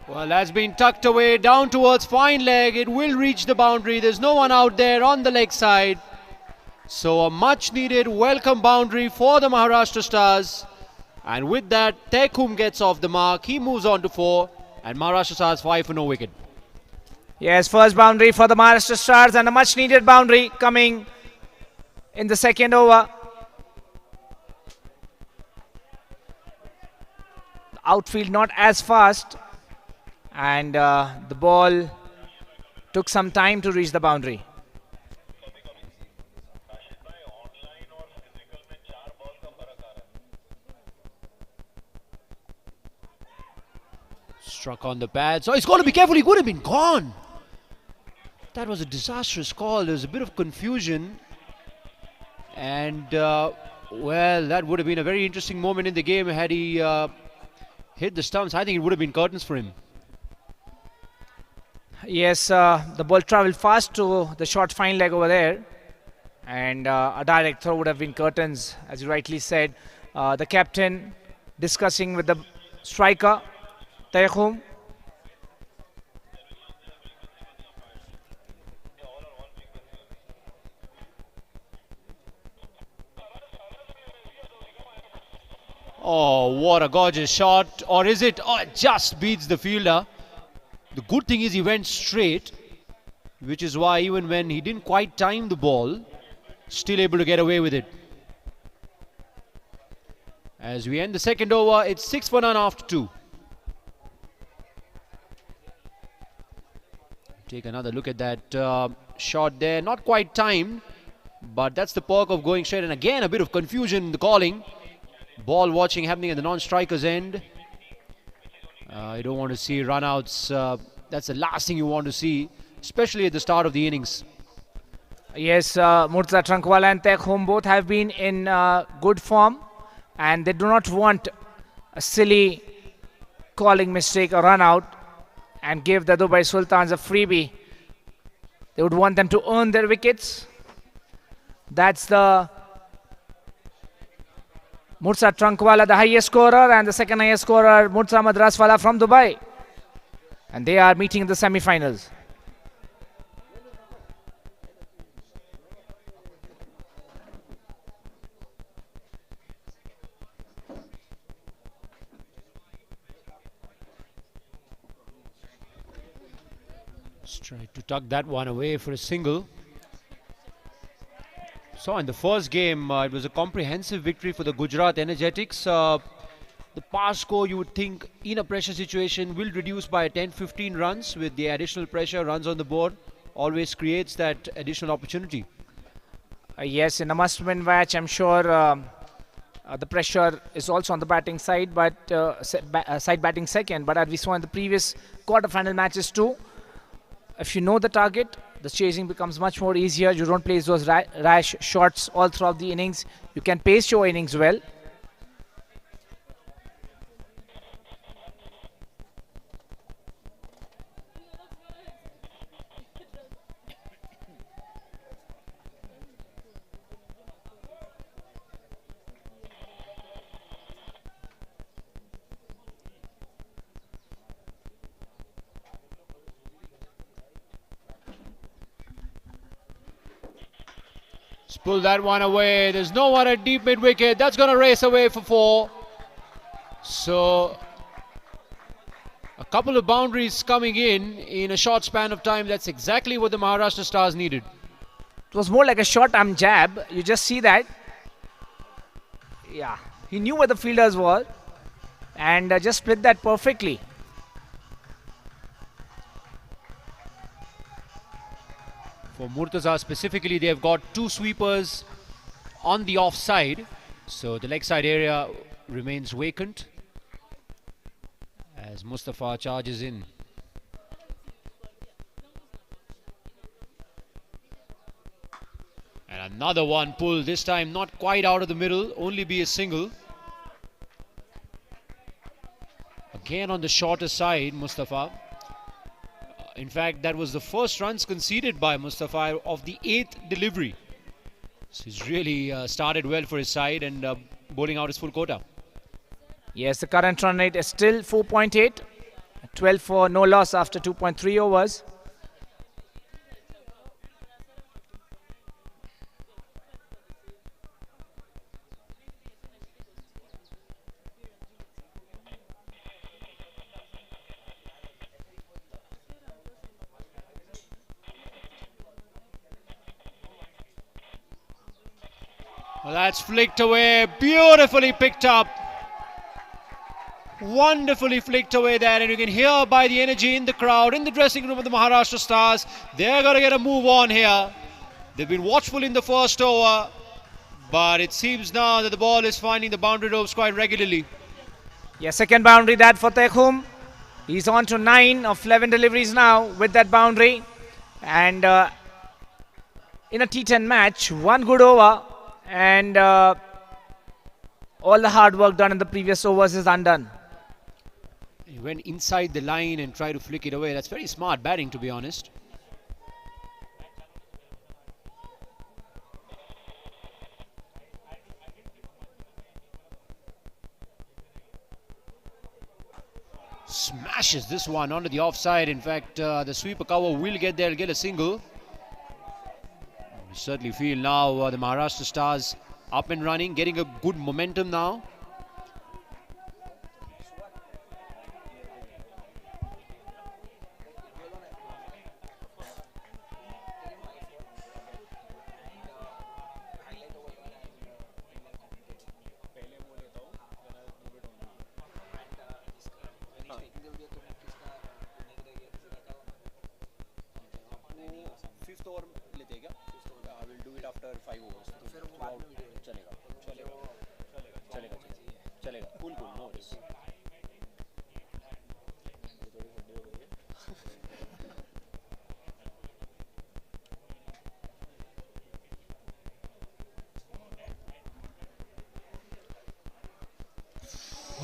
Speaker 3: Well, that's been tucked away down towards fine leg. It will reach the boundary. There's no one out there on the leg side. So a much needed welcome boundary for the Maharashtra Stars. And with that, Tekhum gets off the mark. He moves on to 4. And Maharashtra Stars 5 for no wicket.
Speaker 16: Yes, first boundary for the Maharashtra Stars and a much needed boundary coming in the second over. The outfield not as fast. And the ball took some time to reach the boundary.
Speaker 3: Struck on the pad. So he's got to be careful. He could have been gone. That was a disastrous call. There was a bit of confusion. And, well, that would have been a very interesting moment in the game had he hit the stumps. I think it would have been curtains for him.
Speaker 16: Yes, the ball travelled fast to the short fine leg over there. And a direct throw would have been curtains, as you rightly said. The captain discussing with the striker, Tekhum.
Speaker 3: Oh, what a gorgeous shot. Or is it? Oh, it just beats the fielder. The good thing is he went straight, which is why even when he didn't quite time the ball, still able to get away with it. As we end the second over, it's 6 for none after 2. Take another look at that shot there. Not quite timed, but that's the perk of going straight. And again, a bit of confusion in the calling. Ball watching happening at the non-striker's end. You don't want to see run-outs. That's the last thing you want to see, especially at the start of the innings.
Speaker 16: Yes, Murza Trankwala and Tekhum both have been in good form, and they do not want a silly calling mistake or run-out and give the Dubai Sultans a freebie. They would want them to earn their wickets. That's the Murza Trankwala, the highest scorer, and the second highest scorer, Murza Madraswala from Dubai. And they are meeting in the semi-finals.
Speaker 3: Let's try to tuck that one away for a single. So in the first game, it was a comprehensive victory for the Gujrat Energetics. The pass score, you would think, in a pressure situation will reduce by 10-15 runs. With the additional pressure, runs on the board always creates that additional opportunity.
Speaker 16: Yes, in a must-win match, I'm sure The pressure is also on the batting side, but side batting second. But as we saw in the previous quarter-final matches too, if you know the target, the chasing becomes much more easier. You don't place those rash shots all throughout the innings. You can pace your innings well.
Speaker 3: Pull that one away. There's no one at deep mid wicket. That's going to race away for 4. So a couple of boundaries coming in a short span of time. That's exactly what the Maharashtra Stars needed.
Speaker 16: It was more like a short-arm jab. You just see that. Yeah, he knew where the fielders were and just split that perfectly.
Speaker 3: For Murtaza specifically, they've got 2 sweepers on the offside, so the leg side area remains vacant as Mustafa charges in. And another one pulled, this time not quite out of the middle, only be a single. Again on the shorter side, Mustafa. In fact, that was the first runs conceded by Mustafa of the 8th delivery. So he's really started well for his side and bowling out his full quota.
Speaker 16: Yes, the current run rate is still 4.8. 12 for no loss after 2.3 overs.
Speaker 3: Well, that's flicked away, beautifully picked up. Wonderfully flicked away there, and you can hear by the energy in the crowd, in the dressing room of the Maharashtra Stars, they're going to get a move on here. They've been watchful in the first over, but it seems now that the ball is finding the boundary ropes quite regularly.
Speaker 16: Yeah, second boundary that for Tekhum. He's on to 9 of 11 deliveries now with that boundary. And in a T10 match, 1 good over. And all the hard work done in the previous overs is undone.
Speaker 3: He went inside the line and tried to flick it away. That's very smart batting, to be honest. Smashes this one onto the offside. In fact, the sweeper cover will get there, get a single. We certainly feel now the Maharashtra Stars up and running, getting a good momentum now.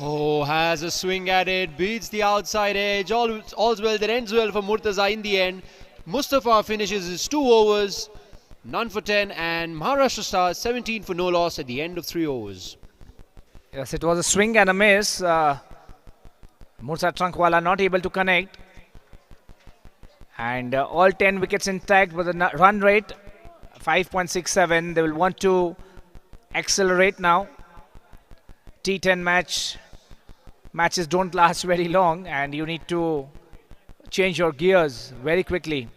Speaker 3: Oh, has a swing at it, beats the outside edge. All's well that ends well for Murtaza in the end. Mustafa finishes his 2 overs, none for 10, and Maharashtra Stars 17 for no loss at the end of 3 overs.
Speaker 16: Yes, it was a swing and a miss. Mursa Trankwala not able to connect. And all 10 wickets intact with a run rate 5.67. They will want to accelerate now. T10 matches don't last very long, and you need to change your gears very quickly.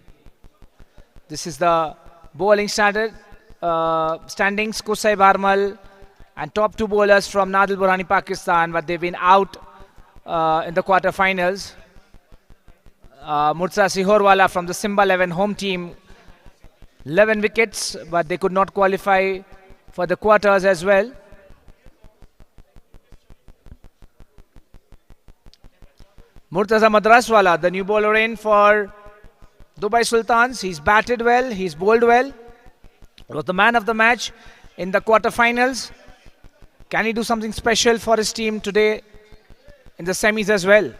Speaker 16: This is the bowling standings. Kusai Barmal and top 2 bowlers from Nadal Burhani, Pakistan, but they've been out in the quarterfinals. Mursa Sihorwala from the Simba 11 home team, 11 wickets, but they could not qualify for the quarters as well. Murtaza Madraswala, the new bowler in for Dubai Sultans. He's batted well, he's bowled well. Was the man of the match in the quarterfinals. Can he do something special for his team today in the semis as well?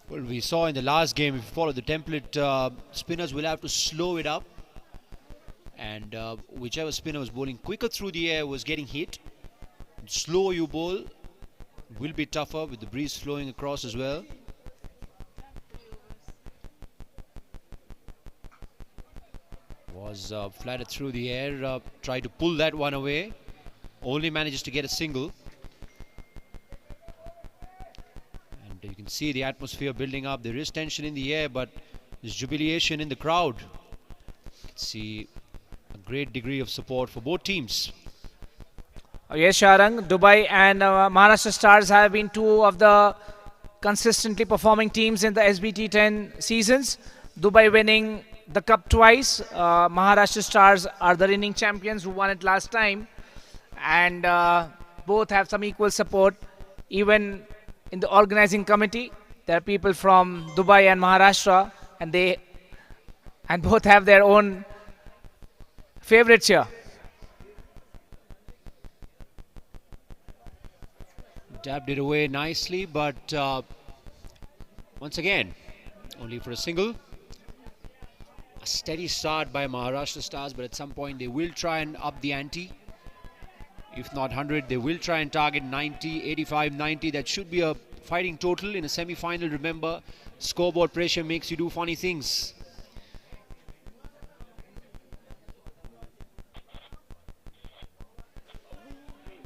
Speaker 3: Well, we saw in the last game, if you follow the template, spinners will have to slow it up. And whichever spinner was bowling quicker through the air was getting hit. Slow you bowl will be tougher with the breeze flowing across as well. Was flattered through the air, tried to pull that one away, only manages to get a single. And you can see the atmosphere building up. There is tension in the air, but there's jubilation in the crowd. You can see a great degree of support for both teams.
Speaker 16: Yes, Sharang, Dubai and Maharashtra Stars have been two of the consistently performing teams in the SBT10 seasons. Dubai winning the cup twice. Maharashtra Stars are the reigning champions who won it last time. And both have some equal support. Even in the organizing committee, there are people from Dubai and Maharashtra, and both have their own favorites here.
Speaker 3: Tapped it away nicely, but once again, only for a single. A steady start by Maharashtra Stars, but at some point they will try and up the ante. If not 100, they will try and target 90, 85, 90. That should be a fighting total in a semi-final. Remember, scoreboard pressure makes you do funny things.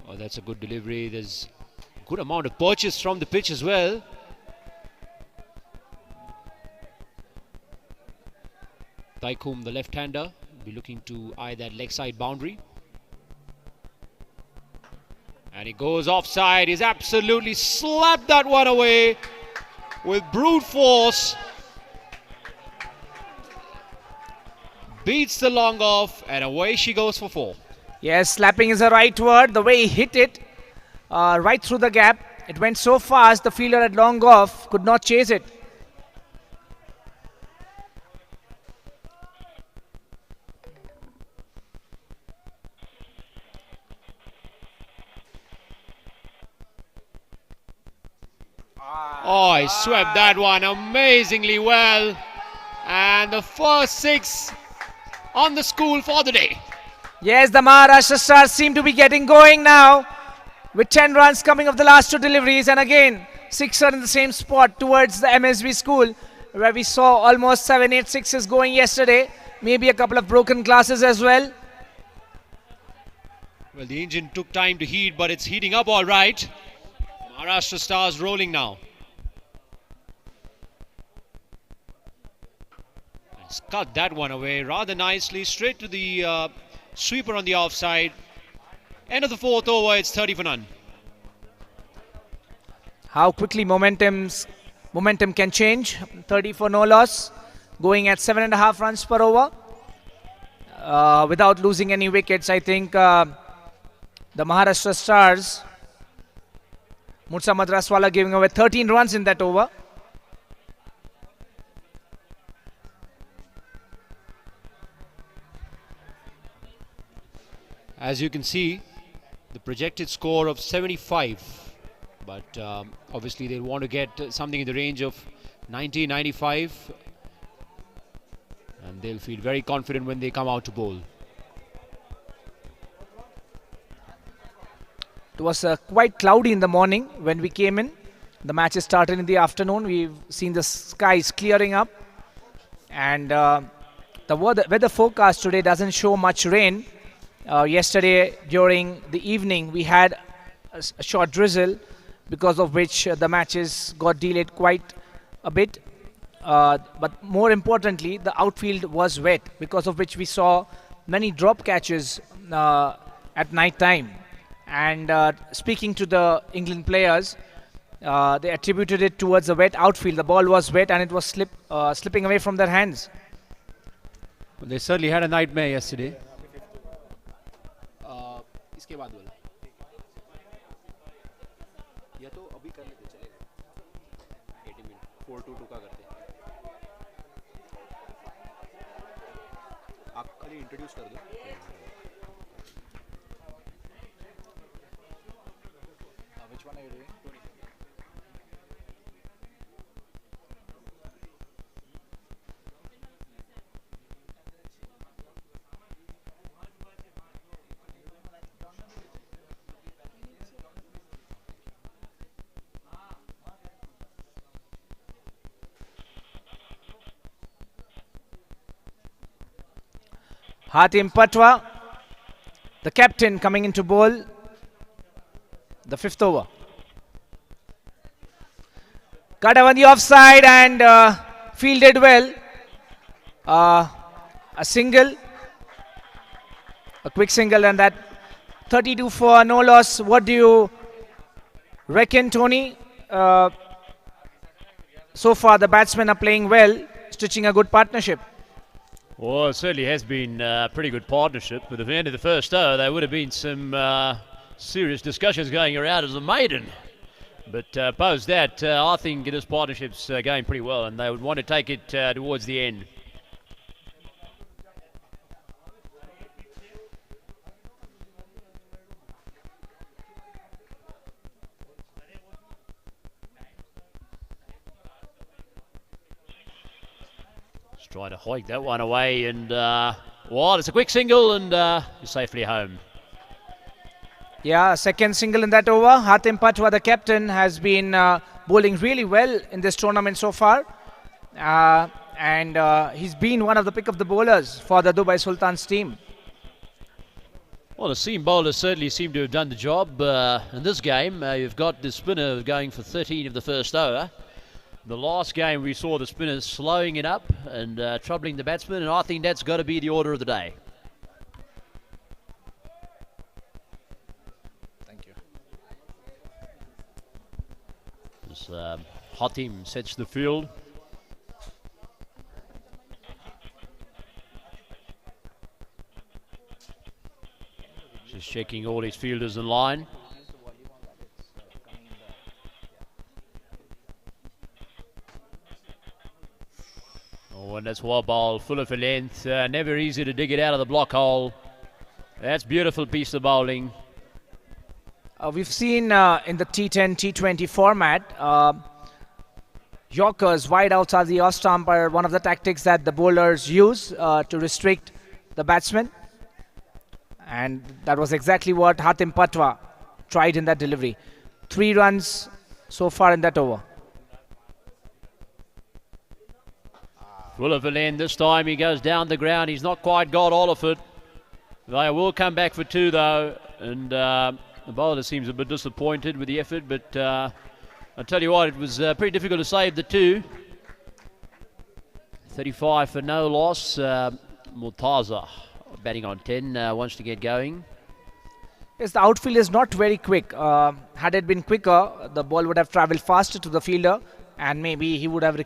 Speaker 3: Oh, that's a good delivery. There's good amount of purchase from the pitch as well. Taikum, the left-hander, will be looking to eye that leg side boundary. And he goes offside. He's absolutely slapped that one away with brute force. Beats the long off, and away she goes for 4.
Speaker 16: Yes, slapping is the right word. The way he hit it right through the gap, it went so fast the fielder at long off could not chase it.
Speaker 3: Oh, he swept that one amazingly well. And the first 6 on the school for the day.
Speaker 16: Yes, the Maharashtra Stars seem to be getting going now with 10 runs coming off the last 2 deliveries. And again, 6 are in the same spot towards the MSB school, where we saw almost 7-8 sixes going yesterday. Maybe a couple of broken glasses as well.
Speaker 3: Well, the engine took time to heat, but it's heating up all right. Maharashtra Stars rolling now. It's cut that one away rather nicely, straight to the sweeper on the offside. End of the 4th over, it's 30 for none.
Speaker 16: How quickly momentum can change. 30 for no loss, going at 7.5 runs per over without losing any wickets. I think the Maharashtra Stars, Murtaza Madraswala giving away 13 runs in that over.
Speaker 3: As you can see, the projected score of 75, but obviously they'll want to get something in the range of 90, 95, and they'll feel very confident when they come out to bowl.
Speaker 16: It was quite cloudy in the morning when we came in. The matches started in the afternoon. We've seen the skies clearing up, and the weather forecast today doesn't show much rain. Yesterday during the evening we had a short drizzle, because of which the matches got delayed quite a bit. But more importantly, the outfield was wet, because of which we saw many drop catches at night time. And speaking to the England players, they attributed it towards the wet outfield. The ball was wet and it was slipping away from their hands.
Speaker 3: Well, they certainly had a nightmare yesterday. 4-2 का करते आप खाली introduce कर दो which one are you doing
Speaker 16: Hatim Patwa, the captain, coming into bowl, the 5th over. Cut on the offside and fielded well. A single, a quick single, and that 32 for no loss. What do you reckon, Tony? So far, the batsmen are playing well, stitching a good partnership.
Speaker 6: Well, it certainly has been a pretty good partnership. But at the end of the first over, there would have been some serious discussions going around as a maiden. But post that, I think this partnership's going pretty well, and they would want to take it towards the end. Trying to hike that one away, and well, it's a quick single, and you're safely home.
Speaker 16: Yeah, second single in that over. Hatim Patwa, the captain, has been bowling really well in this tournament so far, and he's been one of the pick of the bowlers for the Dubai Sultans team.
Speaker 6: Well, the seam bowlers certainly seem to have done the job in this game. You've got the spinner going for 13 of the first over. The last game we saw the spinners slowing it up and troubling the batsmen, and I think that's got to be the order of the day.
Speaker 3: Thank you.
Speaker 6: As Hatim sets the field. Just checking all his fielders in line. Oh, and that's well bowled, full of a length. Never easy to dig it out of the block hole. That's beautiful piece of bowling.
Speaker 16: We've seen in the T10, T20 format, Yorkers, wide outs are the off-stump are one of the tactics that the bowlers use to restrict the batsmen. And that was exactly what Hatim Patwa tried in that delivery. 3 runs so far in that over.
Speaker 6: Full of a length this time. He goes down the ground. He's not quite got all of it. They will come back for 2 though. And the bowler seems a bit disappointed with the effort. But I'll tell you what, it was pretty difficult to save the 2. 35 for no loss. Murtaza batting on 10, wants to get going.
Speaker 16: Yes, the outfield is not very quick. Had it been quicker, the ball would have travelled faster to the fielder, and maybe he would have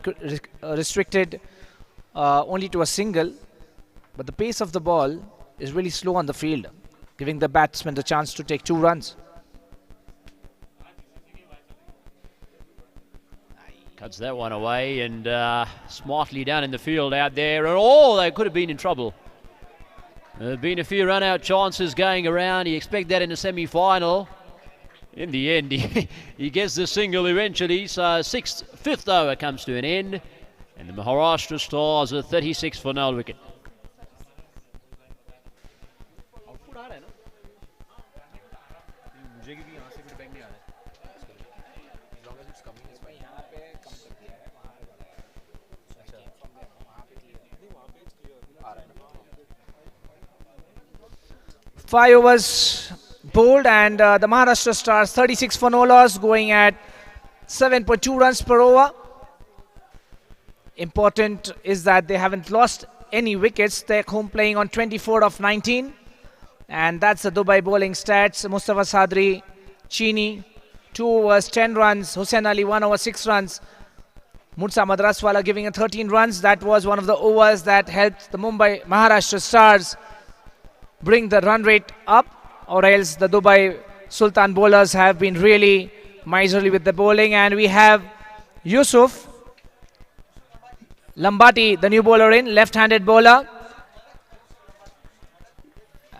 Speaker 16: restricted only to a single. But the pace of the ball is really slow on the field, giving the batsman the chance to take 2 runs.
Speaker 6: Cuts that one away, and smartly down in the field out there. And oh, they could have been in trouble. There have been a few run-out chances going around. You expect that in a semi-final. In the end, he gets the single eventually. So 5th over comes to an end. And the Maharashtra Stars are 36 for no wicket.
Speaker 16: Five overs bowled, and the Maharashtra Stars 36 for no loss, going at 7.2 runs per over. Important is that they haven't lost any wickets. They're home playing on 24 of 19, and that's the Dubai bowling stats. Mustafa Sadri, Chini, 2 overs 10 runs. Hussain Ali 1 over 6 runs. Mursa Madraswala giving a 13 runs. That was one of the overs that helped the Maharashtra Stars bring the run rate up, or else the Dubai Sultan bowlers have been really miserly with the bowling. And we have Yusuf Lambati, the new bowler in, left-handed bowler.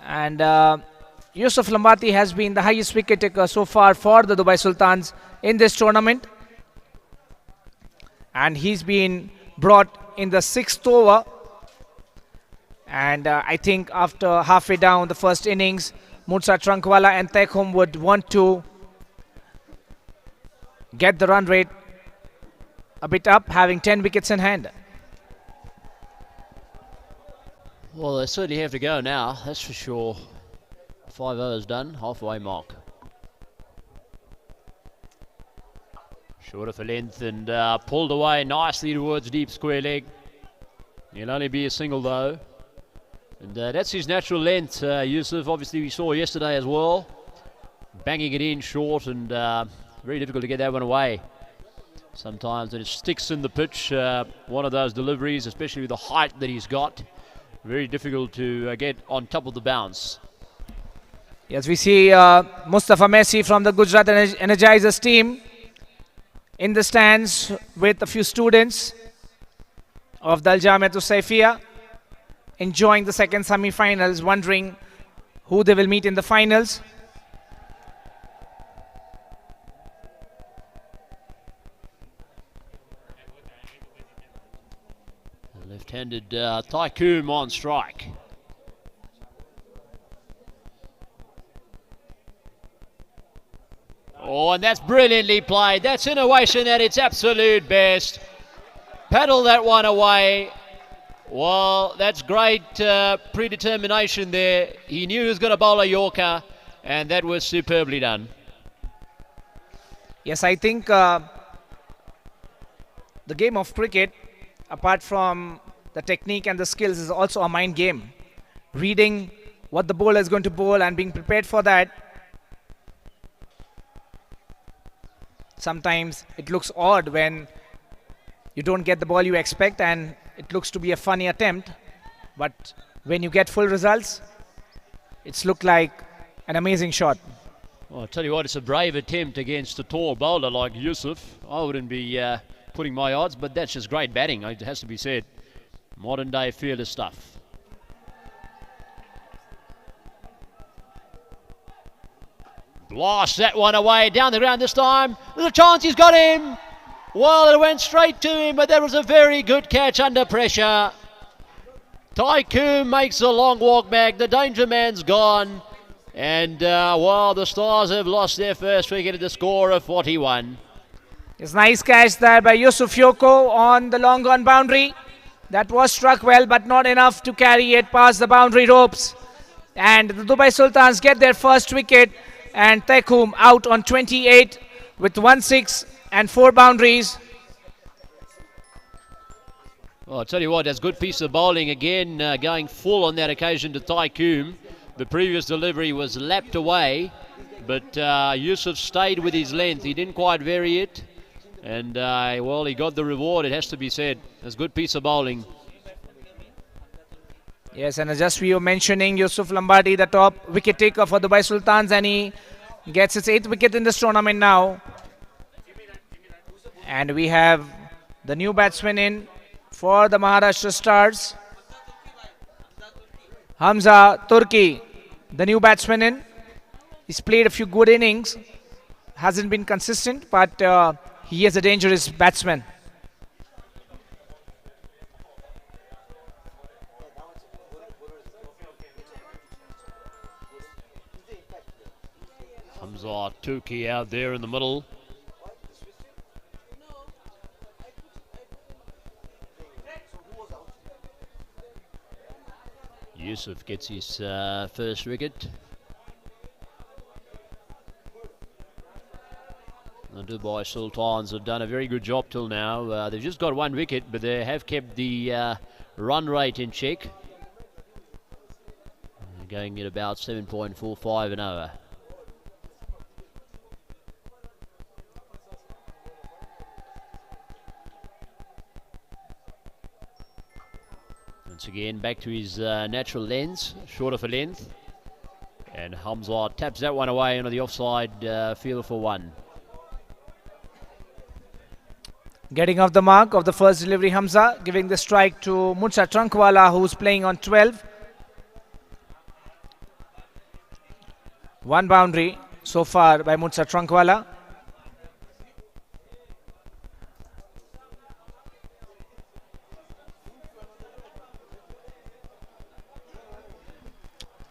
Speaker 16: And Yusuf Lambati has been the highest wicket taker so far for the Dubai Sultans in this tournament. And he's been brought in the 6th over. And I think after halfway down the first innings, Mursa Trankwala and Tekhum would want to get the run rate a bit up, having 10 wickets in hand.
Speaker 6: Well, they certainly have to go now, that's for sure. 5 overs done, halfway mark. Shorter for length and pulled away nicely towards deep square leg. He'll only be a single though. And that's his natural length, Yusuf. Obviously we saw yesterday as well. Banging it in short and very difficult to get that one away. Sometimes it sticks in the pitch, one of those deliveries, especially with the height that he's got. Very difficult to get on top of the bounce.
Speaker 16: Yes, we see Mustafa Messi from the Gujrat Energizers team in the stands with a few students of Dal Jamiatul Saifee, enjoying the second semi-finals, wondering who they will meet in the finals.
Speaker 6: Left-handed Tycoon on strike. Oh, and that's brilliantly played. That's innovation at its absolute best. Paddle that one away. Well, that's great predetermination there. He knew he was going to bowl a Yorker, and that was superbly done.
Speaker 16: Yes, I think the game of cricket, apart from the technique and the skills, is also a mind game. Reading what the bowler is going to bowl and being prepared for that. Sometimes it looks odd when you don't get the ball you expect and it looks to be a funny attempt. But when you get full results, it's looked like an amazing shot.
Speaker 6: Well, I'll tell you what, it's a brave attempt against a tall bowler like Yusuf. I wouldn't be putting my odds, but that's just great batting, it has to be said. Modern day fearless stuff. Blast that one away, down the ground this time. There's a chance, he's got him. Well, it went straight to him, but that was a very good catch under pressure. Tycoon makes a long walk back, the danger man's gone. And, well, the Stars have lost their first wicket at the score of 41.
Speaker 16: It's nice catch there by Yusuf Yoko on the long on boundary. That was struck well, but not enough to carry it past the boundary ropes. And the Dubai Sultans get their first wicket, and Tekhum out on 28 with 1 6 and 4 boundaries.
Speaker 6: Well, I'll tell you what, that's a good piece of bowling again, going full on that occasion to Tycoon. The previous delivery was lapped away, but Yusuf stayed with his length. He didn't quite vary it. And, well, he got the reward, it has to be said. That's a good piece of bowling.
Speaker 16: Yes, and just we were mentioning Yusuf Lambati, the top wicket taker for Dubai Sultans, and he gets his 8th wicket in this tournament now. And we have the new batsman in for the Maharashtra Stars. Hamza Turki, the new batsman in. He's played a few good innings. Hasn't been consistent, but he is a dangerous batsman.
Speaker 6: Hamza Turki out there in the middle. Yusuf gets his first wicket. The Dubai Sultans have done a very good job till now. They've just got 1 wicket, but they have kept the run rate in check. They're going at about 7.45 an hour. Once again, back to his natural lens, shorter for length. And Hamza taps that one away into the offside field for 1.
Speaker 16: Getting off the mark of the first delivery, Hamza giving the strike to Mursa Trankwala, who's playing on 12. One boundary so far by Mursa Trankwala.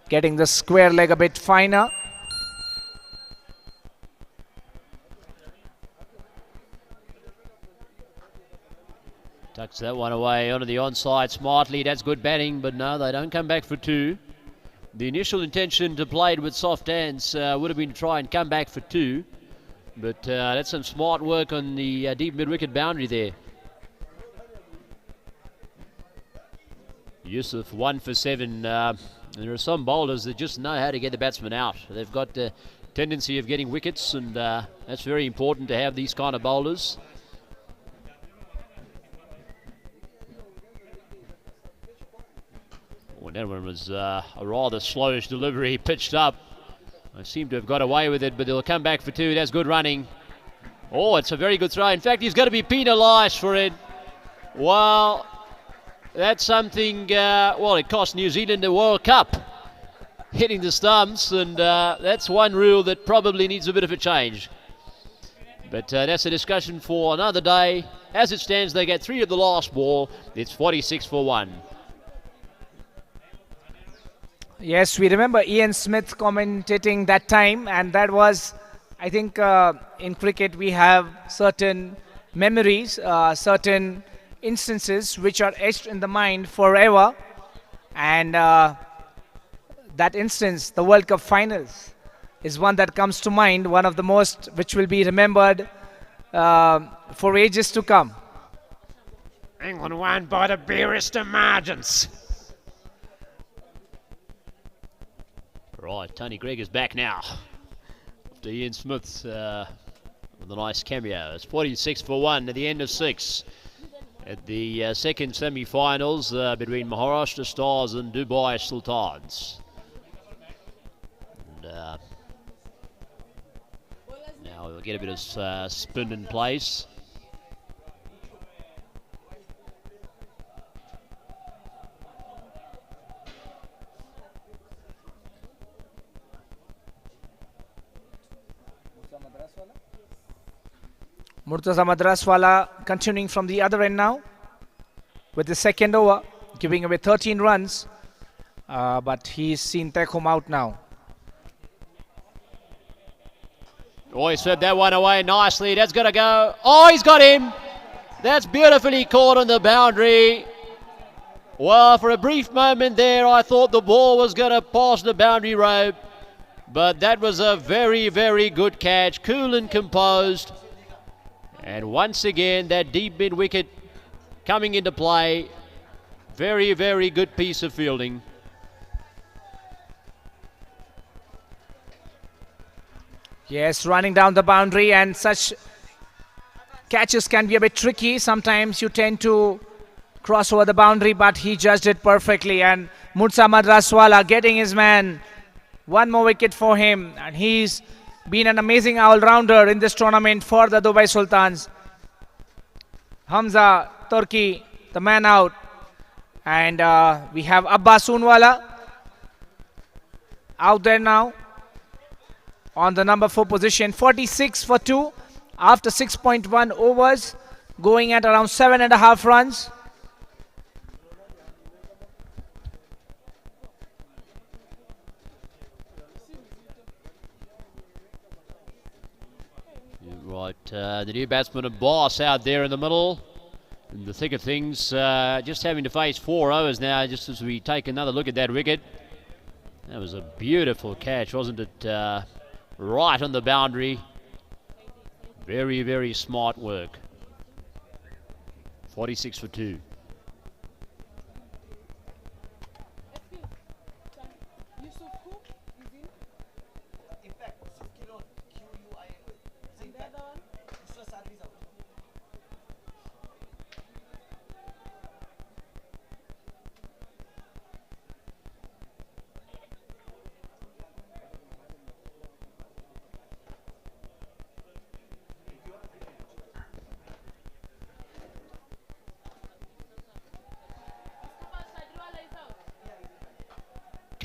Speaker 16: Getting the square leg a bit finer.
Speaker 6: Tucks that one away onto the onside smartly. That's good batting, but no, they don't come back for two. The initial intention to play it with soft hands would have been to try and come back for two, but that's some smart work on the deep mid-wicket boundary there. Yusuf 1 for 7. There are some bowlers that just know how to get the batsman out. They've got the tendency of getting wickets, and that's very important to have these kind of bowlers. Well, that one was a rather slowish delivery, pitched up. I seem to have got away with it, but they'll come back for two. That's good running. Oh, it's a very good throw. In fact, he's got to be penalised for it. Well, that's something, well, it cost New Zealand the World Cup, hitting the stumps, and that's one rule that probably needs a bit of a change. But that's a discussion for another day. As it stands, they get 3 of the last ball. It's 46 for 1.
Speaker 16: Yes, we remember Ian Smith commentating that time, and that was, I think, in cricket we have certain memories, certain instances which are etched in the mind forever, and that instance, the World Cup finals, is one that comes to mind, one of the most which will be remembered for ages to come.
Speaker 1: England won by the barest of margins.
Speaker 6: Right, Tony Gregg is back now. After Ian Smith with a nice cameo. It's 46 for 1 at the end of 6. At the second semi-finals between Maharashtra Stars and Dubai Sultans. And, now we'll get a bit of spin in place.
Speaker 16: Murtaza Madraswala continuing from the other end now with the second over, giving away 13 runs, but he's seen take home out now.
Speaker 6: Oh, he swept that one away nicely. That's got to go. Oh, he's got him. That's beautifully caught on the boundary. Well, for a brief moment there, I thought the ball was going to pass the boundary rope, but that was a very, very good catch. Cool and composed. And once again, that deep mid-wicket coming into play. Very, very good piece of fielding.
Speaker 16: Yes, running down the boundary, and such catches can be a bit tricky. Sometimes you tend to cross over the boundary, but he judged it perfectly. And Murtaza Madraswala getting his man. One more wicket for him, and he's been an amazing all-rounder in this tournament for the Dubai Sultans. Hamza, Turki, the man out. And we have Abbas Unwala out there now on the number 4 position. 46 for 2 after 6.1 overs, going at around 7.5 runs.
Speaker 6: Right, the new batsman and boss out there in the middle, in the thick of things, just having to face 4 overs now, just as we take another look at that wicket. That was a beautiful catch, wasn't it? Right on the boundary. Very, very smart work. 46 for 2.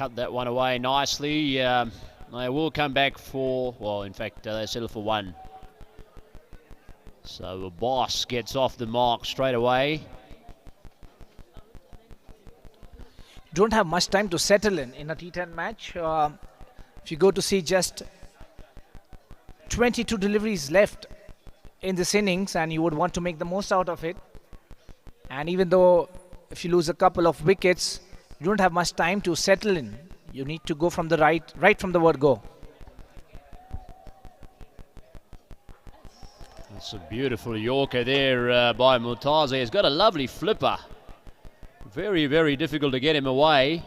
Speaker 6: cut that one away nicely. They will come back for, well, in fact, they settle for one. So the boss gets off the mark straight away.
Speaker 16: Don't have much time to settle in a T10 match. If you go to see just 22 deliveries left in this innings, and you would want to make the most out of it. And even though if you lose a couple of wickets, you don't have much time to settle in. You need to go from the right from the word go.
Speaker 6: It's a beautiful Yorker there by Murtaza. He's got a lovely flipper. Very, very difficult to get him away.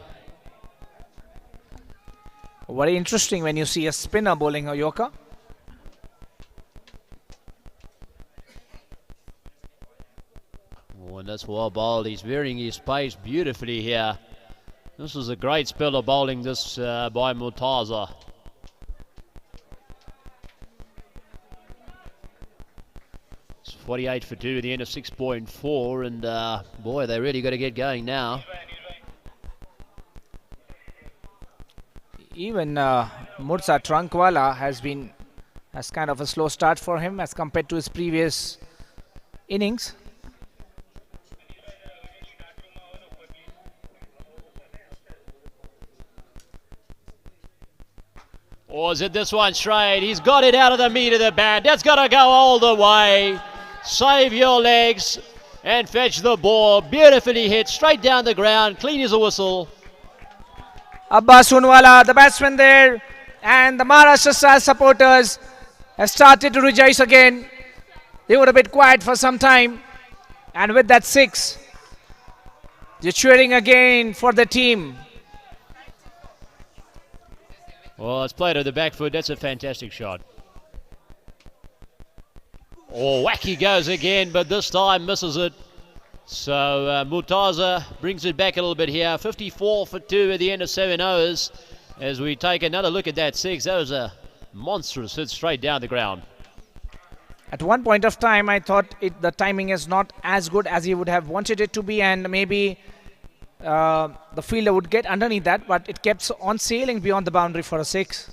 Speaker 16: Very interesting when you see a spinner bowling a Yorker.
Speaker 6: Oh, and that's well bowled. He's varying his pace beautifully here. This is a great spell of bowling this by Murtaza. It's 48 for 2 at the end of 6.4, and boy, they really got to get going now.
Speaker 16: Even Mursa Trankwala has kind of a slow start for him as compared to his previous innings.
Speaker 6: Or is it this one straight? He's got it out of the meat of the bat. That's got to go all the way. Save your legs and fetch the ball. Beautifully hit, straight down the ground, clean as a whistle.
Speaker 16: Abbas Unwala, the batsman there, and the Maharashtra Stars supporters have started to rejoice again. They were a bit quiet for some time, and with that 6, they're cheering again for the team.
Speaker 6: Well, it's played on the back foot. That's a fantastic shot. Oh, whack he goes again, but this time misses it. So Murtaza brings it back a little bit here. 54 for 2 at the end of 7 overs. As we take another look at that 6, that was a monstrous hit straight down the ground.
Speaker 16: At one point of time, I thought the timing is not as good as he would have wanted it to be, and maybe the fielder would get underneath that, but it kept on sailing beyond the boundary for a 6.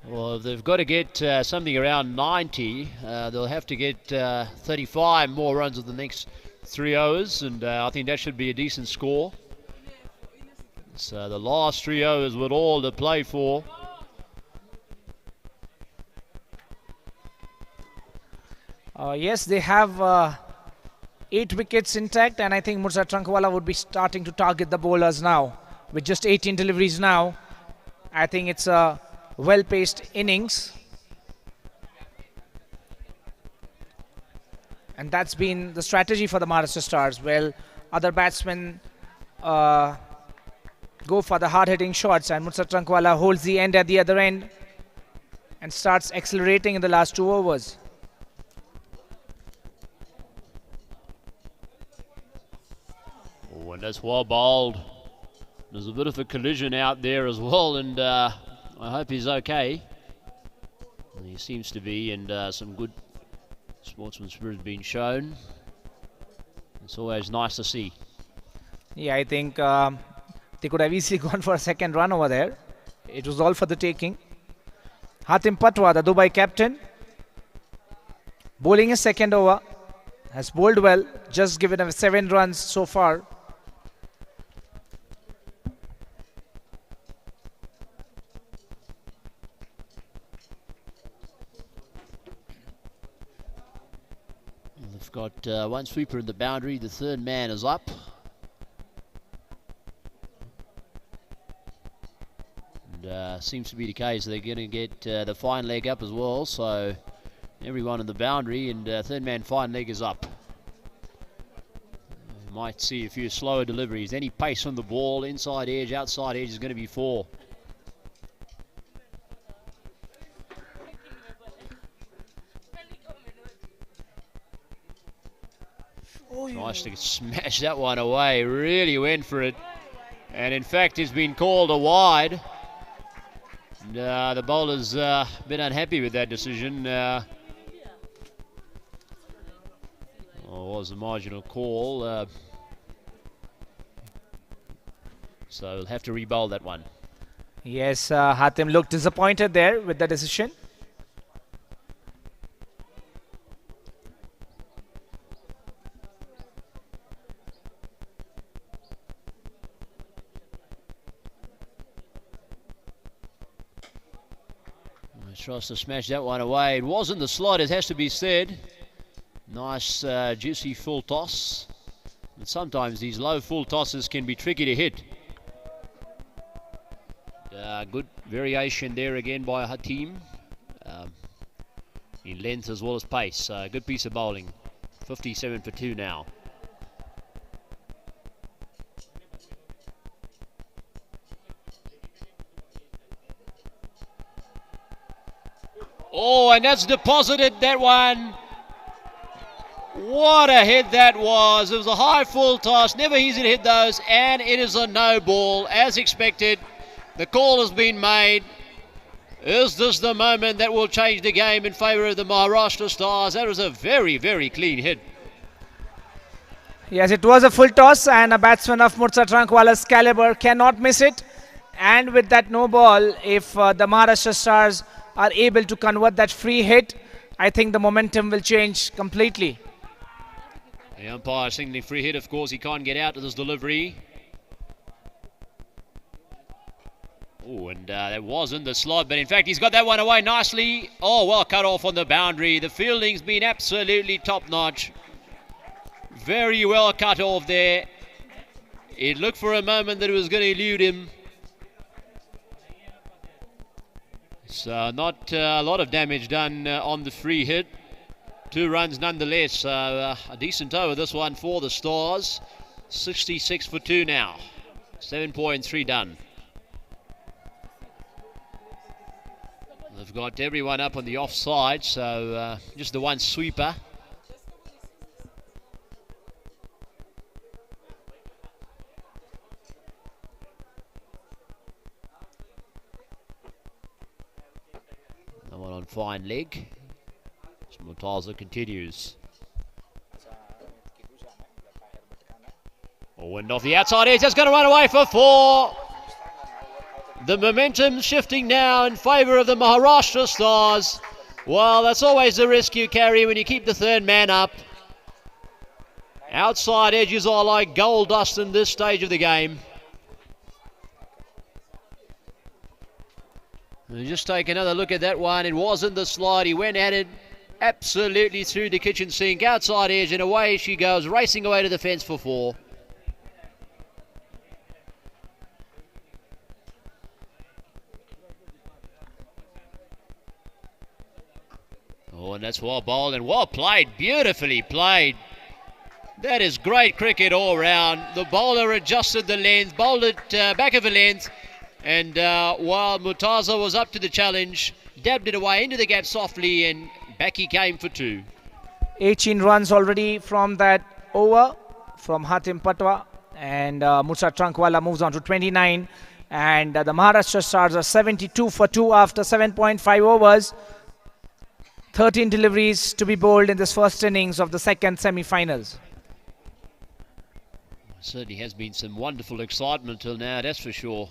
Speaker 6: Well, they've got to get something around 90. They'll have to get 35 more runs of the next 3 overs, and I think that should be a decent score. So the last 3 overs with all to play for.
Speaker 16: Yes, they have 8 wickets intact, and I think Mursa Trankwala would be starting to target the bowlers now. With just 18 deliveries now, I think it's a well-paced innings. And that's been the strategy for the Maharashtra Stars. Well, other batsmen go for the hard-hitting shots, and Mursa Trankwala holds the end at the other end and starts accelerating in the last 2 overs.
Speaker 6: Oh, and that's well bowled. There's a bit of a collision out there as well, and I hope he's okay. He seems to be, and some good sportsman spirit being shown. It's always nice to see.
Speaker 16: Yeah, I think they could have easily gone for a second run over there. It was all for the taking. Hatim Patwa, the Dubai captain, bowling his second over, has bowled well, just given him 7 runs so far.
Speaker 6: They've got one sweeper in the boundary. The third man is up. And seems to be the case. They're going to get the fine leg up as well. So everyone in the boundary, and third man fine leg is up. Might see a few slower deliveries. Any pace on the ball, inside edge, outside edge is going to be 4. Nice to smash that one away. Really went for it. And in fact, it's been called a wide. And, the bowler's been unhappy with that decision. was a marginal call. So he'll have to re-bowl that one.
Speaker 16: Yes, Hatem looked disappointed there with the decision.
Speaker 6: Tries to smash that one away. It wasn't the slot, it has to be said. Nice, juicy full toss. But sometimes these low full tosses can be tricky to hit. Good variation there again by Hatim. In length as well as pace. Good piece of bowling. 57 for 2 now. Oh, and that's deposited, that one. What a hit that was. It was a high full toss. Never easy to hit those. And it is a no ball, as expected. The call has been made. Is this the moment that will change the game in favour of the Maharashtra Stars? That was a very, very clean hit.
Speaker 16: Yes, it was a full toss, and a batsman of Mursa Trankwala's caliber cannot miss it. And with that no ball, if the Maharashtra Stars are able to convert that free hit, I think the momentum will change completely.
Speaker 6: The umpire signaling free hit. Of course, he can't get out to this delivery. Oh, and that wasn't the slot, but in fact, he's got that one away nicely. Oh, well cut off on the boundary. The fielding's been absolutely top-notch. Very well cut off there. It looked for a moment that it was going to elude him. So not a lot of damage done on the free hit. 2 runs nonetheless. So a decent over this one for the Stars. 66 for 2 now. 7.3 done. They've got everyone up on the offside, so just the one sweeper. That one on fine leg. Murtaza continues. Oh, wind off the outside edge. That's going to run away for 4. The momentum shifting now in favour of the Maharashtra Stars. Well, that's always the risk you carry when you keep the third man up. Outside edges are like gold dust in this stage of the game. And just take another look at that one. It wasn't the slide. He went at it absolutely through the kitchen sink. Outside edge, and away she goes, racing away to the fence for 4. Oh, and that's well bowled and well played, beautifully played. That is great cricket all round. The bowler adjusted the length, bowled it back of a length, and while Murtaza was up to the challenge, dabbed it away into the gap softly, and back he came for 2.
Speaker 16: 18 runs already from that over from Hatim Patwa, and Mursa Trankwala moves on to 29, and the Maharashtra Stars are 72 for 2 after 7.5 overs. 13 deliveries to be bowled in this first innings of the second semi-finals.
Speaker 6: Certainly has been some wonderful excitement till now, that's for sure.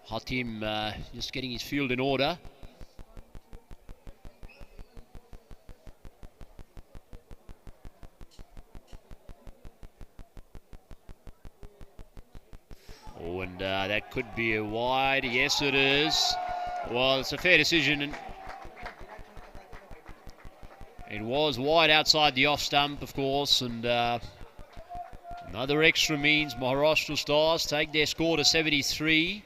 Speaker 6: Hatim just getting his field in order. Oh, and that could be a wide. Yes, it is. Well, it's a fair decision. And it was wide outside the off stump, of course, and another extra means Maharashtra Stars take their score to 73.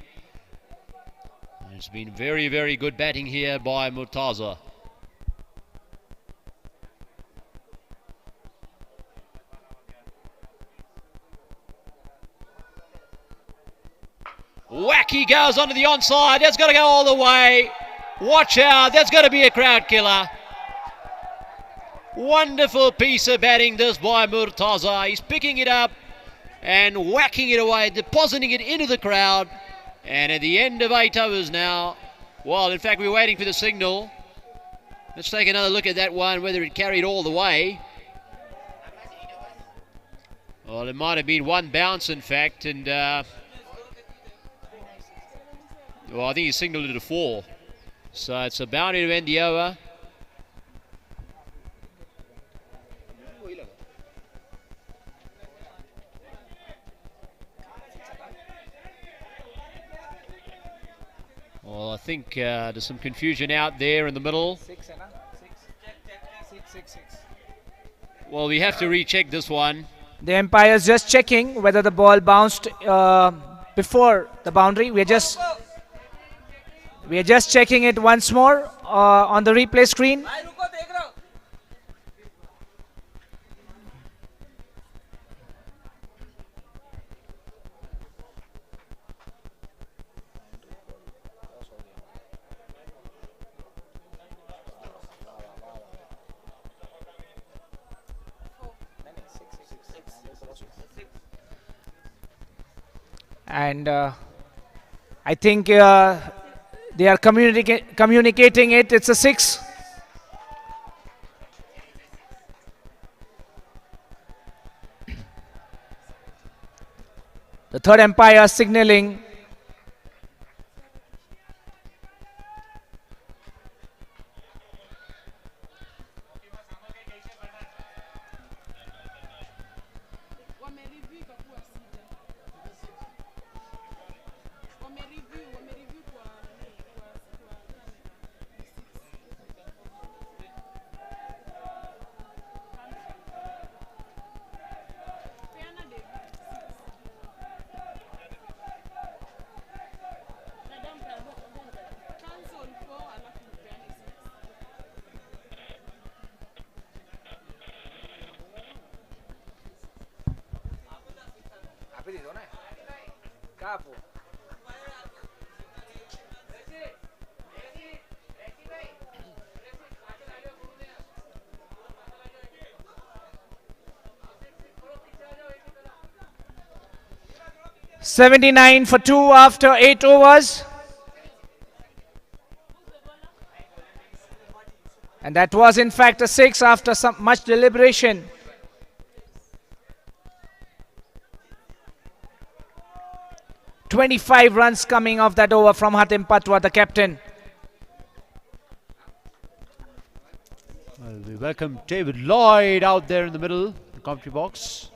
Speaker 6: It's been very, very good batting here by Murtaza. Whack, he goes onto the onside. That's got to go all the way. Watch out, that's got to be a crowd killer. Wonderful piece of batting this by Murtaza. He's picking it up and whacking it away, depositing it into the crowd. And at the end of 8 overs now, well, in fact, we're waiting for the signal. Let's take another look at that one, whether it carried all the way. Well, it might have been one bounce, in fact, and well, I think he signaled it a 4. So it's a boundary to end the over. Well, I think there's some confusion out there in the middle. Well, we have to recheck this one.
Speaker 16: The umpire's just checking whether the ball bounced before the boundary. We are just checking it once more on the replay screen. And I think they are communicating it. It's a 6. The third umpire signaling. Capo. 79 for 2 after 8 overs. And that was in fact a 6 after much deliberation. "25 runs coming off that over from Hatem Patwa, the captain.
Speaker 3: Well, we welcome David Lloyd out there in the middle, the commentary box.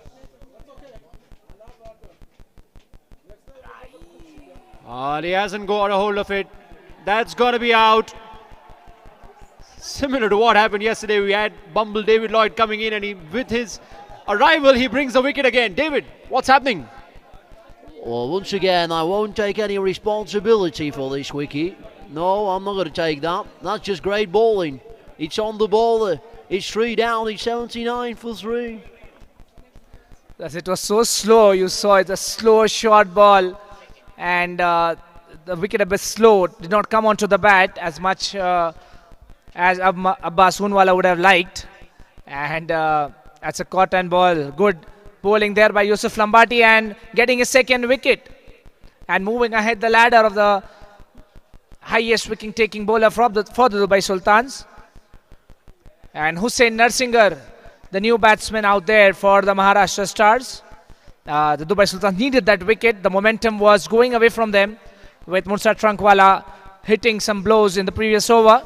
Speaker 3: And he hasn't got a hold of it. That's got to be out. Similar to what happened yesterday, we had Bumble David Lloyd coming in, and with his arrival, he brings the wicket again. David, what's happening?
Speaker 13: Well, once again, I won't take any responsibility for this wicket. No, I'm not going to take that. That's just great bowling. It's on the bowler. It's 3 down. It's 79 for 3.
Speaker 16: Yes, it was so slow. You saw it, a slow short ball. And the wicket a bit slow. Did not come onto the bat as much as Abbas Unwala would have liked. And that's a cotton ball. Good bowling there by Yusuf Lambati and getting a second wicket. And moving ahead the ladder of the highest wicket taking bowler for the Dubai Sultans. And Hussein Narsinger, the new batsman out there for the Maharashtra Stars. The Dubai Sultans needed that wicket. The momentum was going away from them with Mursa Trankwala hitting some blows in the previous over.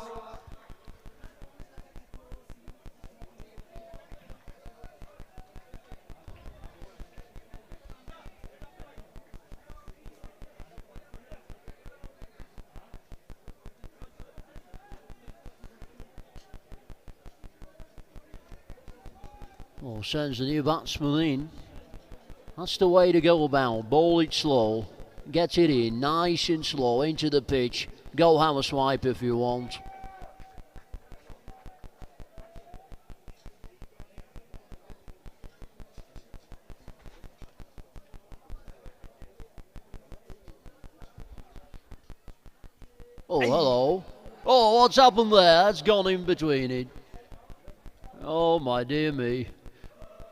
Speaker 13: Well, sends the new batsman in. That's the way to go about. Bowl it slow. Get it in nice and slow into the pitch. Go have a swipe if you want. Oh, hello. Oh, what's happened there? It's gone in between it. Oh, my dear me.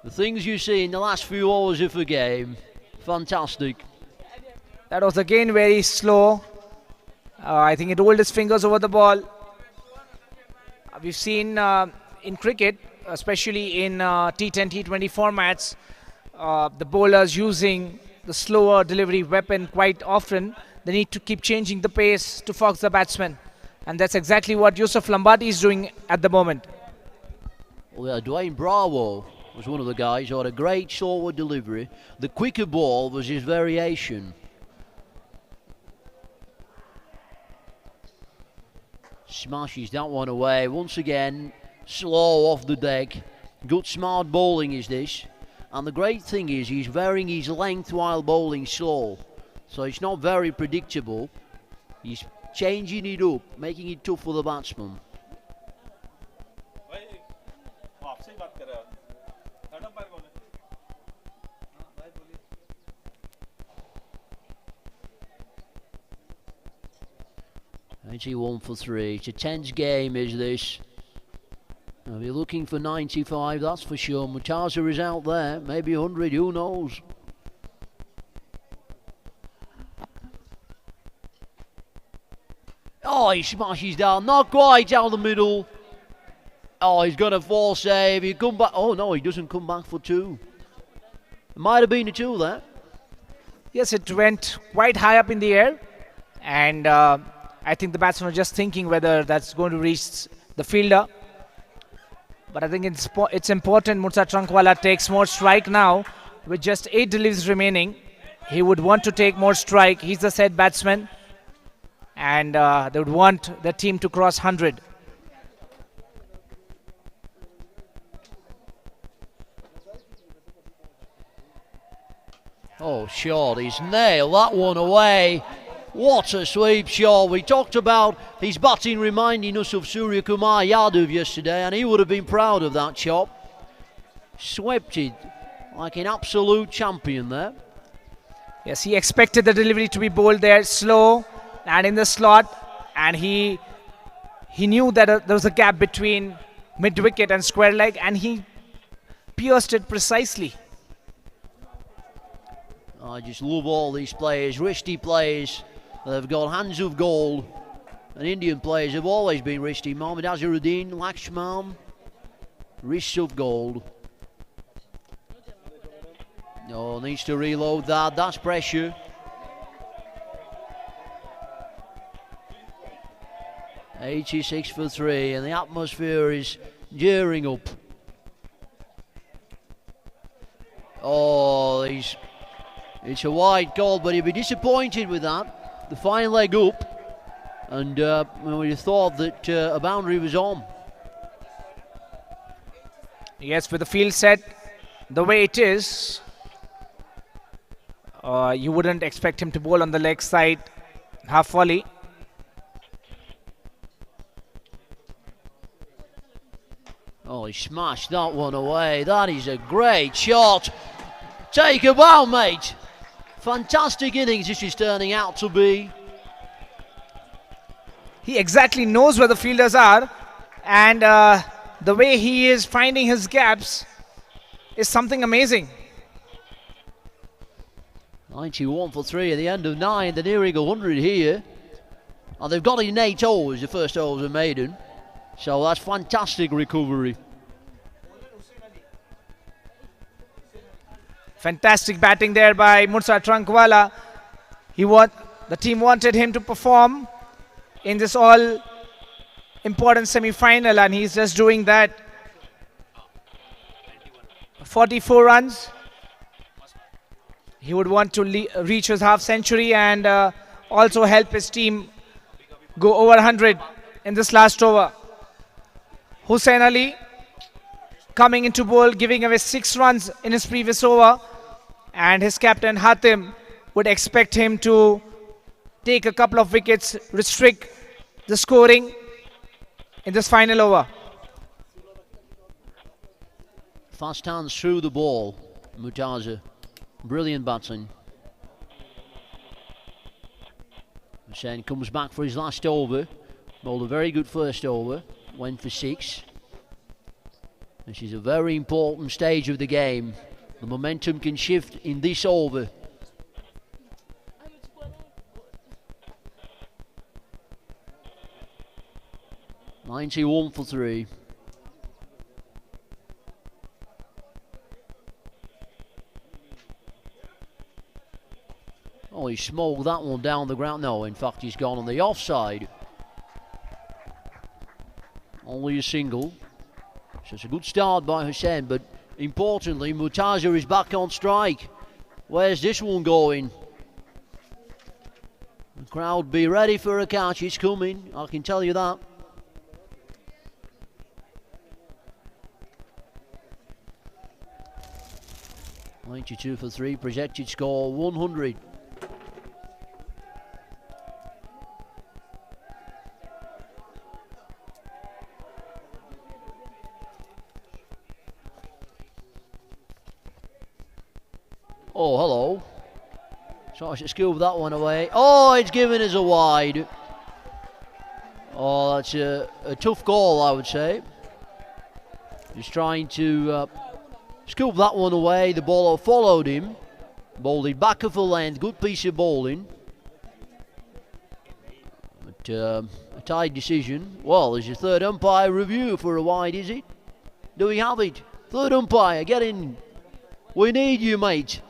Speaker 13: The things you see in the last few hours of the game, fantastic.
Speaker 16: That was again very slow. I think it rolled his fingers over the ball. We've seen in cricket, especially in T10, T20 formats, the bowlers using the slower delivery weapon quite often. They need to keep changing the pace to fox the batsman. And that's exactly what Yusuf Lambati is doing at the moment.
Speaker 6: Well, yeah, Dwayne Bravo was one of the guys who had a great forward delivery. The quicker ball was his variation. Smashes that one away. Once again, slow off the deck. Good smart bowling is this. And the great thing is he's varying his length while bowling slow. So it's not very predictable. He's changing it up, making it tough for the batsman. 91 for 3. It's a tense game, is this? If you're looking for 95, that's for sure. Mutaza is out there, maybe 100, who knows? Oh, he smashes down, not quite down the middle. Oh, he's got a force save. He come back. Oh no, he doesn't come back for 2. It might have been a 2 there.
Speaker 16: Yes, it went quite high up in the air, and I think the batsman was just thinking whether that's going to reach the fielder. But I think it's important Mursa Trankwala takes more strike now with just 8 deliveries remaining. He would want to take more strike. He's the set batsman, and they would want the team to cross 100.
Speaker 6: Oh, shot. He's nailed that one away. What a sweep shot. We talked about his batting reminding us of Surya Kumar Yadav yesterday, and he would have been proud of that shot. Swept it like an absolute champion there.
Speaker 16: Yes, he expected the delivery to be bowled there, slow and in the slot, and he knew that there was a gap between mid-wicket and square leg, and he pierced it precisely.
Speaker 6: I just love all these players, wristy players. They've got hands of gold. And Indian players have always been wristy. Mohammad Azharuddin, Lakshman, wrists of gold. No, needs to reload that. That's pressure. $86 for 3, and the atmosphere is gearing up. Oh, it's a wide call, but he'll be disappointed with that. The fine leg up, and we thought that a boundary was on.
Speaker 16: Yes, with the field set the way it is, you wouldn't expect him to bowl on the leg side half volley.
Speaker 6: Oh, he smashed that one away. That is a great shot. Take a bow, mate. Fantastic innings this is turning out to be.
Speaker 16: He exactly knows where the fielders are, and the way he is finding his gaps is something amazing.
Speaker 6: 91 for 3 at the end of 9. They're nearing 100 here. And they've got it in 8 overs. The first overs are maiden. So that's fantastic recovery.
Speaker 16: Fantastic batting there by Mursa Trankwala. The team wanted him to perform in this all important semi-final, and he's just doing that. 44 runs. He would want to reach his half century and also help his team go over 100 in this last over. Hussain Ali coming into bowl, giving away 6 runs in his previous over, and his captain Hatim would expect him to take a couple of wickets, restrict the scoring in this final over.
Speaker 6: Fast hands through the ball, Mutaza. Brilliant batting. Hussain comes back for his last over. Bowled a very good first over. Went for 6. This is a very important stage of the game. The momentum can shift in this over. $91 for 3. he smoked that one down the ground. No, in fact, he's gone on the offside. Only a single. So it's a good start by Hussein, but importantly, Murtaza is back on strike. Where's this one going? The crowd be ready for a catch. It's coming, I can tell you that. $92 for 3, projected score 100. Oh, hello. So I should scoop that one away. Oh, it's given us a wide. Oh, that's a tough goal, I would say. He's trying to scoop that one away. The ball followed him. Bowled it back of the length. Good piece of bowling. But a tight decision. Well, there's your third umpire review for a wide, is it? Do we have it? Third umpire, get in. We need you, mate.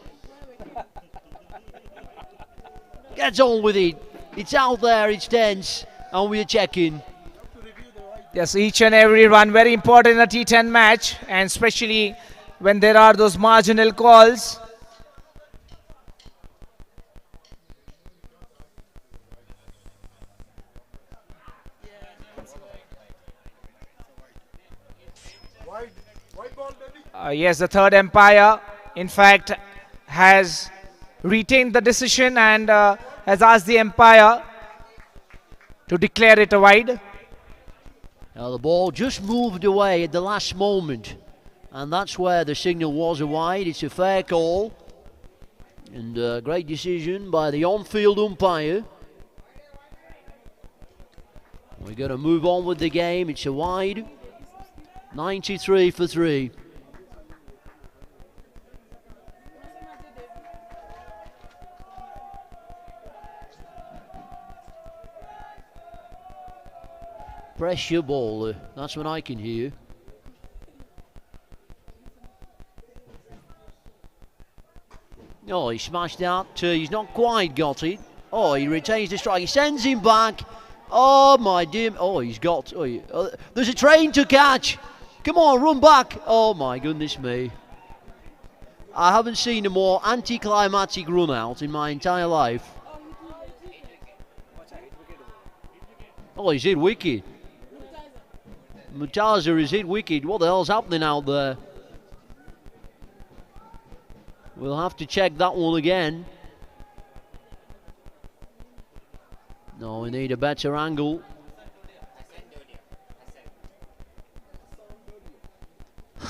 Speaker 6: Get on with it. It's out there, it's tense, and we're checking.
Speaker 16: Yes, each and every run very important in a T10 match, and especially when there are those marginal calls. Yes, the third umpire, in fact, has retained the decision and has asked the umpire to declare it a wide.
Speaker 6: Now the ball just moved away at the last moment, and that's where the signal was a wide. It's a fair call, and a great decision by the on-field umpire. We're going to move on with the game. It's a wide. 93 for 3. Pressure bowler, that's what I can hear. Oh, he smashed out. He's not quite got it. Oh, he retains the strike. He sends him back. Oh, my dear. Oh, he's got. Oh, there's a train to catch. Come on, run back. Oh, my goodness me. I haven't seen a more anticlimactic run out in my entire life. Oh, he's hit wicket. Murtaza is hit wicket. What the hell's happening out there? We'll have to check that one again. No, we need a better angle.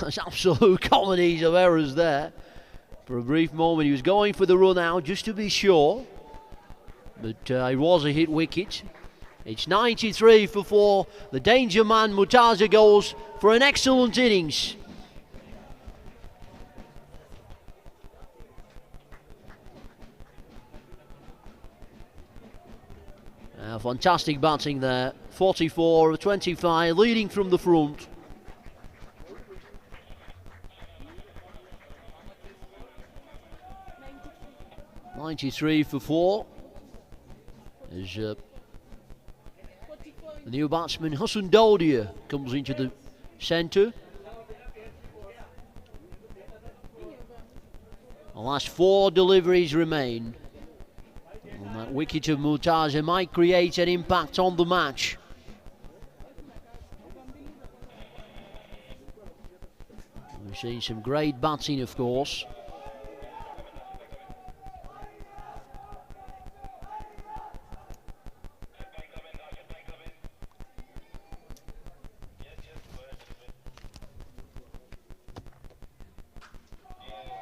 Speaker 6: There's absolute comedies of errors there. For a brief moment he was going for the run out just to be sure. But it was a hit wicket. It's 93 for 4. The danger man Murtaza goes for an excellent innings. Fantastic batting there. 44 of 25, leading from the front. $93 for 4. There's the new batsman Hassan Dodia comes into the centre. The last 4 deliveries remain. And that wicket of Murtaza might create an impact on the match. We've seen some great batting, of course.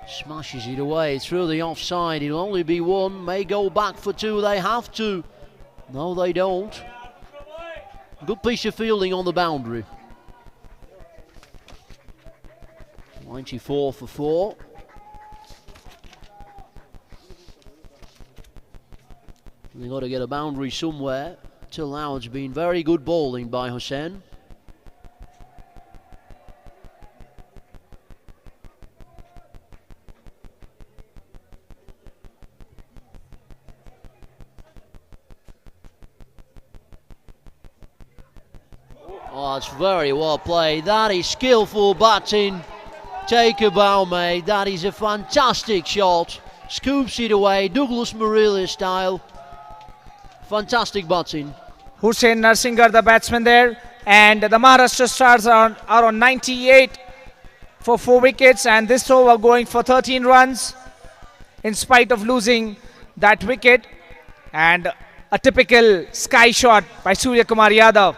Speaker 6: Smashes it away through the offside. It'll only be 1. May go back for 2. They have to. No, they don't. Good piece of fielding on the boundary. 94 for 4. They've got to get a boundary somewhere. Till now it's been very good bowling by Hussein. Oh, it's very well played. That is skillful batting. Take a bow, mate. That is a fantastic shot. Scoops it away, Douglas Marilla style. Fantastic batting.
Speaker 16: Hussain Narsingar, the batsman there. And the Maharashtra Stars are on 98 for 4 wickets. And this over going for 13 runs in spite of losing that wicket. And a typical sky shot by Surya Kumar Yadav.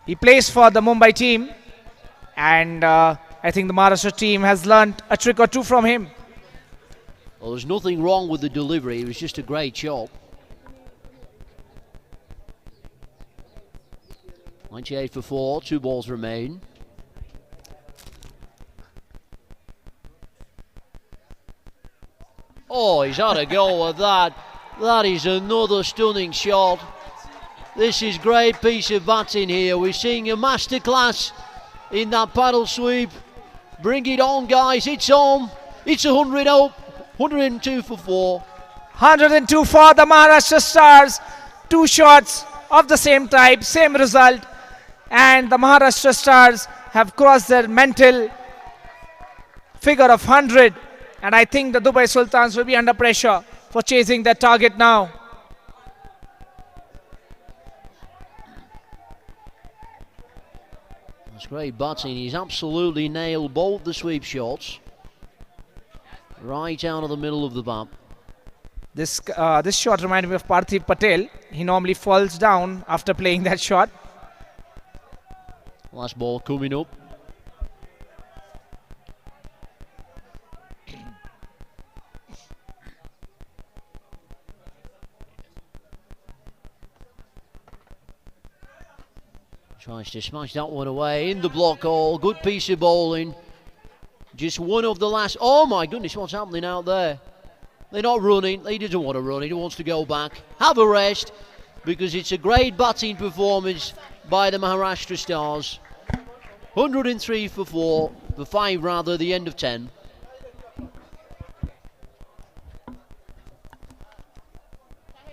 Speaker 16: He plays for the Mumbai team. And I think the Maharashtra team has learnt a trick or two from him.
Speaker 6: Well, there's nothing wrong with the delivery. It was just a great shot. 98 for 4, 2 balls remain. Oh, he's had a go with that. That is another stunning shot. This is great piece of batting here. We're seeing a masterclass in that paddle sweep. Bring it on, guys. It's on. It's 100 out. 102 for 4.
Speaker 16: 102 for the Maharashtra Stars. 2 shots of the same type, same result. And the Maharashtra Stars have crossed their mental figure of 100. And I think the Dubai Sultans will be under pressure for chasing their target now.
Speaker 6: That's great batting. He's absolutely nailed both the sweep shots. Right out of the middle of the bat.
Speaker 16: This shot reminded me of Parthiv Patel. He normally falls down after playing that shot.
Speaker 6: Last ball coming up. Tries to smash that one away in the block hole. Good piece of bowling. Just one of the last. Oh my goodness, what's happening out there? They're not running. He doesn't want to run. He wants to go back. Have a rest, because it's a great batting performance by the Maharashtra Stars. 103 for 4, for 5 rather, the end of 10.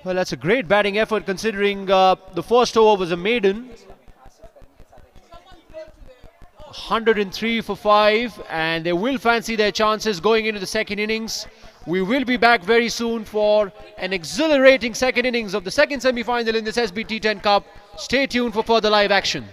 Speaker 3: Well, that's a great batting effort considering the first over was a maiden. 103 for 5, and they will fancy their chances going into the second innings. We will be back very soon for an exhilarating second innings of the second semi-final in this SBT10 Cup. Stay tuned for further live action.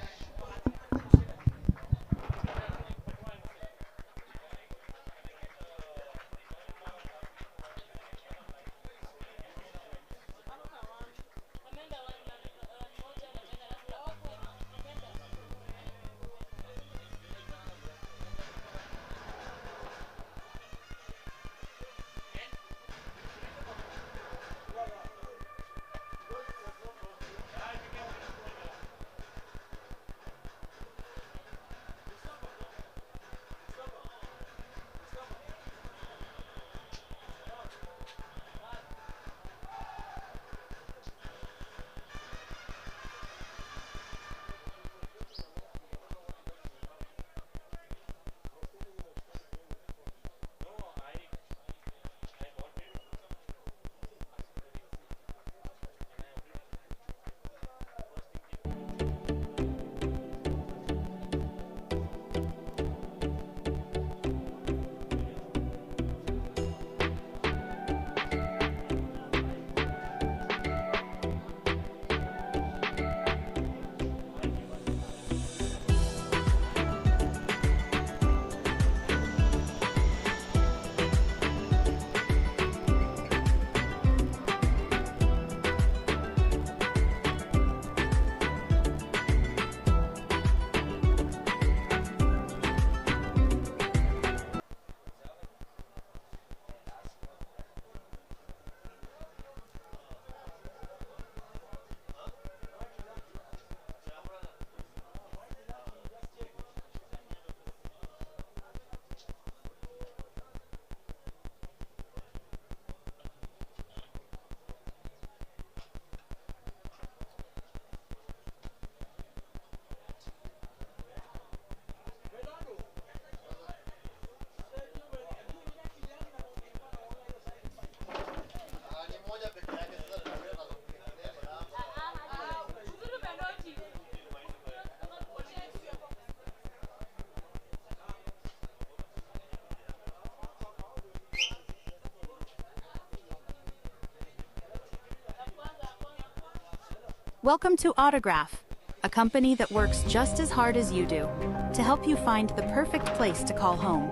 Speaker 9: Welcome to Autograph, a company that works just as hard as you do to help you find the perfect place to call home.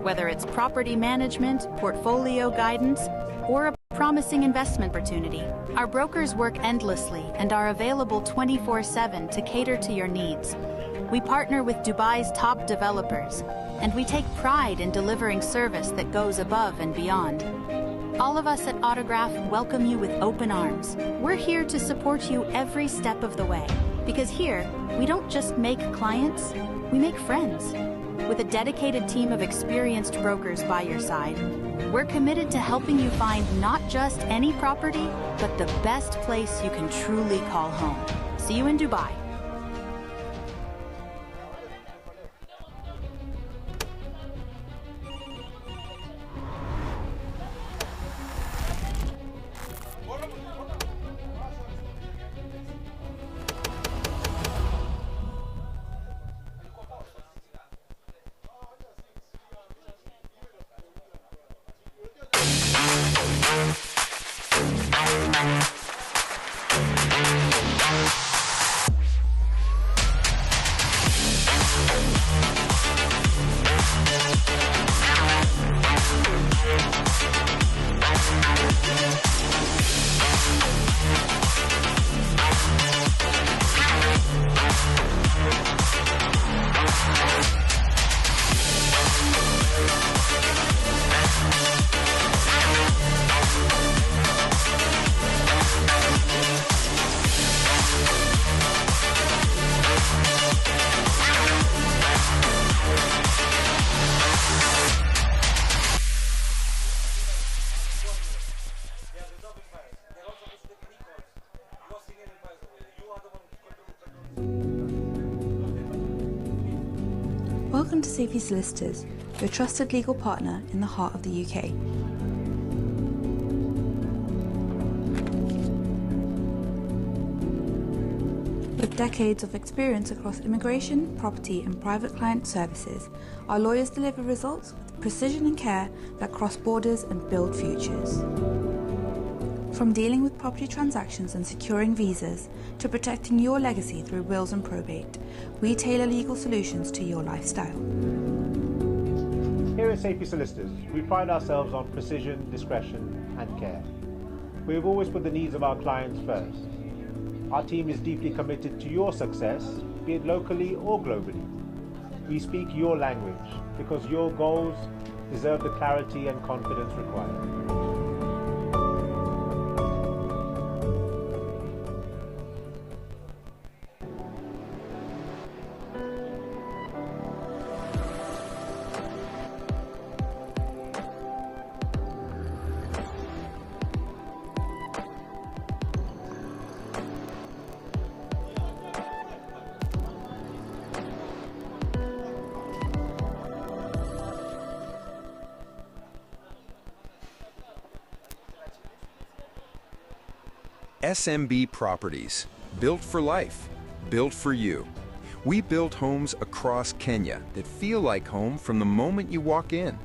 Speaker 9: Whether it's property management, portfolio guidance, or a promising investment opportunity, our brokers work endlessly and are available 24/7 to cater to your needs. We partner with Dubai's top developers, and we take pride in delivering service that goes above and beyond. All of us at Autograph welcome you with open arms. We're here to support you every step of the way, because here, we don't just make clients, we make friends. With a dedicated team of experienced brokers by your side, we're committed to helping you find not just any property, but the best place you can truly call home. See you in Dubai.
Speaker 10: Welcome to Saifee Solicitors, your trusted legal partner in the heart of the UK. With decades of experience across immigration, property and private client services, our lawyers deliver results with precision and care that cross borders and build futures. From dealing with property transactions and securing visas, to protecting your legacy through wills and probate, we tailor legal solutions to your lifestyle.
Speaker 11: Here at Saifee Solicitors, we pride ourselves on precision, discretion and care. We have always put the needs of our clients first. Our team is deeply committed to your success, be it locally or globally. We speak your language because your goals deserve the clarity and confidence required.
Speaker 12: SMB Properties, built for life, built for you. We build homes across Kenya that feel like home from the moment you walk in.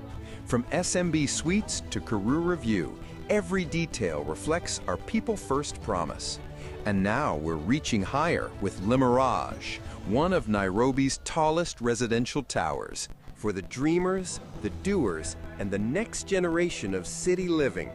Speaker 12: From SMB Suites to Karura View, every detail reflects our people-first promise. And now we're reaching higher with Le Mirage, one of Nairobi's tallest residential towers.
Speaker 14: For the dreamers, the doers, and the next generation of city living.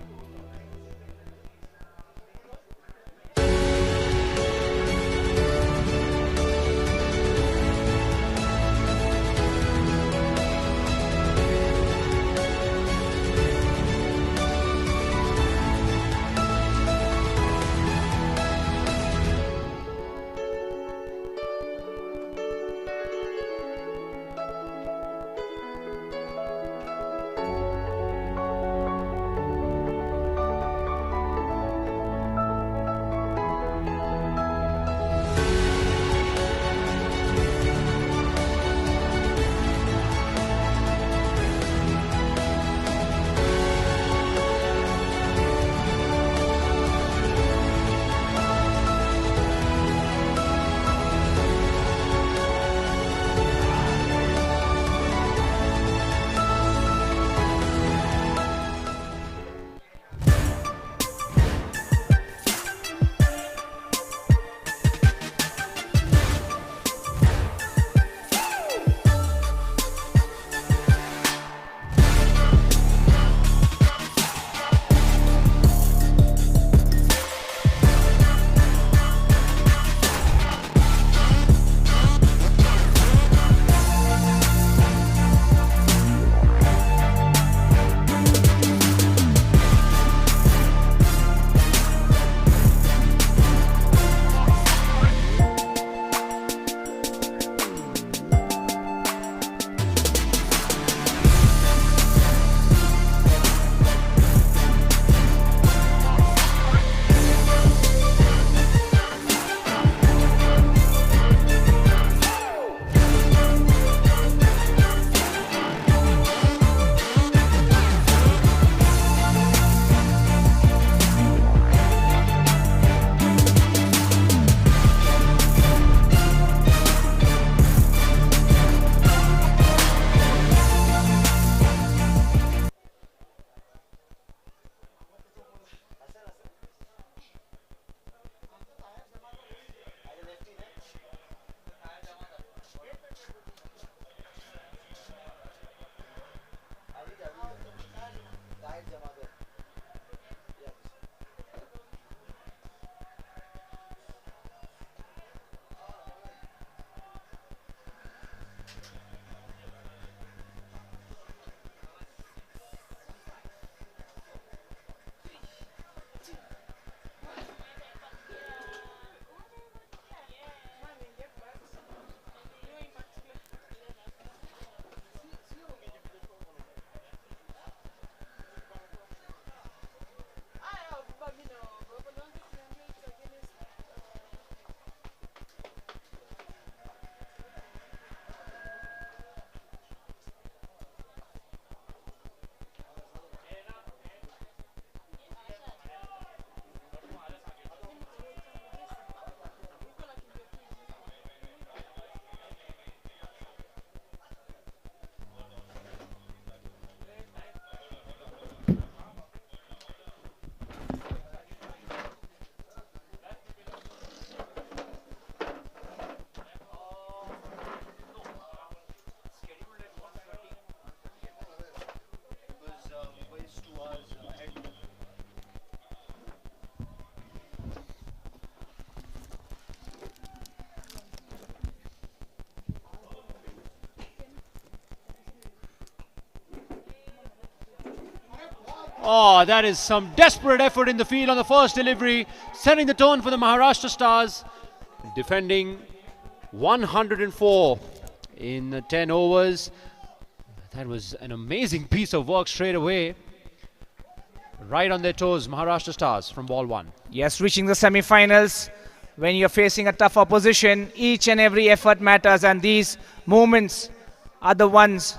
Speaker 3: Oh, that is some desperate effort in the field on the first delivery, setting the tone for the Maharashtra Stars, defending 104 in 10 overs. That was an amazing piece of work straight away. Right on their toes, Maharashtra Stars from ball one.
Speaker 16: Yes, reaching the semi-finals. When you're facing a tough opposition, each and every effort matters, and these moments are the ones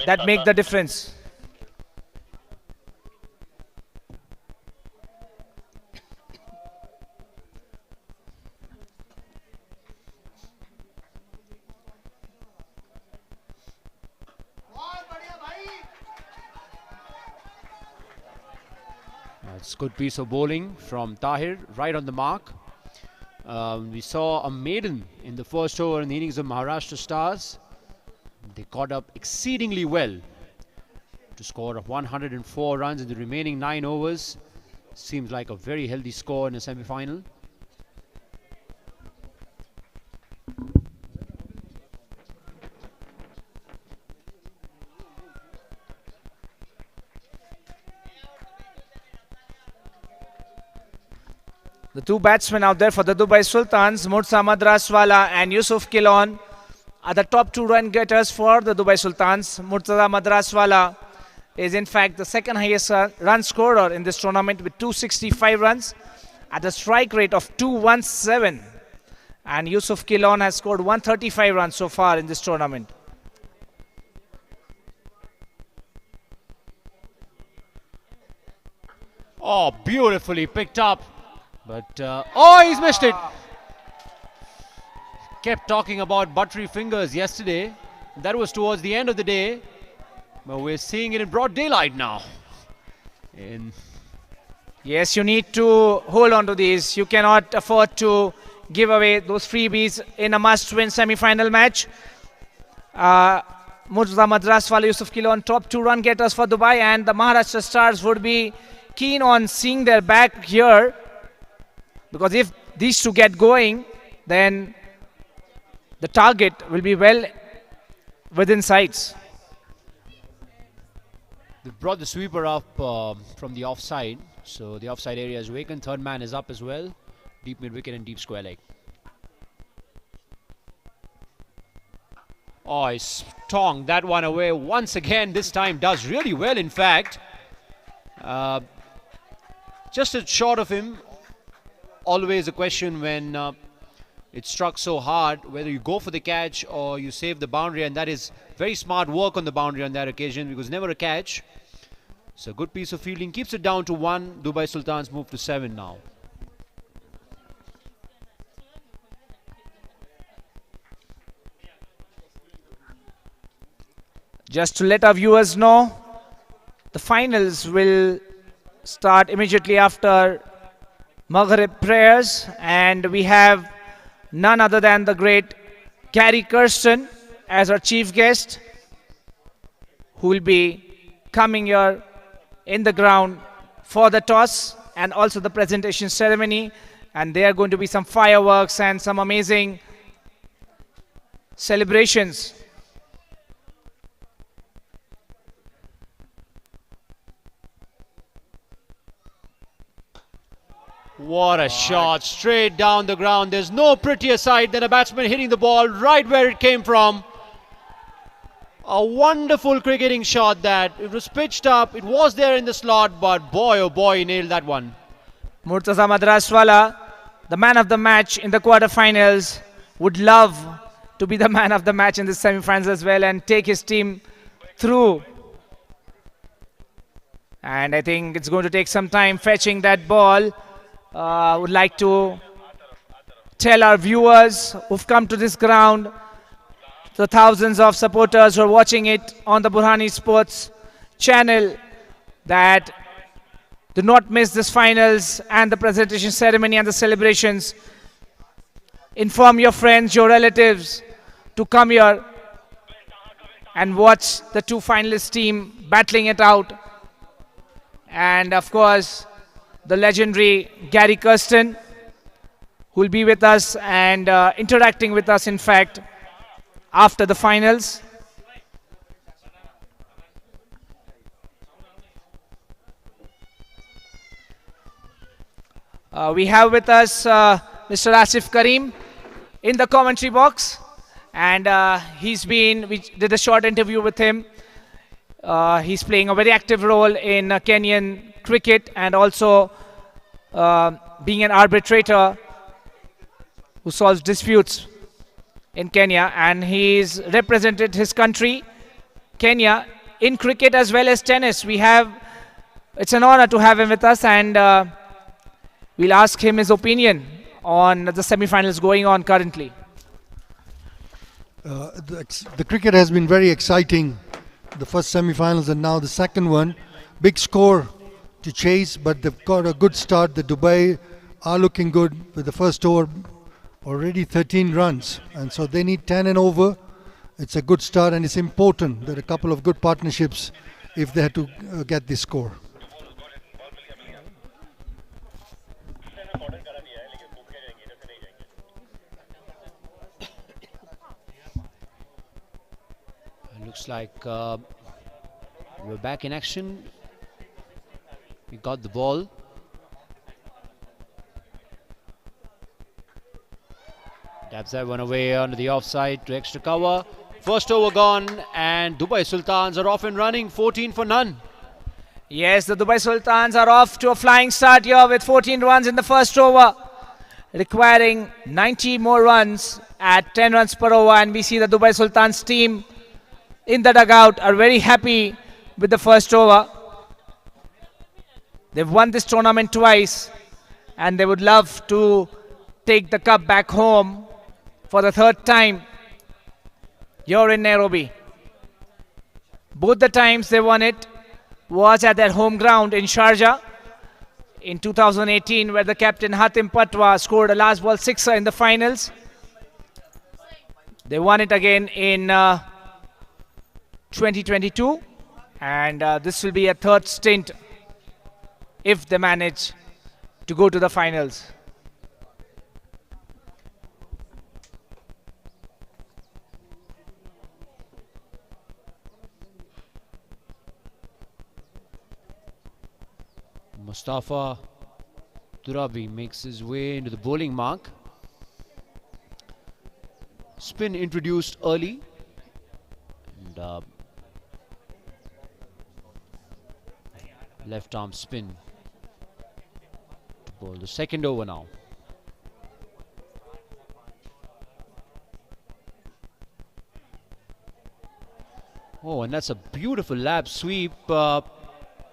Speaker 16: that make the difference.
Speaker 3: That's a good piece of bowling from Tahir, right on the mark. We saw a maiden in the first over in the innings of Maharashtra Stars. They caught up exceedingly well to score 104 runs in the remaining 9 overs. Seems like a very healthy score in a semi-final.
Speaker 16: The two batsmen out there for the Dubai Sultans, Murtaza Madraswala and Yusuf Kilon, are the top 2 run getters for the Dubai Sultans. Murtaza Madraswala is in fact the second highest run scorer in this tournament with 265 runs at a strike rate of 217. And Yusuf Kilon has scored 135 runs so far in this tournament.
Speaker 3: Oh, beautifully picked up. But, oh, he's missed it. Kept talking about buttery fingers yesterday. That was towards the end of the day. But we're seeing it in broad daylight now.
Speaker 16: Yes, you need to hold on to these. You cannot afford to give away those freebies in a must-win semi-final match. Murtaza Madraswala, Yusuf Kilon, top 2 run getters for Dubai, and the Maharashtra Stars would be keen on seeing their back here. Because if these two get going, then the target will be well within sights.
Speaker 3: They brought the sweeper up from the offside. So the offside area is vacant. Third man is up as well. Deep mid-wicket and deep square leg. Oh, he stonged that one away once again. This time does really well, in fact. Just a short of him. Always a question when it's struck so hard, whether you go for the catch or you save the boundary, and that is very smart work on the boundary on that occasion because never a catch. So good piece of fielding, keeps it down to 1. Dubai Sultans move to 7 now.
Speaker 16: Just to let our viewers know, the finals will start immediately after Maghrib prayers, and we have none other than the great Gary Kirsten as our chief guest, who will be coming here in the ground for the toss and also the presentation ceremony. And there are going to be some fireworks and some amazing celebrations.
Speaker 3: What a shot, straight down the ground. There's no prettier sight than a batsman hitting the ball right where it came from. A wonderful cricketing shot that. It was pitched up, it was there in the slot, but boy oh boy, he nailed that one.
Speaker 16: Murtaza Madraswala, the man of the match in the quarterfinals, would love to be the man of the match in the semi-finals as well and take his team through. And I think it's going to take some time fetching that ball. Would like to tell our viewers who've come to this ground, the thousands of supporters who are watching it on the Burhani Sports channel, that do not miss this finals and the presentation ceremony and the celebrations. Inform your friends, your relatives to come here and watch the two finalist team battling it out. And of course, the legendary Gary Kirsten, who will be with us and interacting with us, in fact, after the finals. We have with us Mr. Asif Karim in the commentary box, and we did a short interview with him. He's playing a very active role in Kenyan cricket and also being an arbitrator who solves disputes in Kenya, and he's represented his country, Kenya, in cricket as well as tennis. It's an honor to have him with us, and we'll ask him his opinion on the semi-finals going on currently.
Speaker 5: The cricket has been very exciting. The first semi-finals and now the second one. Big score to chase, but they've got a good start. The Dubai are looking good with the first over, already 13 runs, and so they need 10 and over. It's a good start, and it's important that a couple of good partnerships if they had to get this score.
Speaker 3: Looks like we're back in action. We got the ball. Dabs that one away under the offside to extra cover. First over gone, and Dubai Sultans are off and running, 14 for none.
Speaker 16: Yes, the Dubai Sultans are off to a flying start here with 14 runs in the first over, requiring 90 more runs at 10 runs per over, and we see the Dubai Sultans team in the dugout are very happy with the first over. They've won this tournament twice, and they would love to take the cup back home for the third time here in Nairobi. Both the times they won it was at their home ground in Sharjah in 2018, where the captain Hatim Patwa scored a last ball sixer in the finals. They won it again in 2022, and this will be a third stint if they manage to go to the finals.
Speaker 3: Mustafa Turabi makes his way into the bowling mark. Spin introduced early, and left arm spin to bowl the second over now. Oh, and that's a beautiful lap sweep.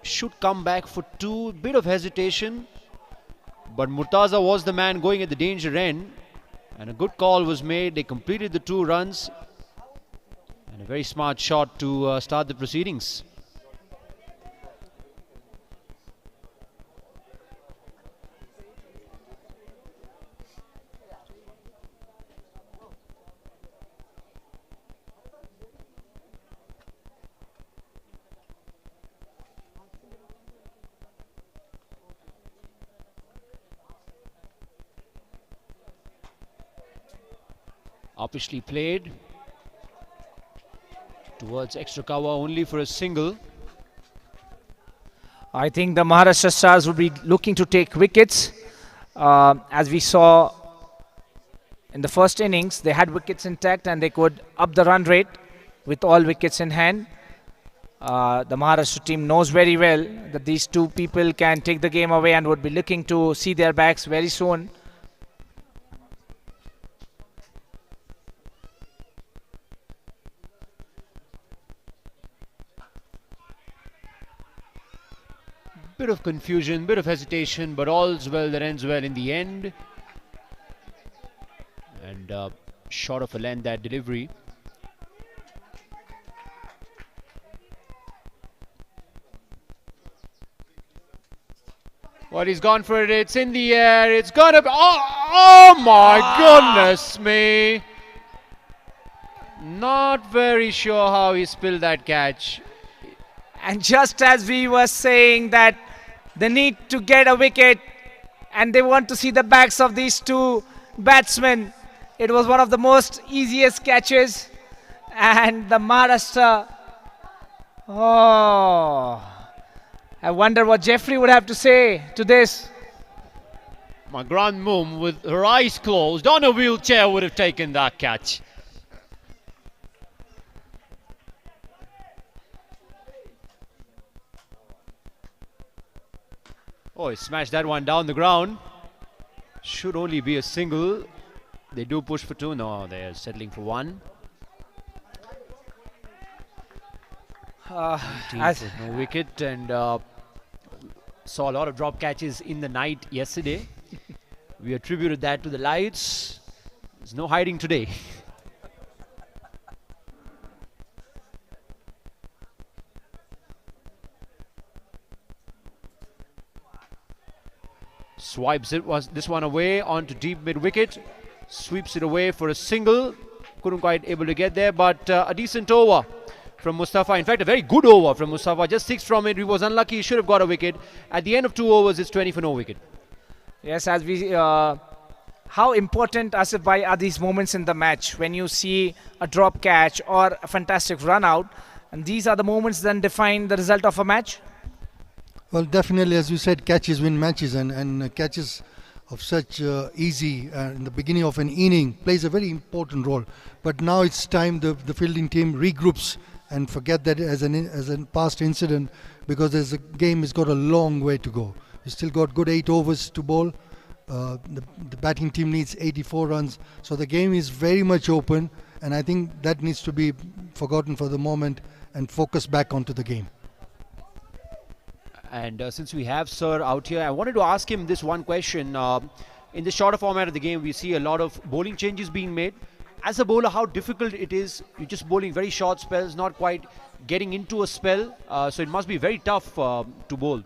Speaker 3: Should come back for two. Bit of hesitation, but Murtaza was the man going at the danger end, and a good call was made. They completed the 2 runs, and a very smart shot to start the proceedings. Uppishly played towards extra cover, only for a single.
Speaker 16: I think the Maharashtra Stars will be looking to take wickets. As we saw in the first innings, they had wickets intact and they could up the run rate with all wickets in hand. The Maharashtra team knows very well that these two people can take the game away and would be looking to see their backs very soon.
Speaker 3: Bit of confusion, bit of hesitation, but all's well that ends well in the end. And short of a length, that delivery. Well, he's gone for it. It's in the air. It's gonna be. Oh my goodness me! Not very sure how he spilled that catch.
Speaker 16: And just as we were saying that they need to get a wicket and they want to see the backs of these two batsmen, it was one of the most easiest catches, and the Maharashtra, oh, I wonder what Jeffrey would have to say to this.
Speaker 6: My grand mum, with her eyes closed, on a wheelchair, would have taken that catch. Oh, he smashed that one down the ground. Should only be a single. They do push for two. No, they're settling for one. With no wicket, and saw a lot of drop catches in the night yesterday. We attributed that to the lights. There's no hiding today. Swipes this one away onto deep mid wicket. Sweeps it away for a single. Couldn't quite able to get there, but a decent over from Mustafa. In fact, a very good over from Mustafa. Just 6 from it. He was unlucky. He should have got a wicket. At the end of 2 overs, it's 20 for no wicket.
Speaker 16: Yes, as we how important, Asif bhai, are these moments in the match when you see a drop catch or a fantastic run out, and these are the moments then define the result of a match?
Speaker 5: Well, definitely, as you said, catches win matches, and catches of such easy in the beginning of an inning plays a very important role. But now it's time the fielding team regroups and forget that as a past incident, because the game has got a long way to go. We still got good 8 overs to bowl. The batting team needs 84 runs, so the game is very much open, and I think that needs to be forgotten for the moment and focus back onto the game.
Speaker 3: And since we have Sir out here, I wanted to ask him this one question. In the shorter format of the game, we see a lot of bowling changes being made. As a bowler, how difficult it is? You're just bowling very short spells, not quite getting into a spell. So it must be very tough to bowl.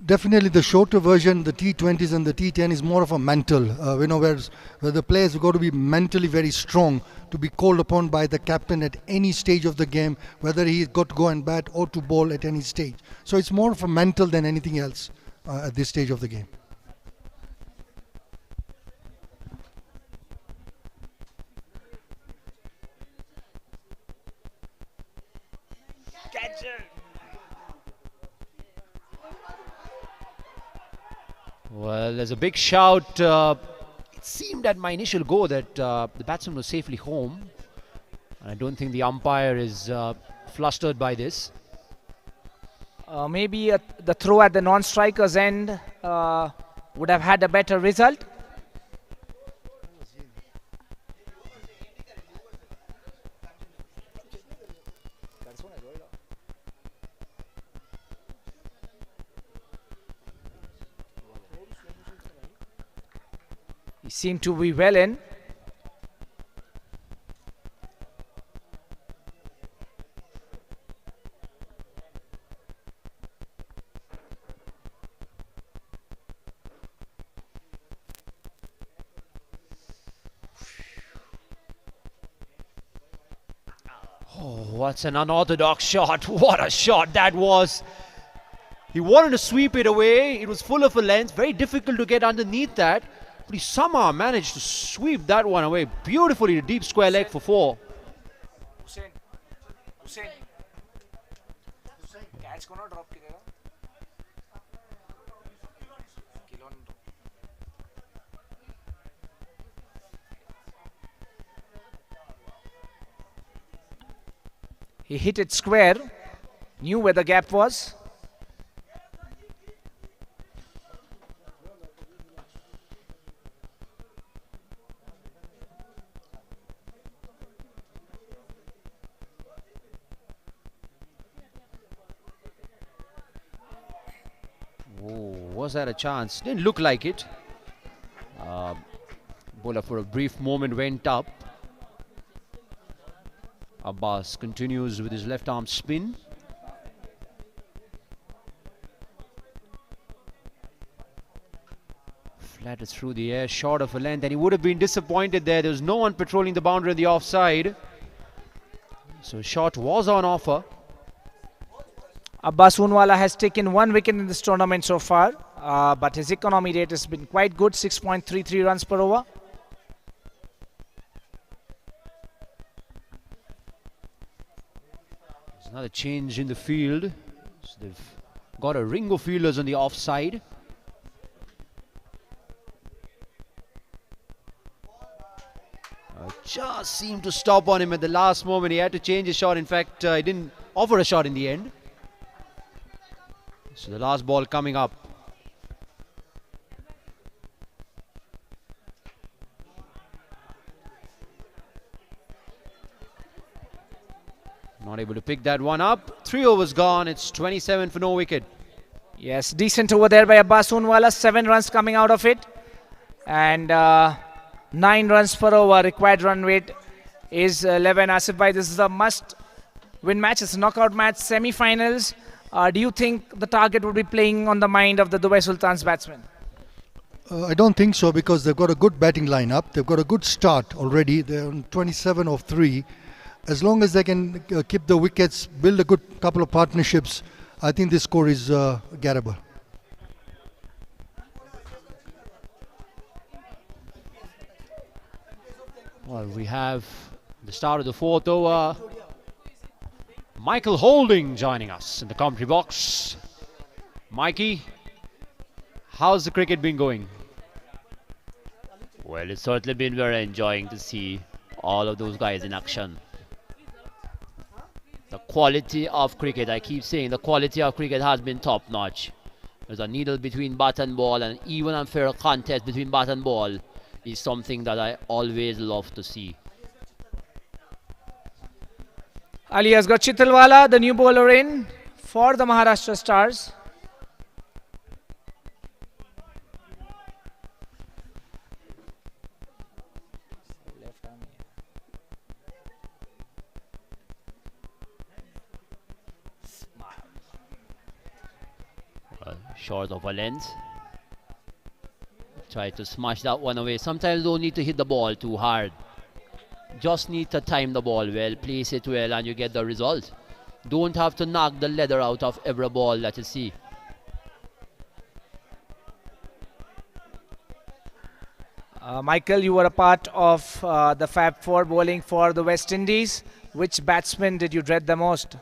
Speaker 5: Definitely, the shorter version, the T20s and the T10 is more of a mental, where the players have got to be mentally very strong to be called upon by the captain at any stage of the game, whether he's got to go and bat or to bowl at any stage. So it's more of a mental than anything else at this stage of the game.
Speaker 3: Well, there's a big shout. It seemed at my initial go that the batsman was safely home. I don't think the umpire is flustered by this.
Speaker 16: Maybe the throw at the non-striker's end would have had a better result. He seemed to be well in.
Speaker 3: Oh, what's an unorthodox shot. What a shot that was. He wanted to sweep it away. It was full of a length. Very difficult to get underneath that. But he somehow managed to sweep that one away beautifully to deep square leg for 4.
Speaker 16: He hit it square, knew where the gap was.
Speaker 3: Was that a chance? Didn't look like it. Bowler for a brief moment went up. Abbas continues with his left arm spin. Flattered through the air, short of a length, and he would have been disappointed there. There was no one patrolling the boundary on the offside. So a shot was on offer.
Speaker 16: Abbas Unwala has taken 1 wicket in this tournament so far, but his economy rate has been quite good, 6.33 runs per over.
Speaker 3: There's another change in the field. So they've got a ring of fielders on the offside. Just seemed to stop on him at the last moment. He had to change his shot. In fact, he didn't offer a shot in the end. So the last ball coming up. Not able to pick that one up. 3 overs gone. It's 27 for no wicket.
Speaker 16: Yes, decent over there by Abbas Unwala. 7 runs coming out of it. And 9 runs per over. Required run rate is 11. Asif bhai, this is a must-win match. It's a knockout match, semi-finals. Do you think the target would be playing on the mind of the Dubai Sultans batsmen?
Speaker 5: I don't think so, because they've got a good batting lineup. They've got a good start already. They're on 27 of 3. As long as they can keep the wickets, build a good couple of partnerships, I think this score is gettable.
Speaker 3: Well, we have the start of the 4th over. Michael Holding joining us in the commentary box. Mikey, how's the cricket been going?
Speaker 6: Well, it's certainly been very enjoying to see all of those guys in action. The quality of cricket, I keep saying, the quality of cricket has been top notch. There's a needle between bat and ball, and even a fair contest between bat and ball is something that I always love to see.
Speaker 16: Ali has got Chitalwala, the new bowler, in for the Maharashtra Stars.
Speaker 6: Short of a length. Try to smash that one away. Sometimes don't need to hit the ball too hard. Just need to time the ball well, place it well, and you get the result. Don't have to knock the leather out of every ball that you see.
Speaker 16: Michael, you were a part of the Fab Four bowling for the West Indies. Which batsman did you dread the most?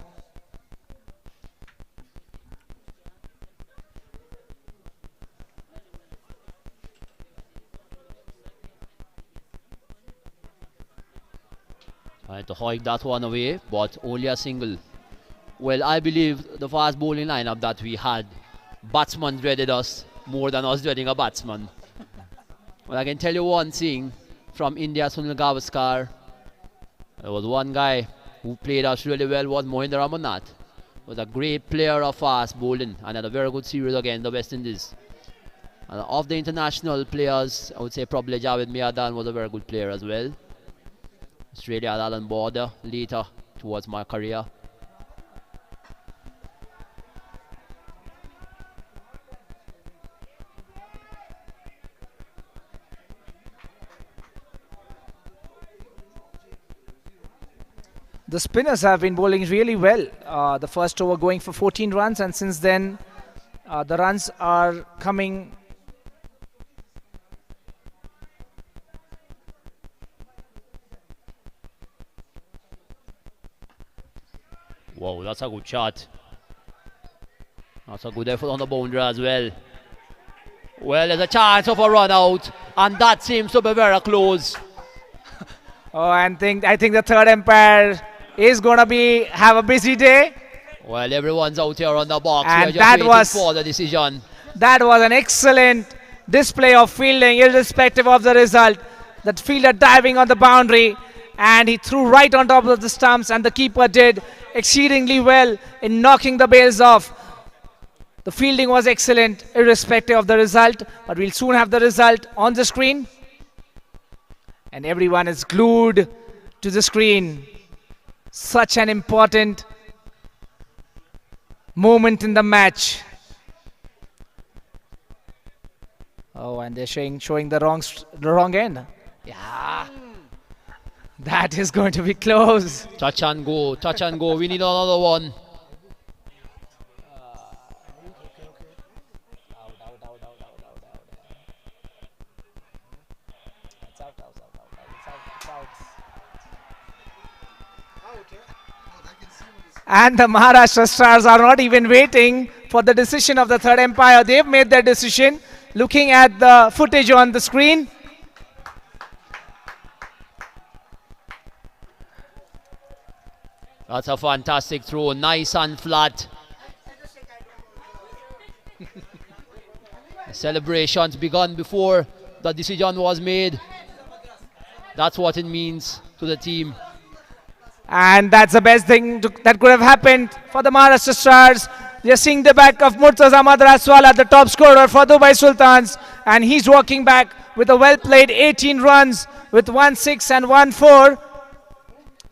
Speaker 6: Trying to hoik that one away, but only a single. Well, I believe the fast bowling lineup that we had, batsmen dreaded us more than us dreading a batsman. Well, I can tell you one thing from India, Sunil Gavaskar. There was one guy who played us really well, was Mohinder Amarnath. Was a great player of fast bowling and had a very good series against the West Indies. And of the international players, I would say probably Javed Miadan was a very good player as well. Australia had Alan Border later towards my career.
Speaker 16: The spinners have been bowling really well. The first over going for 14 runs, and since then the runs are coming.
Speaker 6: Wow, that's a good shot. That's a good effort on the boundary as well. Well, there's a chance of a run out, and that seems to be very close.
Speaker 16: Oh, and I think the third umpire is going to have a busy day.
Speaker 6: Well, everyone's out here on the box.
Speaker 16: And
Speaker 6: just waiting for the decision.
Speaker 16: That was an excellent display of fielding, irrespective of the result. That fielder diving on the boundary, and he threw right on top of the stumps, and the keeper did exceedingly well in knocking the bails off. The fielding was excellent, irrespective of the result, but we'll soon have the result on the screen. And everyone is glued to the screen. Such an important moment in the match. Oh, and they're showing the wrong end. Yeah. That is going to be close.
Speaker 6: Touch and go, touch and go. We need another one.
Speaker 16: And the Maharashtra Stars are not even waiting for the decision of the third umpire. They've made their decision. Looking at the footage on the screen.
Speaker 6: That's a fantastic throw, nice and flat. The celebrations begun before the decision was made. That's what it means to the team.
Speaker 16: And that's the best thing that could have happened for the Maharashtra Stars. You're seeing the back of Murtaza Madraswala, the top scorer for Dubai Sultans. And he's walking back with a well-played 18 runs with 1-6 and 1-4.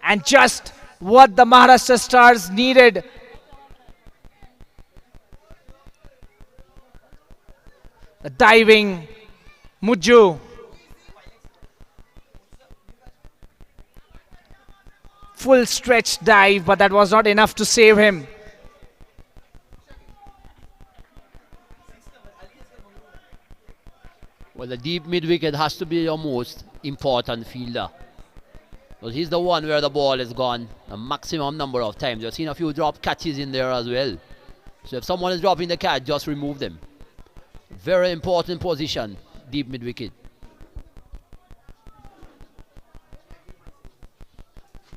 Speaker 16: And just what the Maharashtra Stars needed. The diving Mujju. Full stretch dive, but that was not enough to save him.
Speaker 6: Well, the deep mid-wicket has to be your most important fielder. Because he's the one where the ball has gone a maximum number of times. You've seen a few drop catches in there as well. So if someone is dropping the catch, just remove them. Very important position, deep mid-wicket.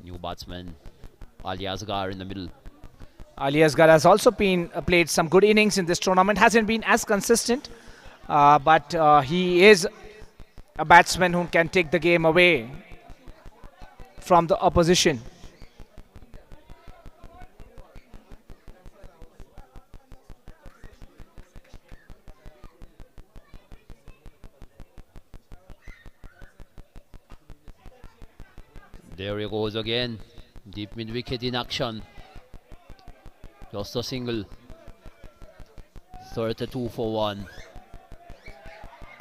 Speaker 6: New batsman, Ali Asgar in the middle.
Speaker 16: Ali Asgar has also played some good innings in this tournament. Hasn't been as consistent, but he is a batsman who can take the game away from the opposition.
Speaker 6: There he goes again. Deep mid-wicket in action. Just a single. 32 for 1.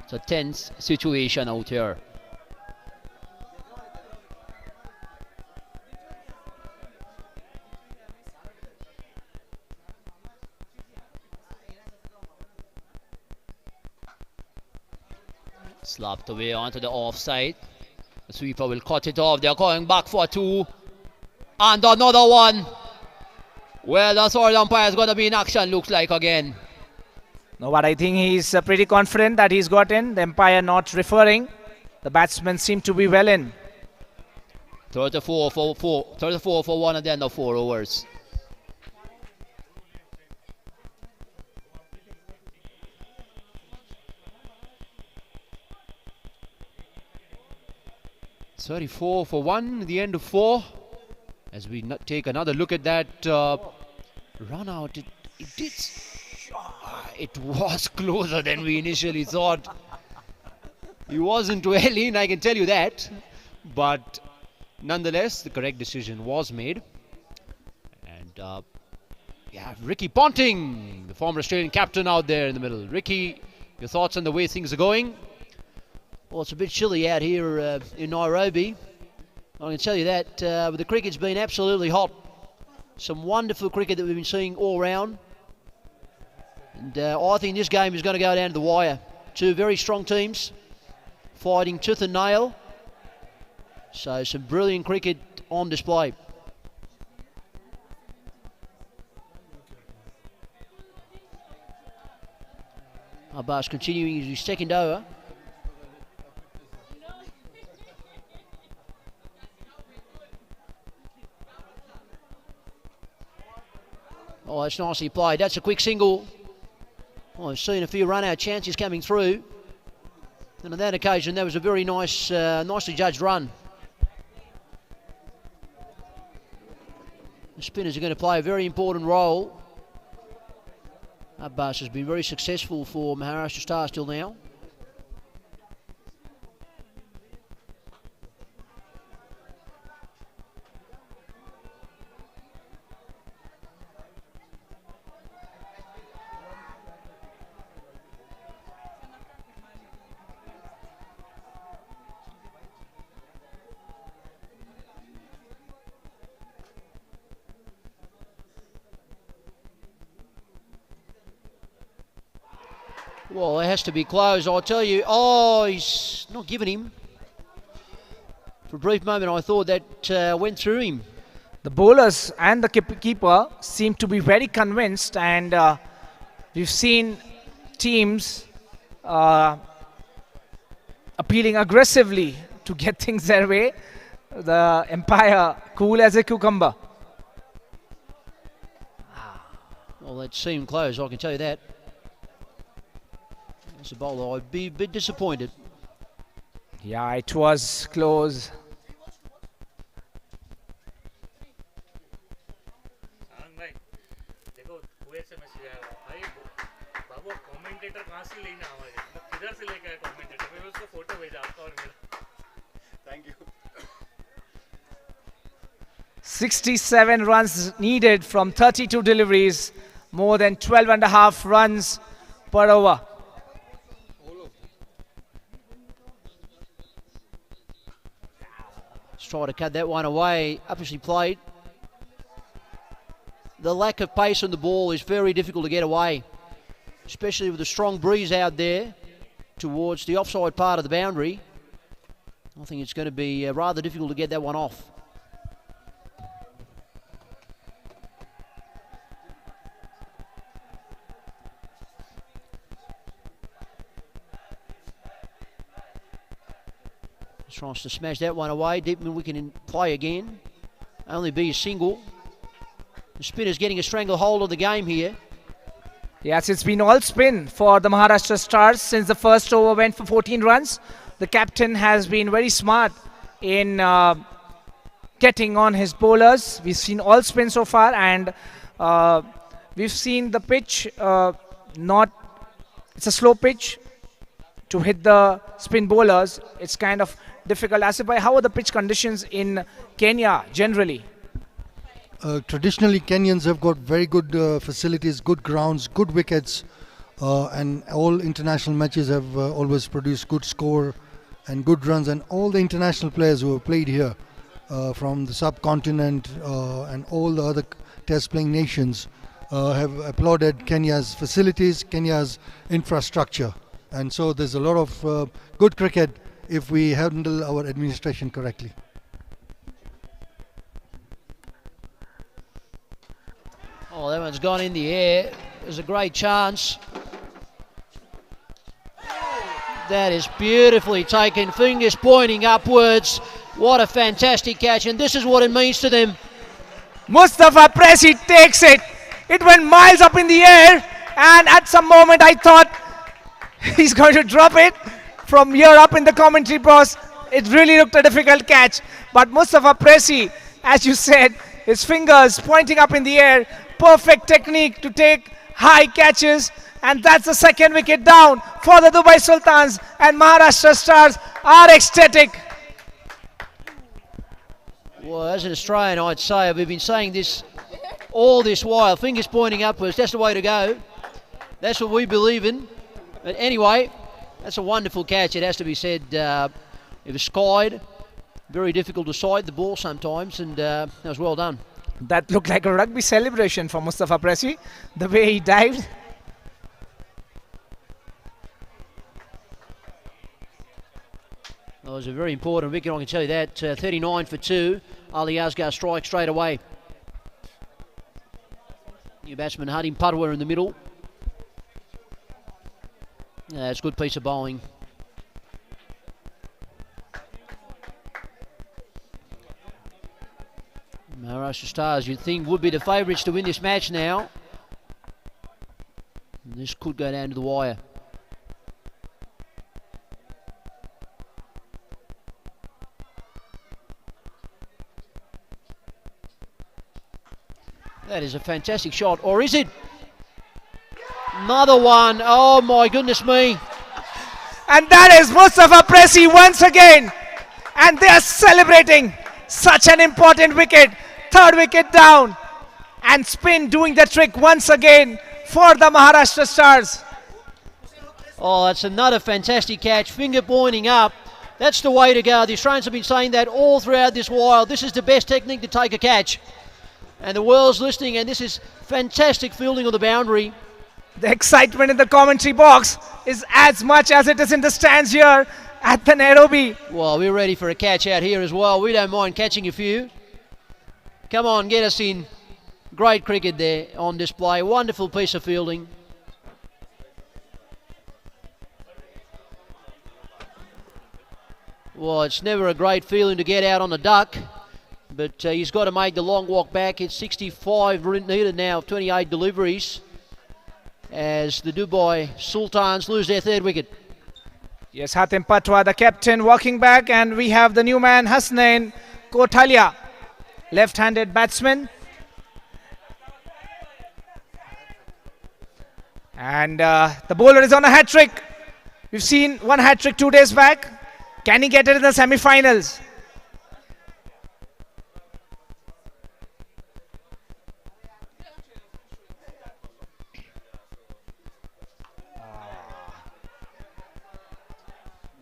Speaker 6: It's a tense situation out here. Slapped away onto the offside. The sweeper will cut it off. They're going back for 2. And another one. Well, the third umpire is going to be in action, looks like again.
Speaker 16: No, but I think he's pretty confident that he's got in. The umpire not referring. The batsmen seem to be well in.
Speaker 6: 34 for 1 at the end of 4 overs. .34 for 1 at the end of 4. As we take another look at that run out, it was closer than we initially thought. He wasn't well in, I can tell you that. But nonetheless, the correct decision was made. And yeah, Ricky Ponting, the former Australian captain, out there in the middle. Ricky, your thoughts on the way things are going? Well, it's a bit chilly out here in Nairobi. I can tell you that, but the cricket's been absolutely hot. Some wonderful cricket that we've been seeing all round. And I think this game is going to go down to the wire. Two very strong teams fighting tooth and nail. So some brilliant cricket on display. Abbas continuing his second over. Oh, that's nicely played. That's a quick single. Oh, I've seen a few run-out chances coming through. And on that occasion, that was a very nice, nicely judged run. The spinners are going to play a very important role. Abbas has been very successful for Maharashtra Stars till now. Well, it has to be close, I'll tell you. Oh, he's not giving him. For a brief moment, I thought that went through him.
Speaker 16: The bowlers and the keeper seem to be very convinced, and we've seen teams appealing aggressively to get things their way. The umpire cool as a cucumber.
Speaker 13: Well, it seemed close, I can tell you that. As a bowler, I'd be a bit disappointed.
Speaker 16: Yeah, it was close.
Speaker 15: Thank you.
Speaker 16: 67 runs needed from 32 deliveries, more than 12.5 runs per over.
Speaker 13: Let's try to cut that one away. Uppersley played. The lack of pace on the ball is very difficult to get away, especially with a strong breeze out there towards the offside part of the boundary. I think it's going to be rather difficult to get that one off. Tries to smash that one away. Deepman, we can play again. Only be a single. The spinner's getting a stranglehold of the game here.
Speaker 16: Yes, it's been all spin for the Maharashtra Stars since the first over went for 14 runs. The captain has been very smart in getting on his bowlers. We've seen all spin so far, and we've seen the pitch it's a slow pitch to hit the spin bowlers. It's kind of difficult. Asifbhai, how are the pitch conditions in Kenya generally?
Speaker 5: Traditionally, Kenyans have got very good facilities, good grounds, good wickets, and all international matches have always produced good score and good runs. And all the international players who have played here from the subcontinent and all the other test-playing nations have applauded Kenya's facilities, Kenya's infrastructure. And so there's a lot of good cricket if we handle our administration correctly.
Speaker 13: Oh, that one's gone in the air. There's a great chance. That is beautifully taken. Fingers pointing upwards. What a fantastic catch, and this is what it means to them.
Speaker 16: Mustafa Presi takes it. It went miles up in the air, and at some moment I thought he's going to drop it. From here up in the commentary box, it really looked a difficult catch. But Mustafa Presi, as you said, his fingers pointing up in the air, perfect technique to take high catches, and that's the second wicket down for the Dubai Sultans, and Maharashtra Stars are ecstatic.
Speaker 13: Well, as an Australian, I'd say, we've been saying this all this while, fingers pointing upwards, that's the way to go. That's what we believe in. But anyway, that's a wonderful catch, it has to be said. It was skied, very difficult to sight the ball sometimes, and that was well done.
Speaker 16: That looked like a rugby celebration for Mustafa Presi, the way he dived.
Speaker 13: Well, it was a very important wicket, I can tell you that. 39 for 2. Ali Asghar strikes straight away. New batsman Hadim Patwa in the middle. Yeah, it's a good piece of bowling. Maharashtra Stars, you'd think, would be the favourites to win this match now. And this could go down to the wire. That is a fantastic shot, or is it? Another one, oh my goodness me.
Speaker 16: And that is Mustafa Presi once again. And they are celebrating such an important wicket. Third wicket down. And spin doing the trick once again for the Maharashtra Stars.
Speaker 13: Oh, that's another fantastic catch. Finger pointing up. That's the way to go. The Australians have been saying that all throughout this while. This is the best technique to take a catch. And the world's listening, and this is fantastic fielding on the boundary.
Speaker 16: The excitement in the commentary box is as much as it is in the stands here at the Nairobi.
Speaker 13: Well, we're ready for a catch out here as well. We don't mind catching a few. Come on, get us in. Great cricket there on display. Wonderful piece of fielding. Well, it's never a great feeling to get out on the duck, but he's got to make the long walk back. It's 65 needed now of 28 deliveries. as the Dubai Sultans lose their third wicket.
Speaker 16: Yes, Hatem Patwa, the captain, walking back, and we have the new man, Hasnain Kotalia, left-handed batsman. And the bowler is on a hat-trick. We've seen one hat-trick 2 days back. Can he get it in the semi-finals?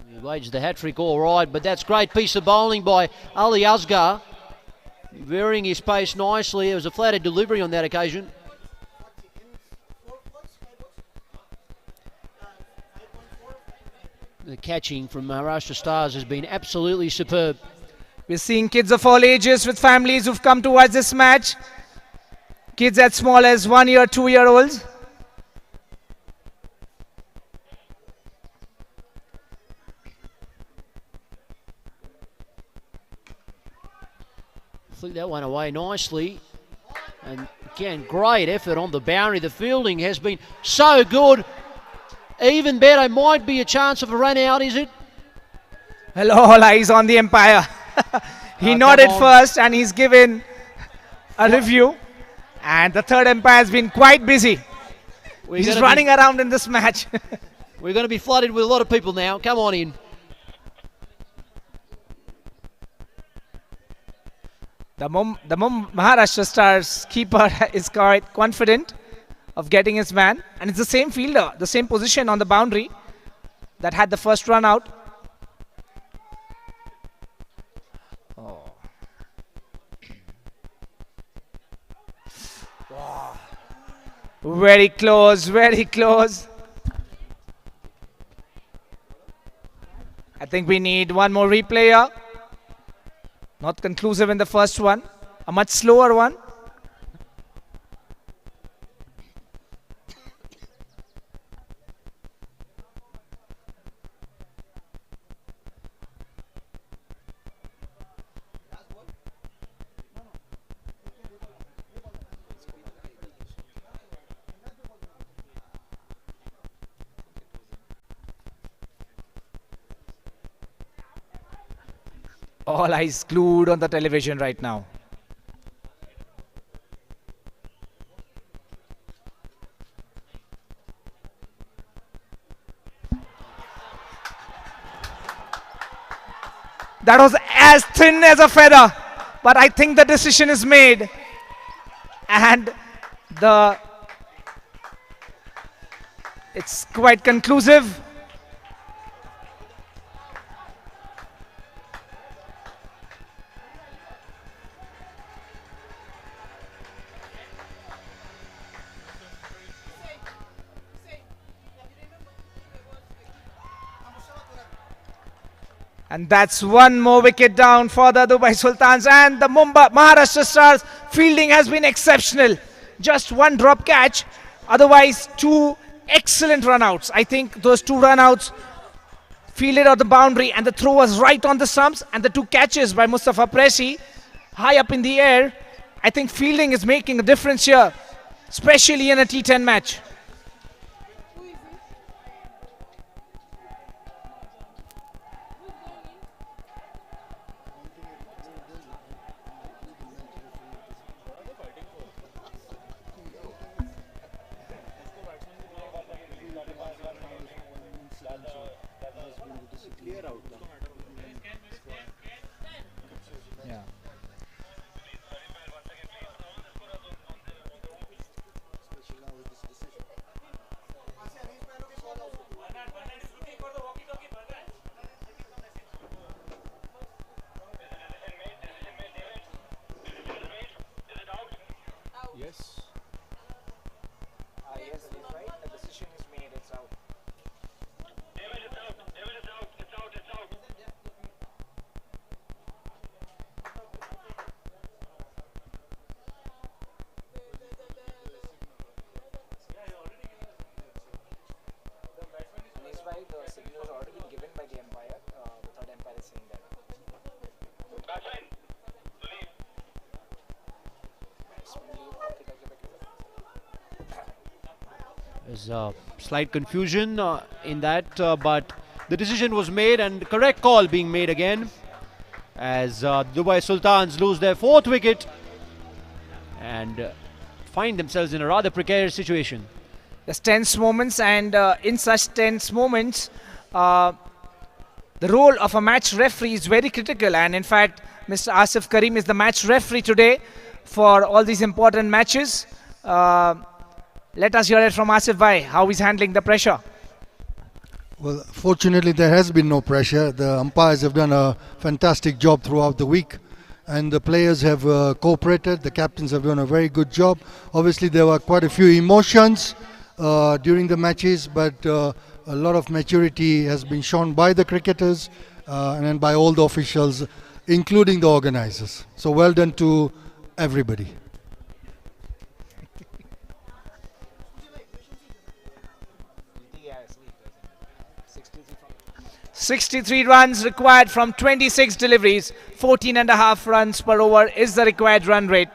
Speaker 13: He waged the hat-trick all right, but that's great piece of bowling by Ali Asghar. Varying his pace nicely. It was a flatted delivery on that occasion. The catching from Maharashtra Stars has been absolutely superb.
Speaker 16: We're seeing kids of all ages with families who've come to watch this match. Kids as small as 1 year, 2 year olds.
Speaker 13: Flicked that one away nicely. And again, great effort on the boundary. The fielding has been so good. Even better, might be a chance of a run out, is it?
Speaker 16: Well, all eyes on the umpire. He nodded first and he's given a review. And the third umpire has been quite busy. He's running around in this match.
Speaker 13: We're going to be flooded with a lot of people now. Come on in.
Speaker 16: The Maharashtra Stars keeper is quite confident of getting his man, and it's the same fielder, the same position on the boundary that had the first run out. Oh. Wow. Very close, very close. I think we need one more replayer. Not conclusive in the first one, a much slower one. All eyes glued on the television right now. That was as thin as a feather, but I think the decision is made. And it's quite conclusive. And that's one more wicket down for the Dubai Sultans, and the Maharashtra Stars fielding has been exceptional. Just one drop catch, otherwise two excellent runouts. I think those two runouts fielded on the boundary and the throw was right on the stumps, and the two catches by Mustafa Presi high up in the air. I think fielding is making a difference here, especially in a T10 match. Yes. Yes, it is right. The decision is made. It's out.
Speaker 3: There's a slight confusion in that, but the decision was made and the correct call being made again as Dubai Sultans lose their 4th wicket and find themselves in a rather precarious situation.
Speaker 16: There's tense moments, and in such tense moments, the role of a match referee is very critical. And in fact, Mr. Asif Karim is the match referee today for all these important matches. Let us hear it from Asif Bhai, how he's handling the pressure.
Speaker 5: Well, fortunately, there has been no pressure. The umpires have done a fantastic job throughout the week, and the players have cooperated. The captains have done a very good job. Obviously, there were quite a few emotions during the matches, but a lot of maturity has been shown by the cricketers and by all the officials, including the organizers. So well done to everybody.
Speaker 16: 63 runs required from 26 deliveries. 14.5 runs per over is the required run rate.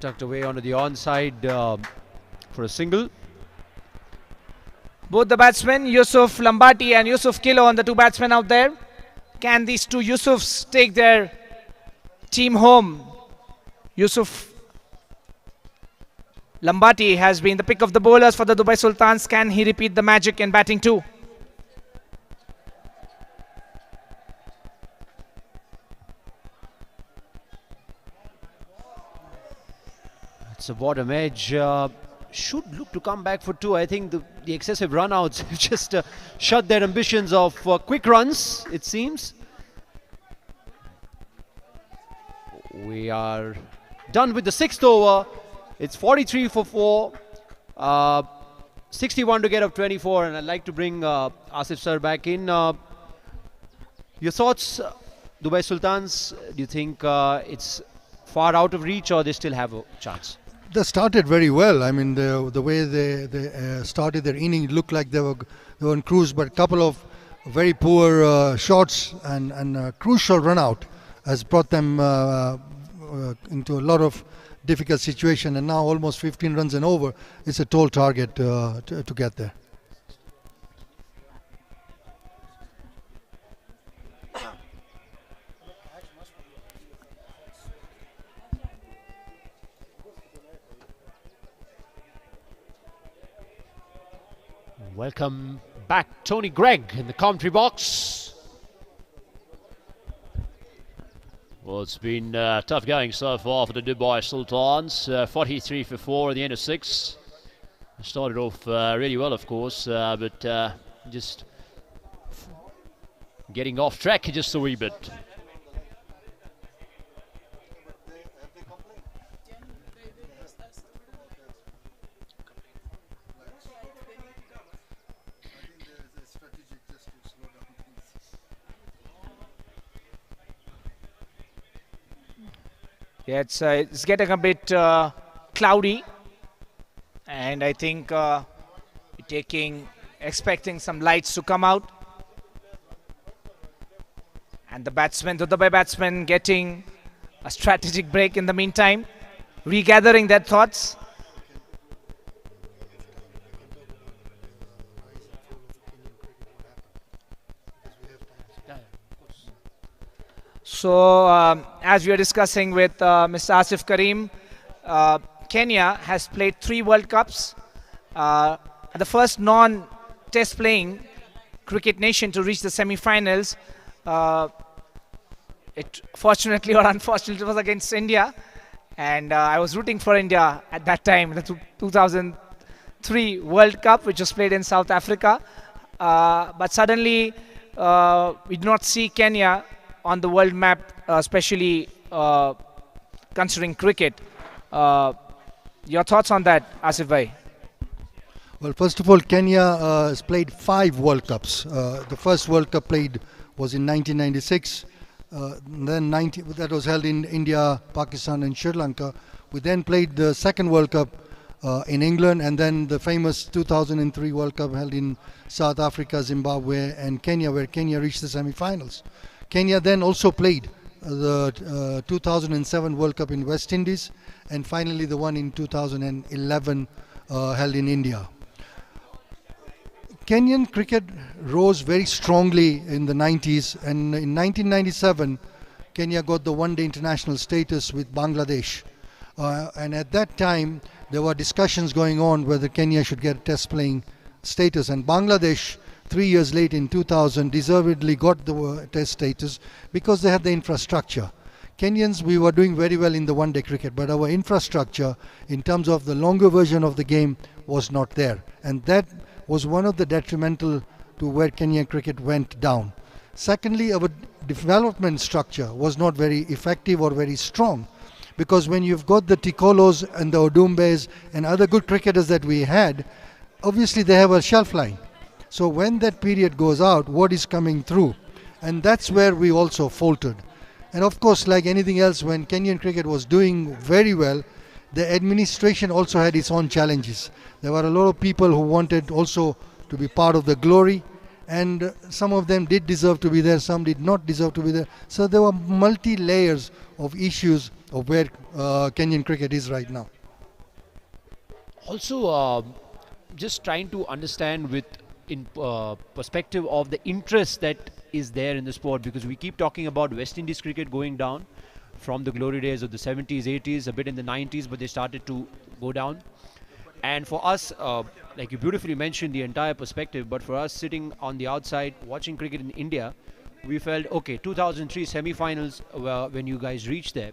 Speaker 3: Tucked away onto the onside for a single.
Speaker 16: Both the batsmen, Yusuf Lambati and Yusuf Kilo, on the 2 batsmen out there. Can these 2 Yusufs take their team home? Yusuf Lambati has been the pick of the bowlers for the Dubai Sultans. Can he repeat the magic in batting too?
Speaker 3: It's a bottom edge. Should look to come back for 2. I think the excessive run-outs have just shut their ambitions of quick runs, it seems. We are done with the 6th over. It's 43 for 4. 61 to get up 24, and I'd like to bring Asif sir back in. Your thoughts, Dubai Sultans? Do you think it's far out of reach, or they still have a chance?
Speaker 5: They started very well. I mean, the way they started their inning looked like they were on cruise, but a couple of very poor shots and a crucial run out has brought them into a lot of difficult situation, and now almost 15 runs and over. It's a tall target to get there.
Speaker 3: Welcome back, Tony Gregg in the commentary box.
Speaker 6: Well, it's been tough going so far for the Dubai Sultans. 43 for 4 at the end of 6. Started off really well, of course, but just getting off track just a wee bit.
Speaker 16: Yeah, it's getting a bit cloudy, and I think expecting some lights to come out. And the Dubai batsmen getting a strategic break in the meantime, regathering their thoughts. So, as we are discussing with Mr. Asif Karim, Kenya has played 3 World Cups. The first non-test playing cricket nation to reach the semi-finals. It fortunately or unfortunately was against India, and I was rooting for India at that time, the 2003 World Cup, which was played in South Africa. But suddenly, we do not see Kenya on the world map, especially considering cricket. Your thoughts on that, Asif Bhai?
Speaker 5: Well, first of all, Kenya has played 5 World Cups. The first World Cup played was in 1996. Then that was held in India, Pakistan and Sri Lanka. We then played the second World Cup in England, and then the famous 2003 World Cup held in South Africa, Zimbabwe, and Kenya, where Kenya reached the semi-finals. Kenya then also played the 2007 World Cup in West Indies, and finally the one in 2011 held in India. Kenyan cricket rose very strongly in the 90s, and in 1997 Kenya got the one-day international status with Bangladesh. And at that time there were discussions going on whether Kenya should get test playing status, and Bangladesh 3 years late in 2000 deservedly got the test status because they had the infrastructure. Kenyans, we were doing very well in the one-day cricket, but our infrastructure in terms of the longer version of the game was not there, and that was one of the detrimental to where Kenyan cricket went down. Secondly, our development structure was not very effective or very strong, because when you've got the Tikolos and the Odumbes and other good cricketers that we had, obviously they have a shelf line. So when that period goes out, what is coming through? And that's where we also faltered. And of course, like anything else, when Kenyan cricket was doing very well, the administration also had its own challenges. There were a lot of people who wanted also to be part of the glory, and some of them did deserve to be there, some did not deserve to be there. So there were multi-layers of issues of where Kenyan cricket is right now.
Speaker 3: Also, just trying to understand with in perspective of the interest that is there in the sport, because we keep talking about West Indies cricket going down from the glory days of the 70s, 80s, a bit in the 90s, but they started to go down. And for us, like you beautifully mentioned, the entire perspective, but for us sitting on the outside watching cricket in India, we felt, okay, 2003 semi-finals, when you guys reached there,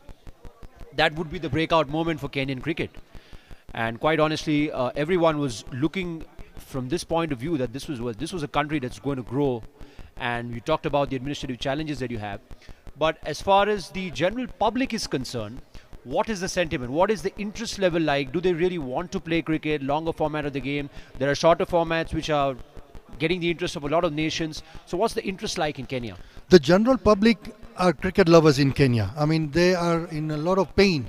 Speaker 3: that would be the breakout moment for Kenyan cricket. And quite honestly, everyone was looking from this point of view that this was a country that's going to grow. And you talked about the administrative challenges that you have. But as far as the general public is concerned, what is the sentiment? What is the interest level like? Do they really want to play cricket, longer format of the game? There are shorter formats which are getting the interest of a lot of nations. So what's the interest like in Kenya?
Speaker 5: The general public are cricket lovers in Kenya. I mean, they are in a lot of pain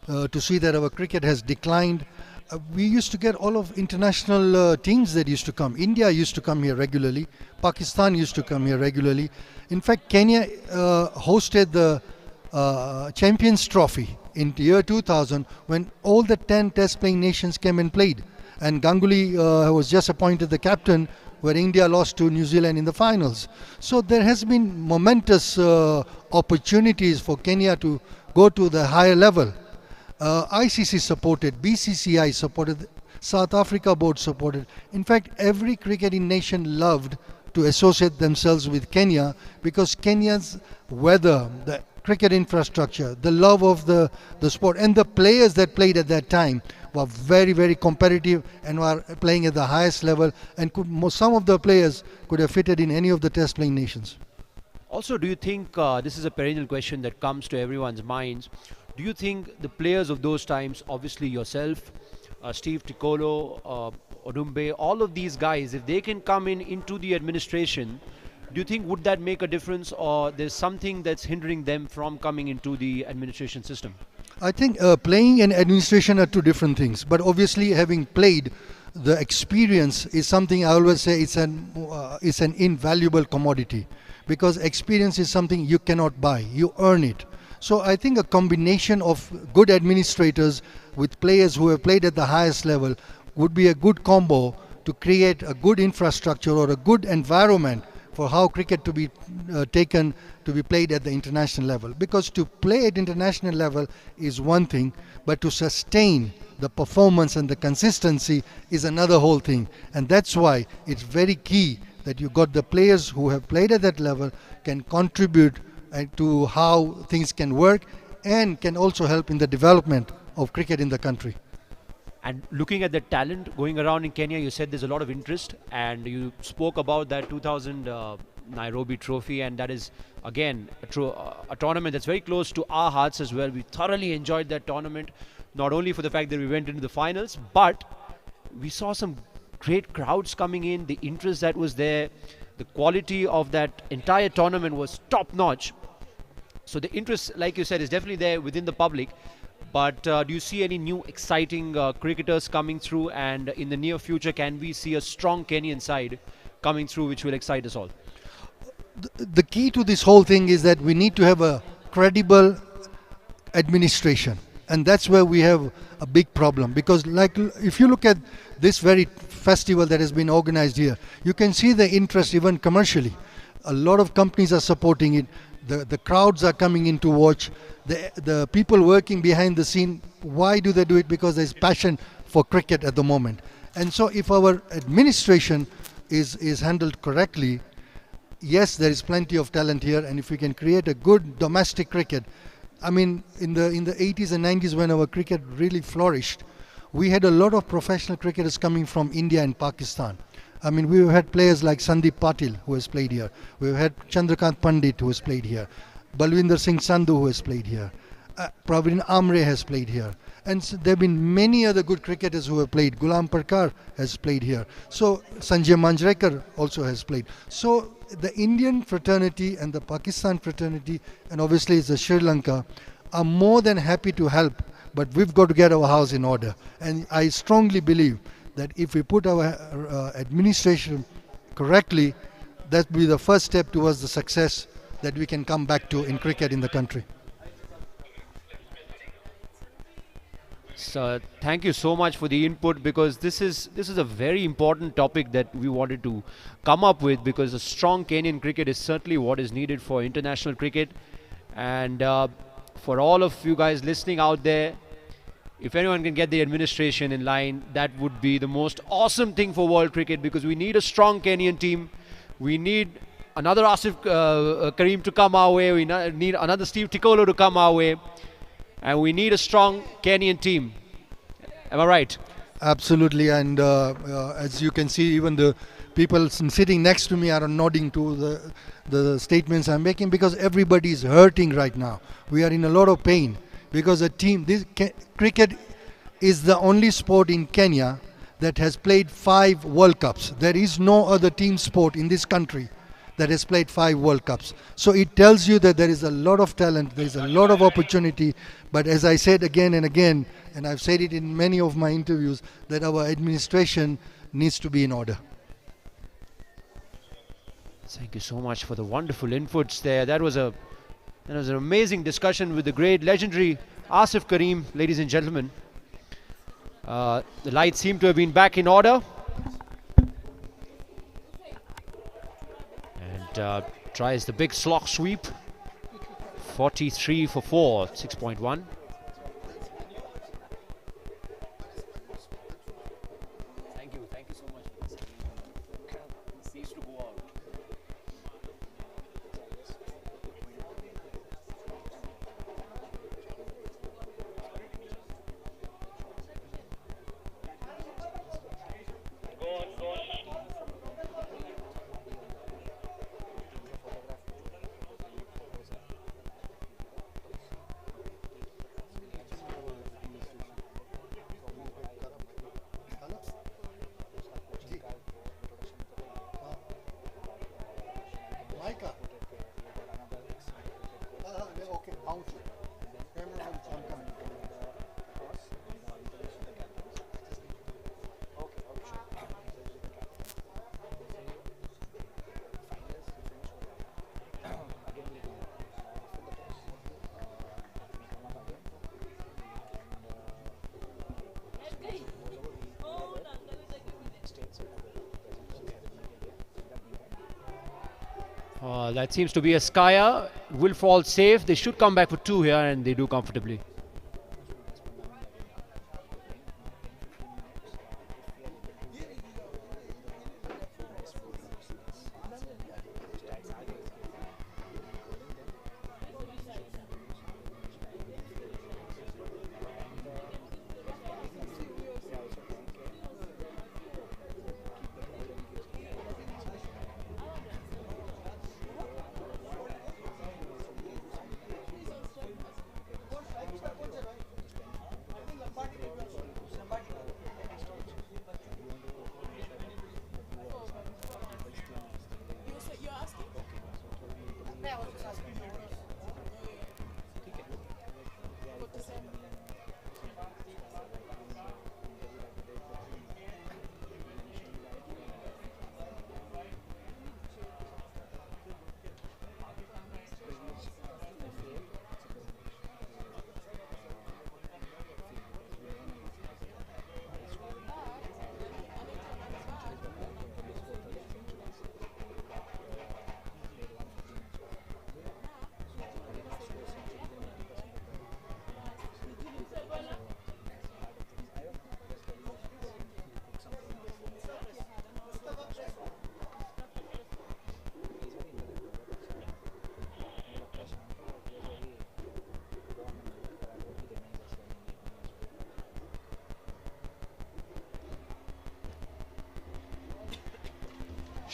Speaker 5: to see that our cricket has declined. We used to get all of international teams that used to come. India used to come here regularly. Pakistan used to come here regularly. In fact, Kenya hosted the Champions Trophy in the year 2000 when all the 10 test playing nations came and played. And Ganguly was just appointed the captain, where India lost to New Zealand in the finals. So there has been momentous opportunities for Kenya to go to the higher level. ICC supported, BCCI supported, South Africa board supported. In fact, every cricketing nation loved to associate themselves with Kenya, because Kenya's weather, the cricket infrastructure, the love of the sport, and the players that played at that time were very, very competitive and were playing at the highest level, and some of the players could have fitted in any of the test playing nations.
Speaker 3: Also, do you think, this is a perennial question that comes to everyone's minds, do you think the players of those times, obviously yourself, Steve Tikolo, Odumbe, all of these guys, if they can come into the administration, do you think would that make a difference, or there's something that's hindering them from coming into the administration system?
Speaker 5: I think playing and administration are two different things, but obviously having played, the experience is something I always say it's an invaluable commodity, because experience is something you cannot buy, you earn it. So I think a combination of good administrators with players who have played at the highest level would be a good combo to create a good infrastructure or a good environment for how cricket to be taken to be played at the international level. Because to play at international level is one thing, but to sustain the performance and the consistency is another whole thing. And that's why it's very key that you got the players who have played at that level can contribute to how things can work and can also help in the development of cricket in the country.
Speaker 3: And looking at the talent going around in Kenya, you said there's a lot of interest, and you spoke about that 2000 Nairobi trophy, and that is again a tournament that's very close to our hearts as well. We thoroughly enjoyed that tournament, not only for the fact that we went into the finals, but we saw some great crowds coming in, the interest that was there, the quality of that entire tournament was top notch. So the interest, like you said, is definitely there within the public. But do you see any new exciting cricketers coming through? And in the near future, can we see a strong Kenyan side coming through which will excite us all?
Speaker 5: The key to this whole thing is that we need to have a credible administration, and that's where we have a big problem, because like if you look at this very festival that has been organized here, you can see the interest even commercially. A lot of companies are supporting it. The crowds are coming in to watch. The people working behind the scene, why do they do it? Because there's passion for cricket at the moment. And so if our administration is handled correctly, yes, there is plenty of talent here, and if we can create a good domestic cricket, I mean, in the 80s and 90s when our cricket really flourished, we had a lot of professional cricketers coming from India and Pakistan. I mean, we've had players like Sandeep Patil, who has played here. We've had Chandrakant Pandit, who has played here. Balwinder Singh Sandhu, who has played here. Praveen Amre has played here. And so there have been many other good cricketers who have played. Gulam Parkar has played here. So Sanjay Manjrekar also has played. So the Indian fraternity and the Pakistan fraternity, and obviously it's the Sri Lanka, are more than happy to help, but we've got to get our house in order. And I strongly believe that if we put our administration correctly, that will be the first step towards the success that we can come back to in cricket in the country.
Speaker 3: So thank you so much for the input, because this is a very important topic that we wanted to come up with, because a strong Kenyan cricket is certainly what is needed for international cricket. And for all of you guys listening out there, if anyone can get the administration in line, that would be the most awesome thing for world cricket, because we need a strong Kenyan team. We need another Asif Karim to come our way. We need another Steve Tikolo to come our way. And we need a strong Kenyan team. Am I right?
Speaker 5: Absolutely. And as you can see, even the people sitting next to me are nodding to the statements I'm making, because everybody is hurting right now. We are in a lot of pain because cricket is the only sport in Kenya that has played 5 World Cups. There is no other team sport in this country that has played 5 World Cups. So it tells you that there is a lot of talent, there is a lot of opportunity. But as I said again and again, and I've said it in many of my interviews, that our administration needs to be in order.
Speaker 3: Thank you so much for the wonderful inputs there. That was an amazing discussion with the great, legendary Asif Karim, ladies and gentlemen. The lights seem to have been back in order. And tries the big slog sweep. 43 for 4, 6.1. Thank you so much. Cease to go out. That seems to be a Skyer. Will fall safe. They should come back for 2 here, and they do comfortably.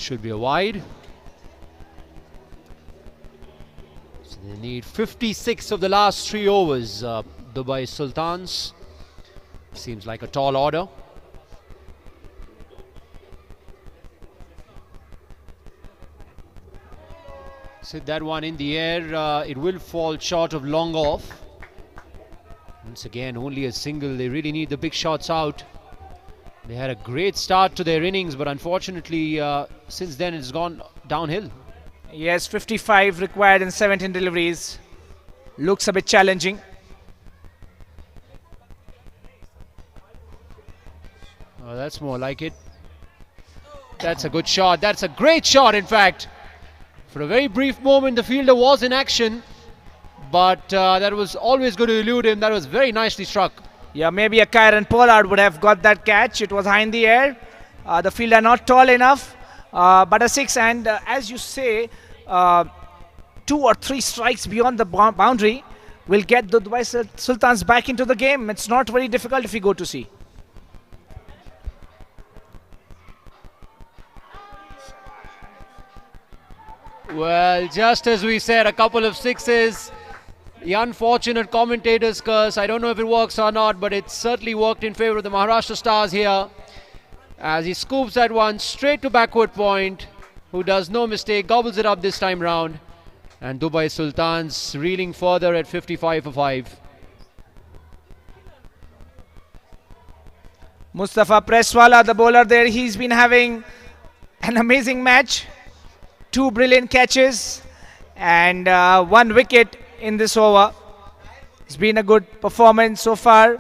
Speaker 3: Should be a wide. So they need 56 of the last 3 overs. Dubai Sultans. Seems like a tall order. Sit that one in the air. It will fall short of long off. Once again, only a single. They really need the big shots out. They had a great start to their innings, but unfortunately, since then it's gone downhill.
Speaker 16: Yes, 55 required in 17 deliveries. Looks a bit challenging.
Speaker 3: Oh, that's more like it. That's a good shot. That's a great shot, in fact. For a very brief moment, the fielder was in action, but that was always going to elude him. That was very nicely struck.
Speaker 16: Yeah, maybe a Kyron Pollard would have got that catch. It was high in the air. The fielder not tall enough, but a 6. And as you say, 2 or 3 strikes beyond the boundary will get the Dubai Sultans back into the game. It's not very difficult if you go to see.
Speaker 3: Well, just as we said, a couple of 6s. The unfortunate commentator's curse. I don't know if it works or not, but it certainly worked in favor of the Maharashtra Stars here. As he scoops that one straight to backward point, who does no mistake, gobbles it up this time round. And Dubai Sultans reeling further at 55 for 5.
Speaker 16: Mustafa Presswala, the bowler there, he's been having an amazing match. 2 brilliant catches and 1 wicket in this over. It's been a good performance so far.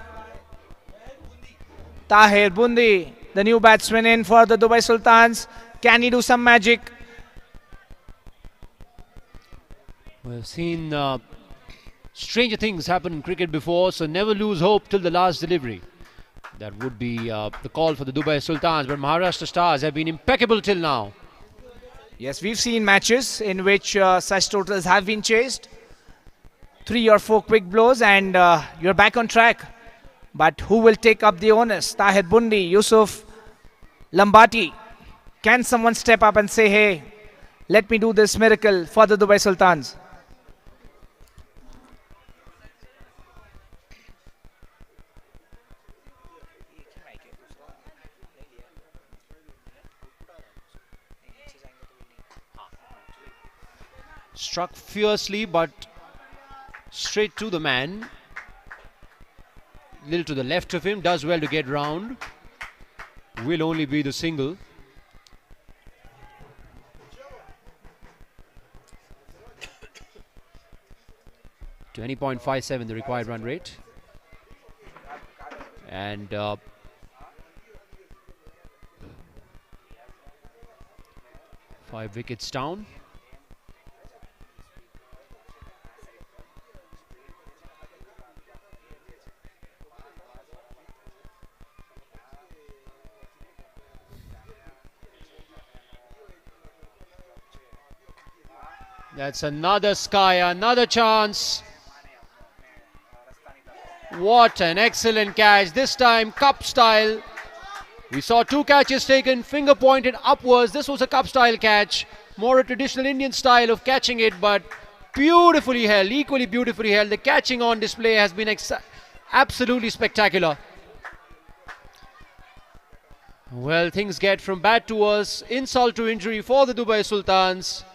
Speaker 16: Tahir Bundi, the new batsman in for the Dubai Sultans. Can he do some magic?
Speaker 3: We've seen stranger things happen in cricket before, so never lose hope till the last delivery. That would be the call for the Dubai Sultans, but Maharashtra Stars have been impeccable till now.
Speaker 16: Yes, we've seen matches in which such totals have been chased. 3 or 4 quick blows and you're back on track. But who will take up the onus? Tahir Bundi, Yusuf, Lambati. Can someone step up and say, hey, let me do this miracle for the Dubai Sultans?
Speaker 3: Struck fiercely, but straight to the man. Little to the left of him, does well to get round. Will only be the single. .57 the required run rate. And 5 wickets down. That's another sky, another chance. What an excellent catch. This time cup style. We saw 2 catches taken, finger pointed upwards. This was a cup style catch. More a traditional Indian style of catching it, but beautifully held, equally beautifully held. The catching on display has been absolutely spectacular. Well, things get from bad to worse. Insult to injury for the Dubai Sultans.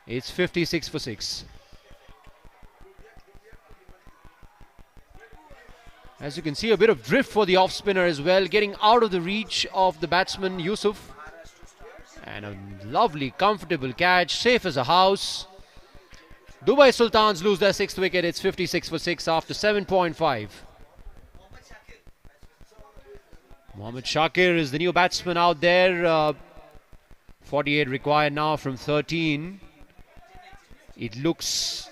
Speaker 3: It's 56 for 6. As you can see, a bit of drift for the off spinner as well, getting out of the reach of the batsman Yusuf. And a lovely, comfortable catch, safe as a house. Dubai Sultans lose their 6th wicket. It's 56 for 6 after 7.5. Mohammad Shakir is the new batsman out there. 48 required now from 13. It looks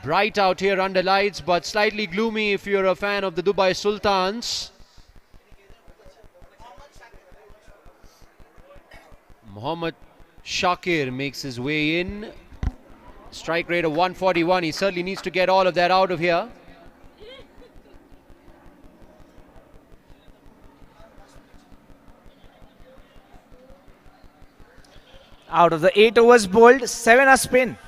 Speaker 3: bright out here under lights, but slightly gloomy if you're a fan of the Dubai Sultans. Mohammad Shakir makes his way in. Strike rate of 141. He certainly needs to get all of that out of here.
Speaker 16: Out of the 8 overs bowled, 7 are spin.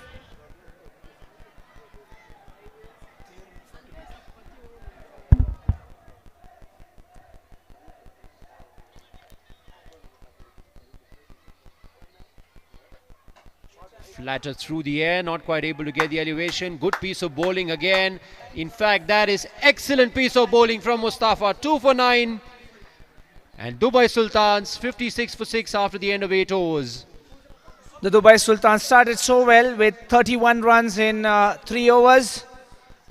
Speaker 3: Flatter through the air, not quite able to get the elevation. Good piece of bowling again. In fact, that is excellent piece of bowling from Mustafa. 2 for 9. And Dubai Sultans 56 for 6 after the end of 8 overs.
Speaker 16: The Dubai Sultans started so well with 31 runs in 3 overs.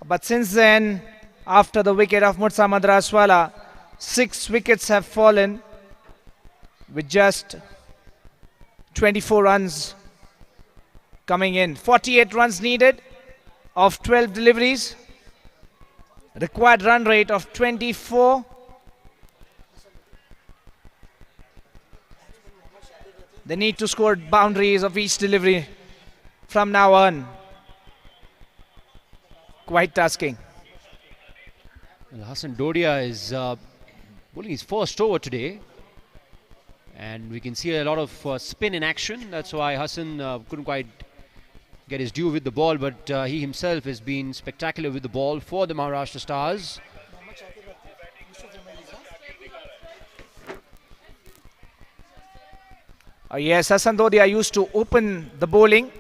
Speaker 16: But since then, after the wicket of Mursa Madraswala, 6 wickets have fallen with just 24 runs coming in. 48 runs needed of 12 deliveries. Required run rate of 24. They need to score boundaries of each delivery from now on. Quite tasking.
Speaker 3: Well, Hassan Dodia is bowling his first over today. And we can see a lot of spin in action. That's why Hassan couldn't quite get his due with the ball. But he himself has been spectacular with the ball for the Maharashtra Stars.
Speaker 16: Yes, Hassan Dodia used to open the bowling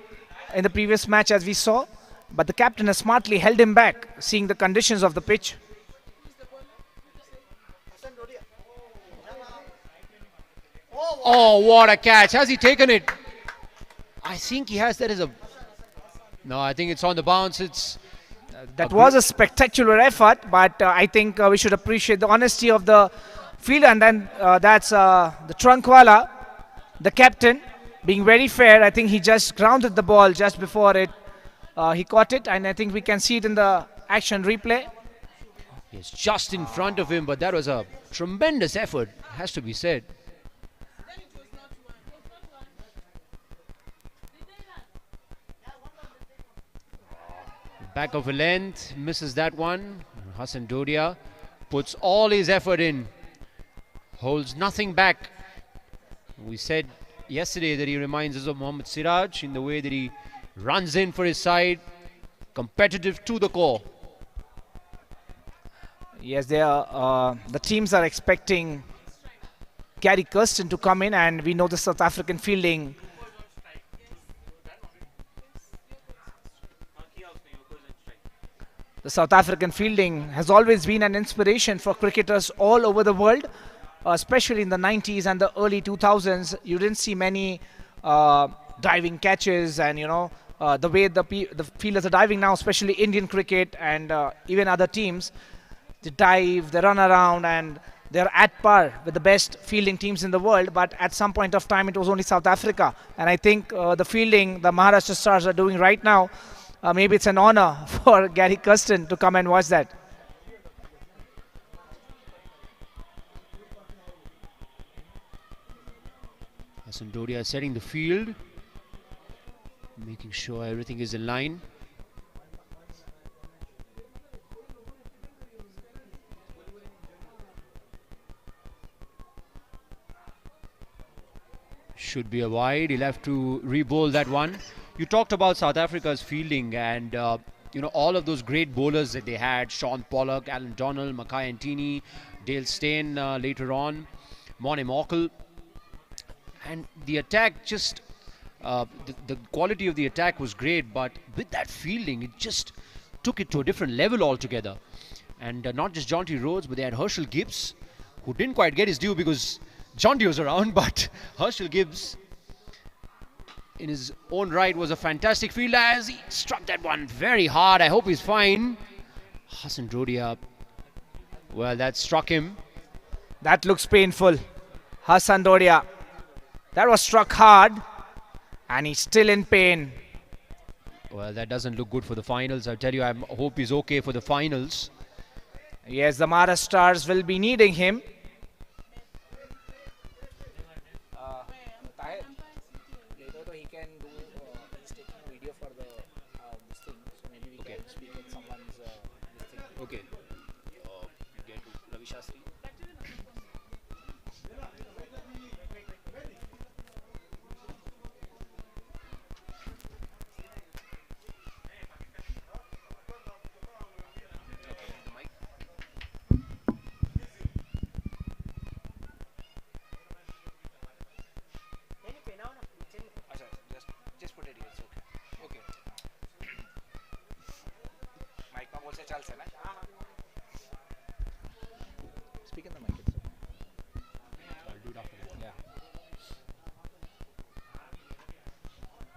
Speaker 16: in the previous match as we saw. But the captain has smartly held him back, seeing the conditions of the pitch.
Speaker 3: Oh, what a catch. Has he taken it? I think he has that as a... No, I think it's on the bounce. It's...
Speaker 16: That was a spectacular effort, but I think we should appreciate the honesty of the fielder. And then that's the Trunkwala, the captain, being very fair. I think he just grounded the ball just before it. He caught it, and I think we can see it in the action replay.
Speaker 3: It's just in front of him, but that was a tremendous effort, has to be said. Back of a length, misses that one. Hassan Dodia puts all his effort in, holds nothing back. We said yesterday that he reminds us of Mohammad Siraj in the way that he runs in for his side, competitive to the core.
Speaker 16: Yes, they are, the teams are expecting Gary Kirsten to come in, and we know the South African fielding. The South African fielding has always been an inspiration for cricketers all over the world, especially in the 90s and the early 2000s. You didn't see many diving catches, and the way the fielders are diving now, especially Indian cricket and even other teams. They dive, they run around, and they're at par with the best fielding teams in the world. But at some point of time, it was only South Africa. And I think the fielding the Maharashtra Stars are doing right now, maybe it's an honor for Gary Kirsten to come and watch that.
Speaker 3: Hassan Dodia setting the field, making sure everything is in line. Should be a wide. He'll have to re-bowl that one. You talked about South Africa's fielding, and all of those great bowlers that they had: Sean Pollock, Alan Donald, Mackay Antony, Dale Steyn later on, Morne Morkel. And the attack just, the quality of the attack was great, but with that fielding, it just took it to a different level altogether. And not just Jonty Rhodes, but they had Herschel Gibbs, who didn't quite get his due because Jonty was around, but Herschel Gibbs, in his own right, was a fantastic fielder as he struck that one very hard. I hope he's fine. Hassan Dodia, well, that struck him.
Speaker 16: That looks painful. Hassan Dodia. That was struck hard, and he's still in pain.
Speaker 3: Well, that doesn't look good for the finals. I tell you, I hope he's okay for the finals.
Speaker 16: Yes, the Maharashtra Stars will be needing him.
Speaker 3: Okay.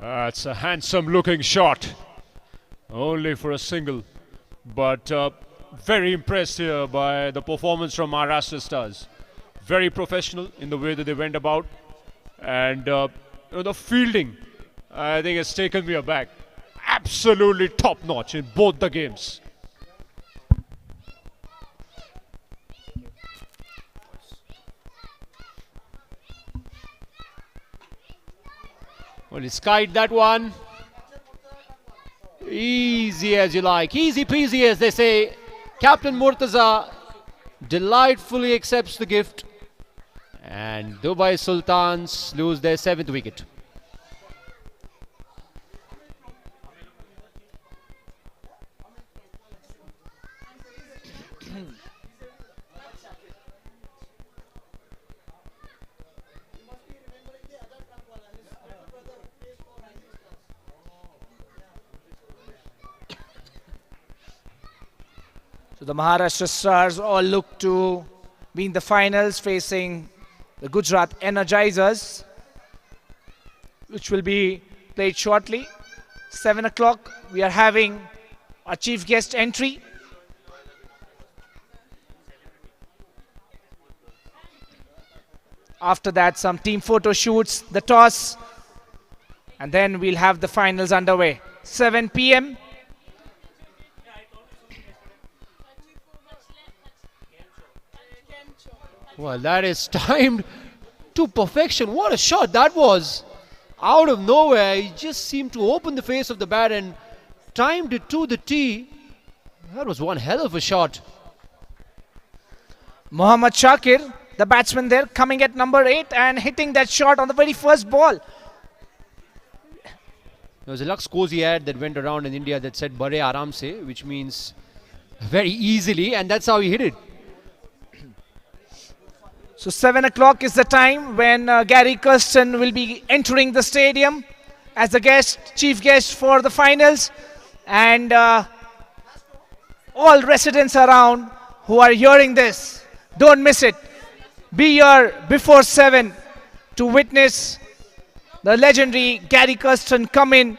Speaker 1: That's a handsome looking shot. Only for a single. But very impressed here by the performance from Maharashtra Stars. Very professional in the way that they went about. And the fielding, I think, has taken me aback. Absolutely top notch in both the games.
Speaker 3: Well, he skied that one. Easy as you like. Easy peasy, as they say. Captain Murtaza delightfully accepts the gift. And Dubai Sultans lose their 7th wicket.
Speaker 16: So the Maharashtra Stars all look to be in the finals facing the Gujrat Energizers, which will be played shortly. 7 o'clock, we are having our chief guest entry. After that, some team photo shoots, the toss, and then we'll have the finals underway. 7 p.m.
Speaker 3: Well, that is timed to perfection. What a shot that was. Out of nowhere, he just seemed to open the face of the bat and timed it to the tee. That was one hell of a shot.
Speaker 16: Mohammad Shakir, the batsman there, coming at number 8 and hitting that shot on the very first ball.
Speaker 3: There was a Lux Cozy ad that went around in India that said Bare Aram Se, which means very easily, and that's how he hit it.
Speaker 16: So 7 o'clock is the time when Gary Kirsten will be entering the stadium as the guest, chief guest for the finals. And all residents around who are hearing this, don't miss it. Be here before 7 to witness the legendary Gary Kirsten come in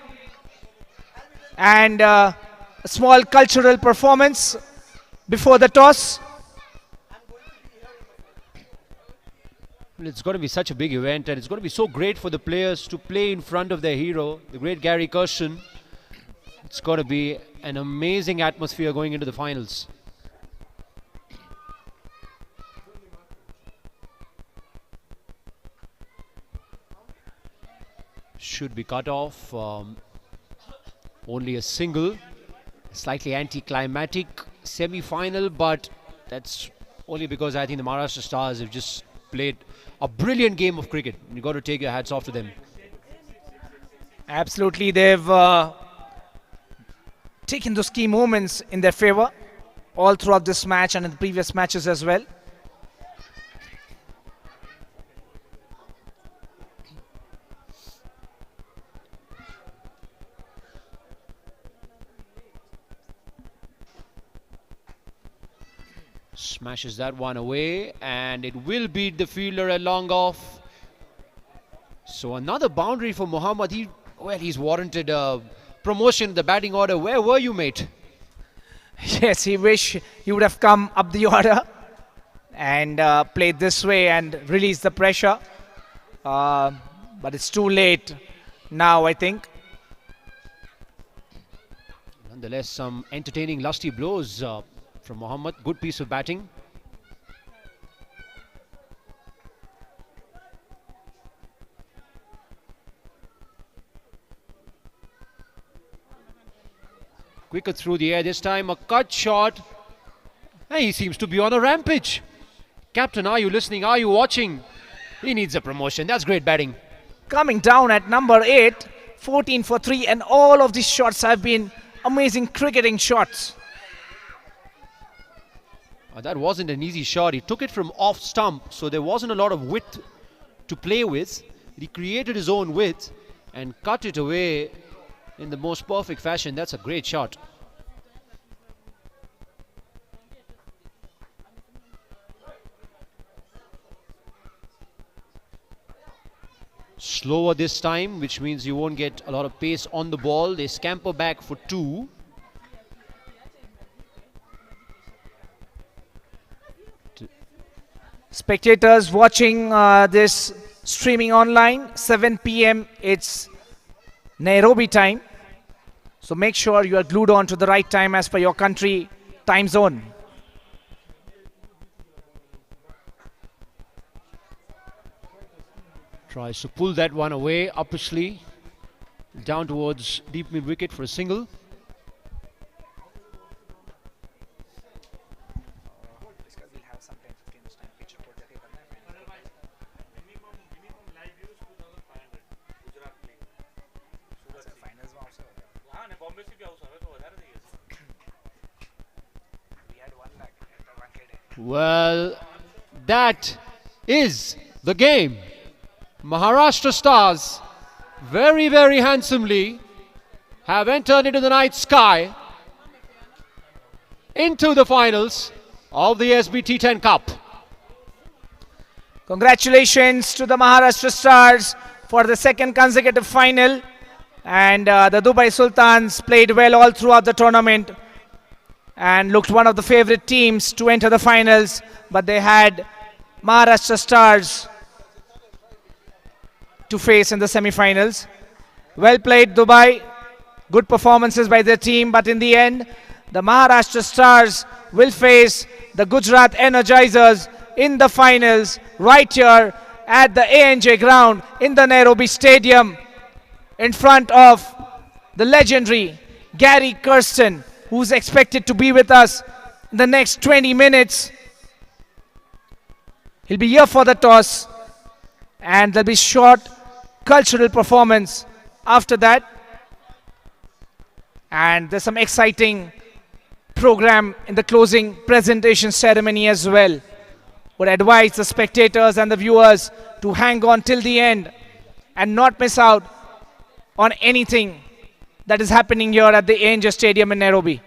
Speaker 16: and a small cultural performance before the toss.
Speaker 3: Well, it's going to be such a big event, and it's going to be so great for the players to play in front of their hero, the great Gary Kirsten. It's going to be an amazing atmosphere going into the finals. Should be cut off. Only a single. Slightly anticlimactic semi-final, but that's only because I think the Maharashtra Stars have just played a brilliant game of cricket. You've got to take your hats off to them.
Speaker 16: Absolutely, they've taken those key moments in their favor all throughout this match and in the previous matches as well.
Speaker 3: Smashes that one away, and it will beat the fielder at long off. So another boundary for Muhammad. He's warranted a promotion in the batting order. Where were you, mate?
Speaker 16: Yes, he wish he would have come up the order and played this way and released the pressure. But it's too late now, I think.
Speaker 3: Nonetheless, some entertaining lusty blows from Muhammad. Good piece of batting. Quicker through the air this time. A cut shot. And he seems to be on a rampage. Captain, are you listening? Are you watching? He needs a promotion. That's great batting.
Speaker 16: Coming down at number 8, 14 for 3, and all of these shots have been amazing cricketing shots.
Speaker 3: That wasn't an easy shot. He took it from off stump, so there wasn't a lot of width to play with. He created his own width and cut it away in the most perfect fashion. That's a great shot. slower this time, which means you won't get a lot of pace on the ball. They scamper back for 2.
Speaker 16: Spectators watching this streaming online, 7 p.m. It's Nairobi time. So make sure you are glued on to the right time as per your country time zone.
Speaker 3: Tries to pull that one away, uppishly, down towards deep mid wicket for a single. Well, that is the game. Maharashtra Stars very, very handsomely have entered into the night sky, into the finals of the SBT10 Cup.
Speaker 16: Congratulations to the Maharashtra Stars for the second consecutive final. And the Dubai Sultans played well all throughout the tournament and looked one of the favorite teams to enter the finals. But they had Maharashtra Stars to face in the semi-finals. Well played, Dubai. Good performances by their team, but in the end, the Maharashtra Stars will face the Gujrat Energizers in the finals right here at the ANJ ground in the Nairobi Stadium in front of the legendary Gary Kirsten, who's expected to be with us in the next 20 minutes. He'll be here for the toss, and there'll be short cultural performance after that. And there's some exciting program in the closing presentation ceremony as well. Would advise the spectators and the viewers to hang on till the end and not miss out on anything that is happening here at the ANJ Stadium in Nairobi.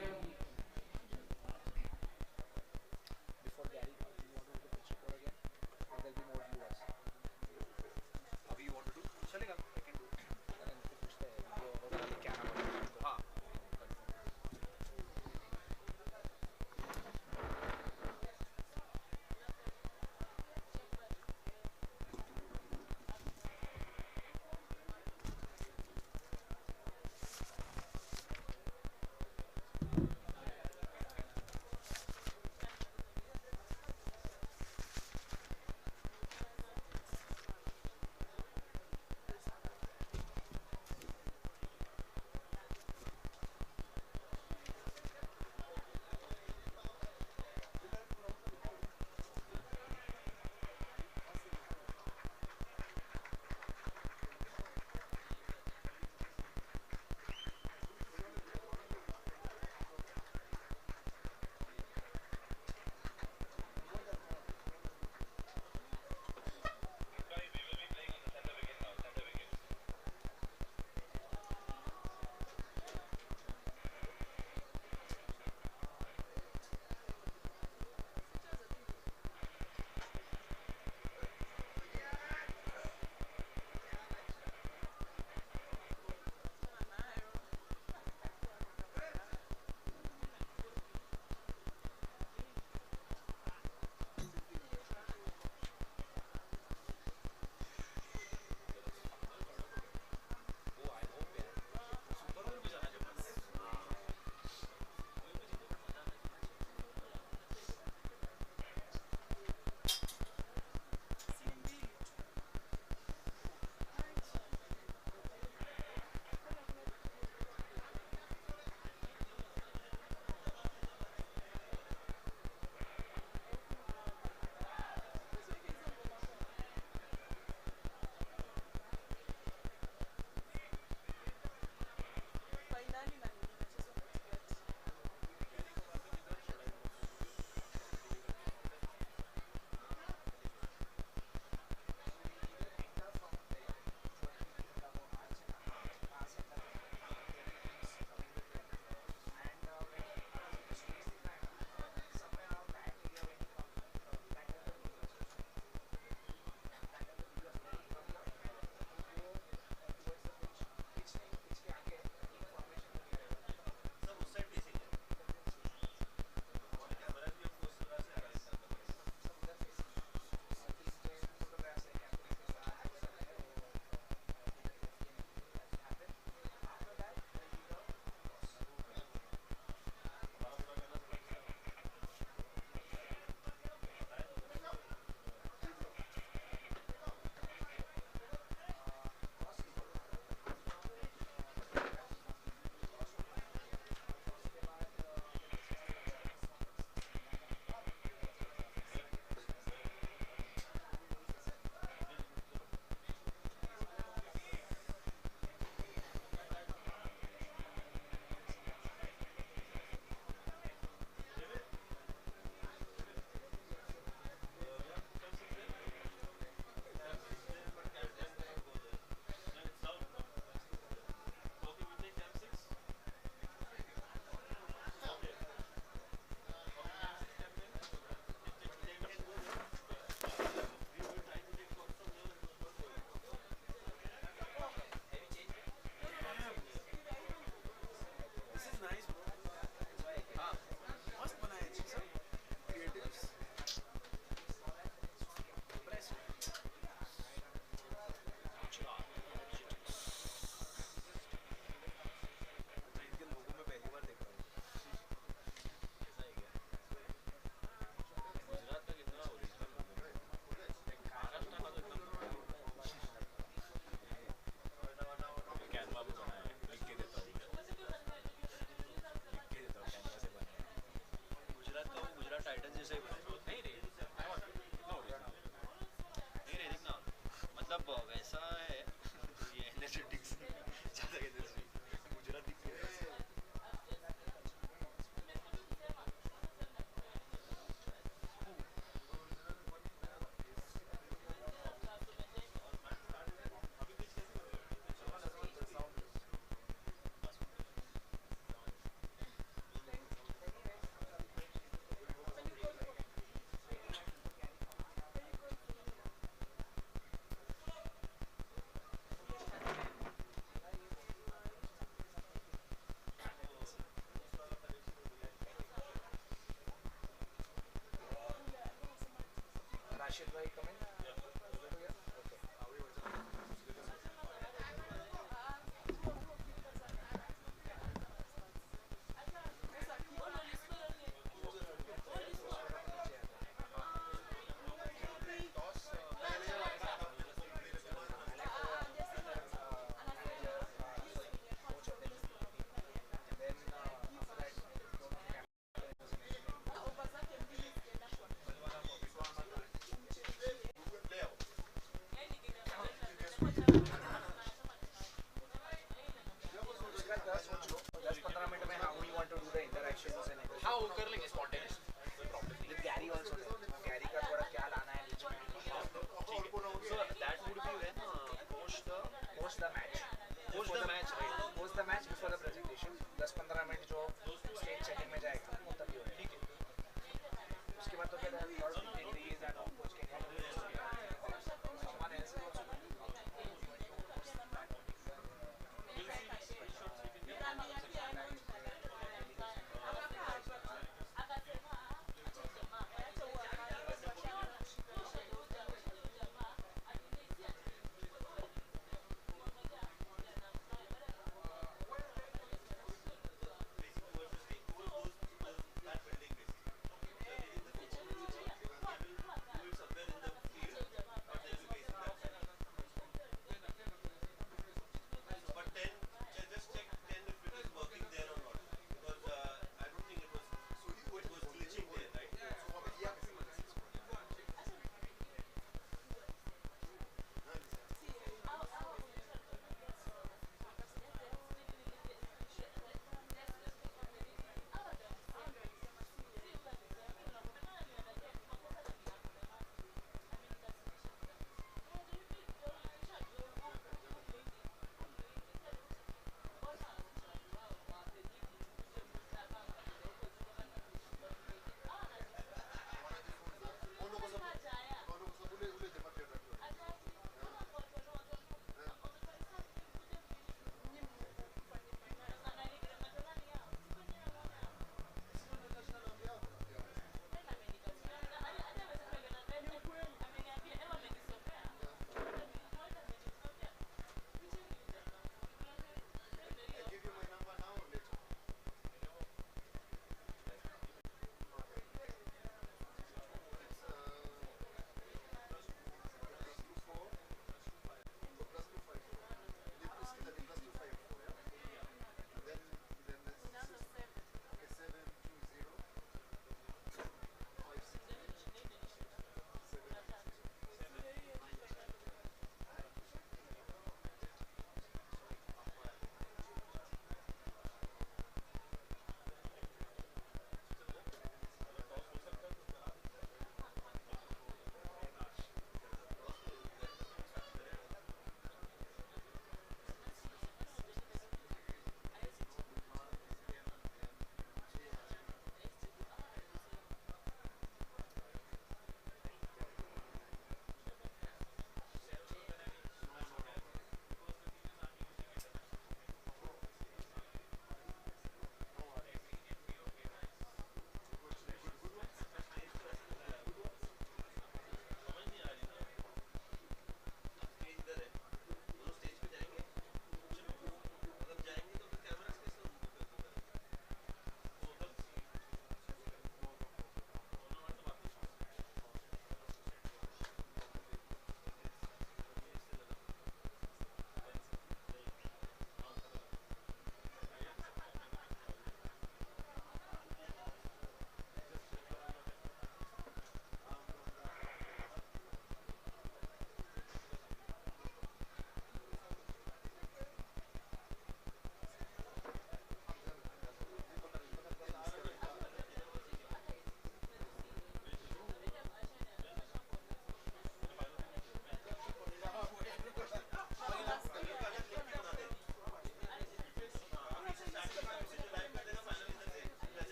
Speaker 16: उसके बाद तो फिर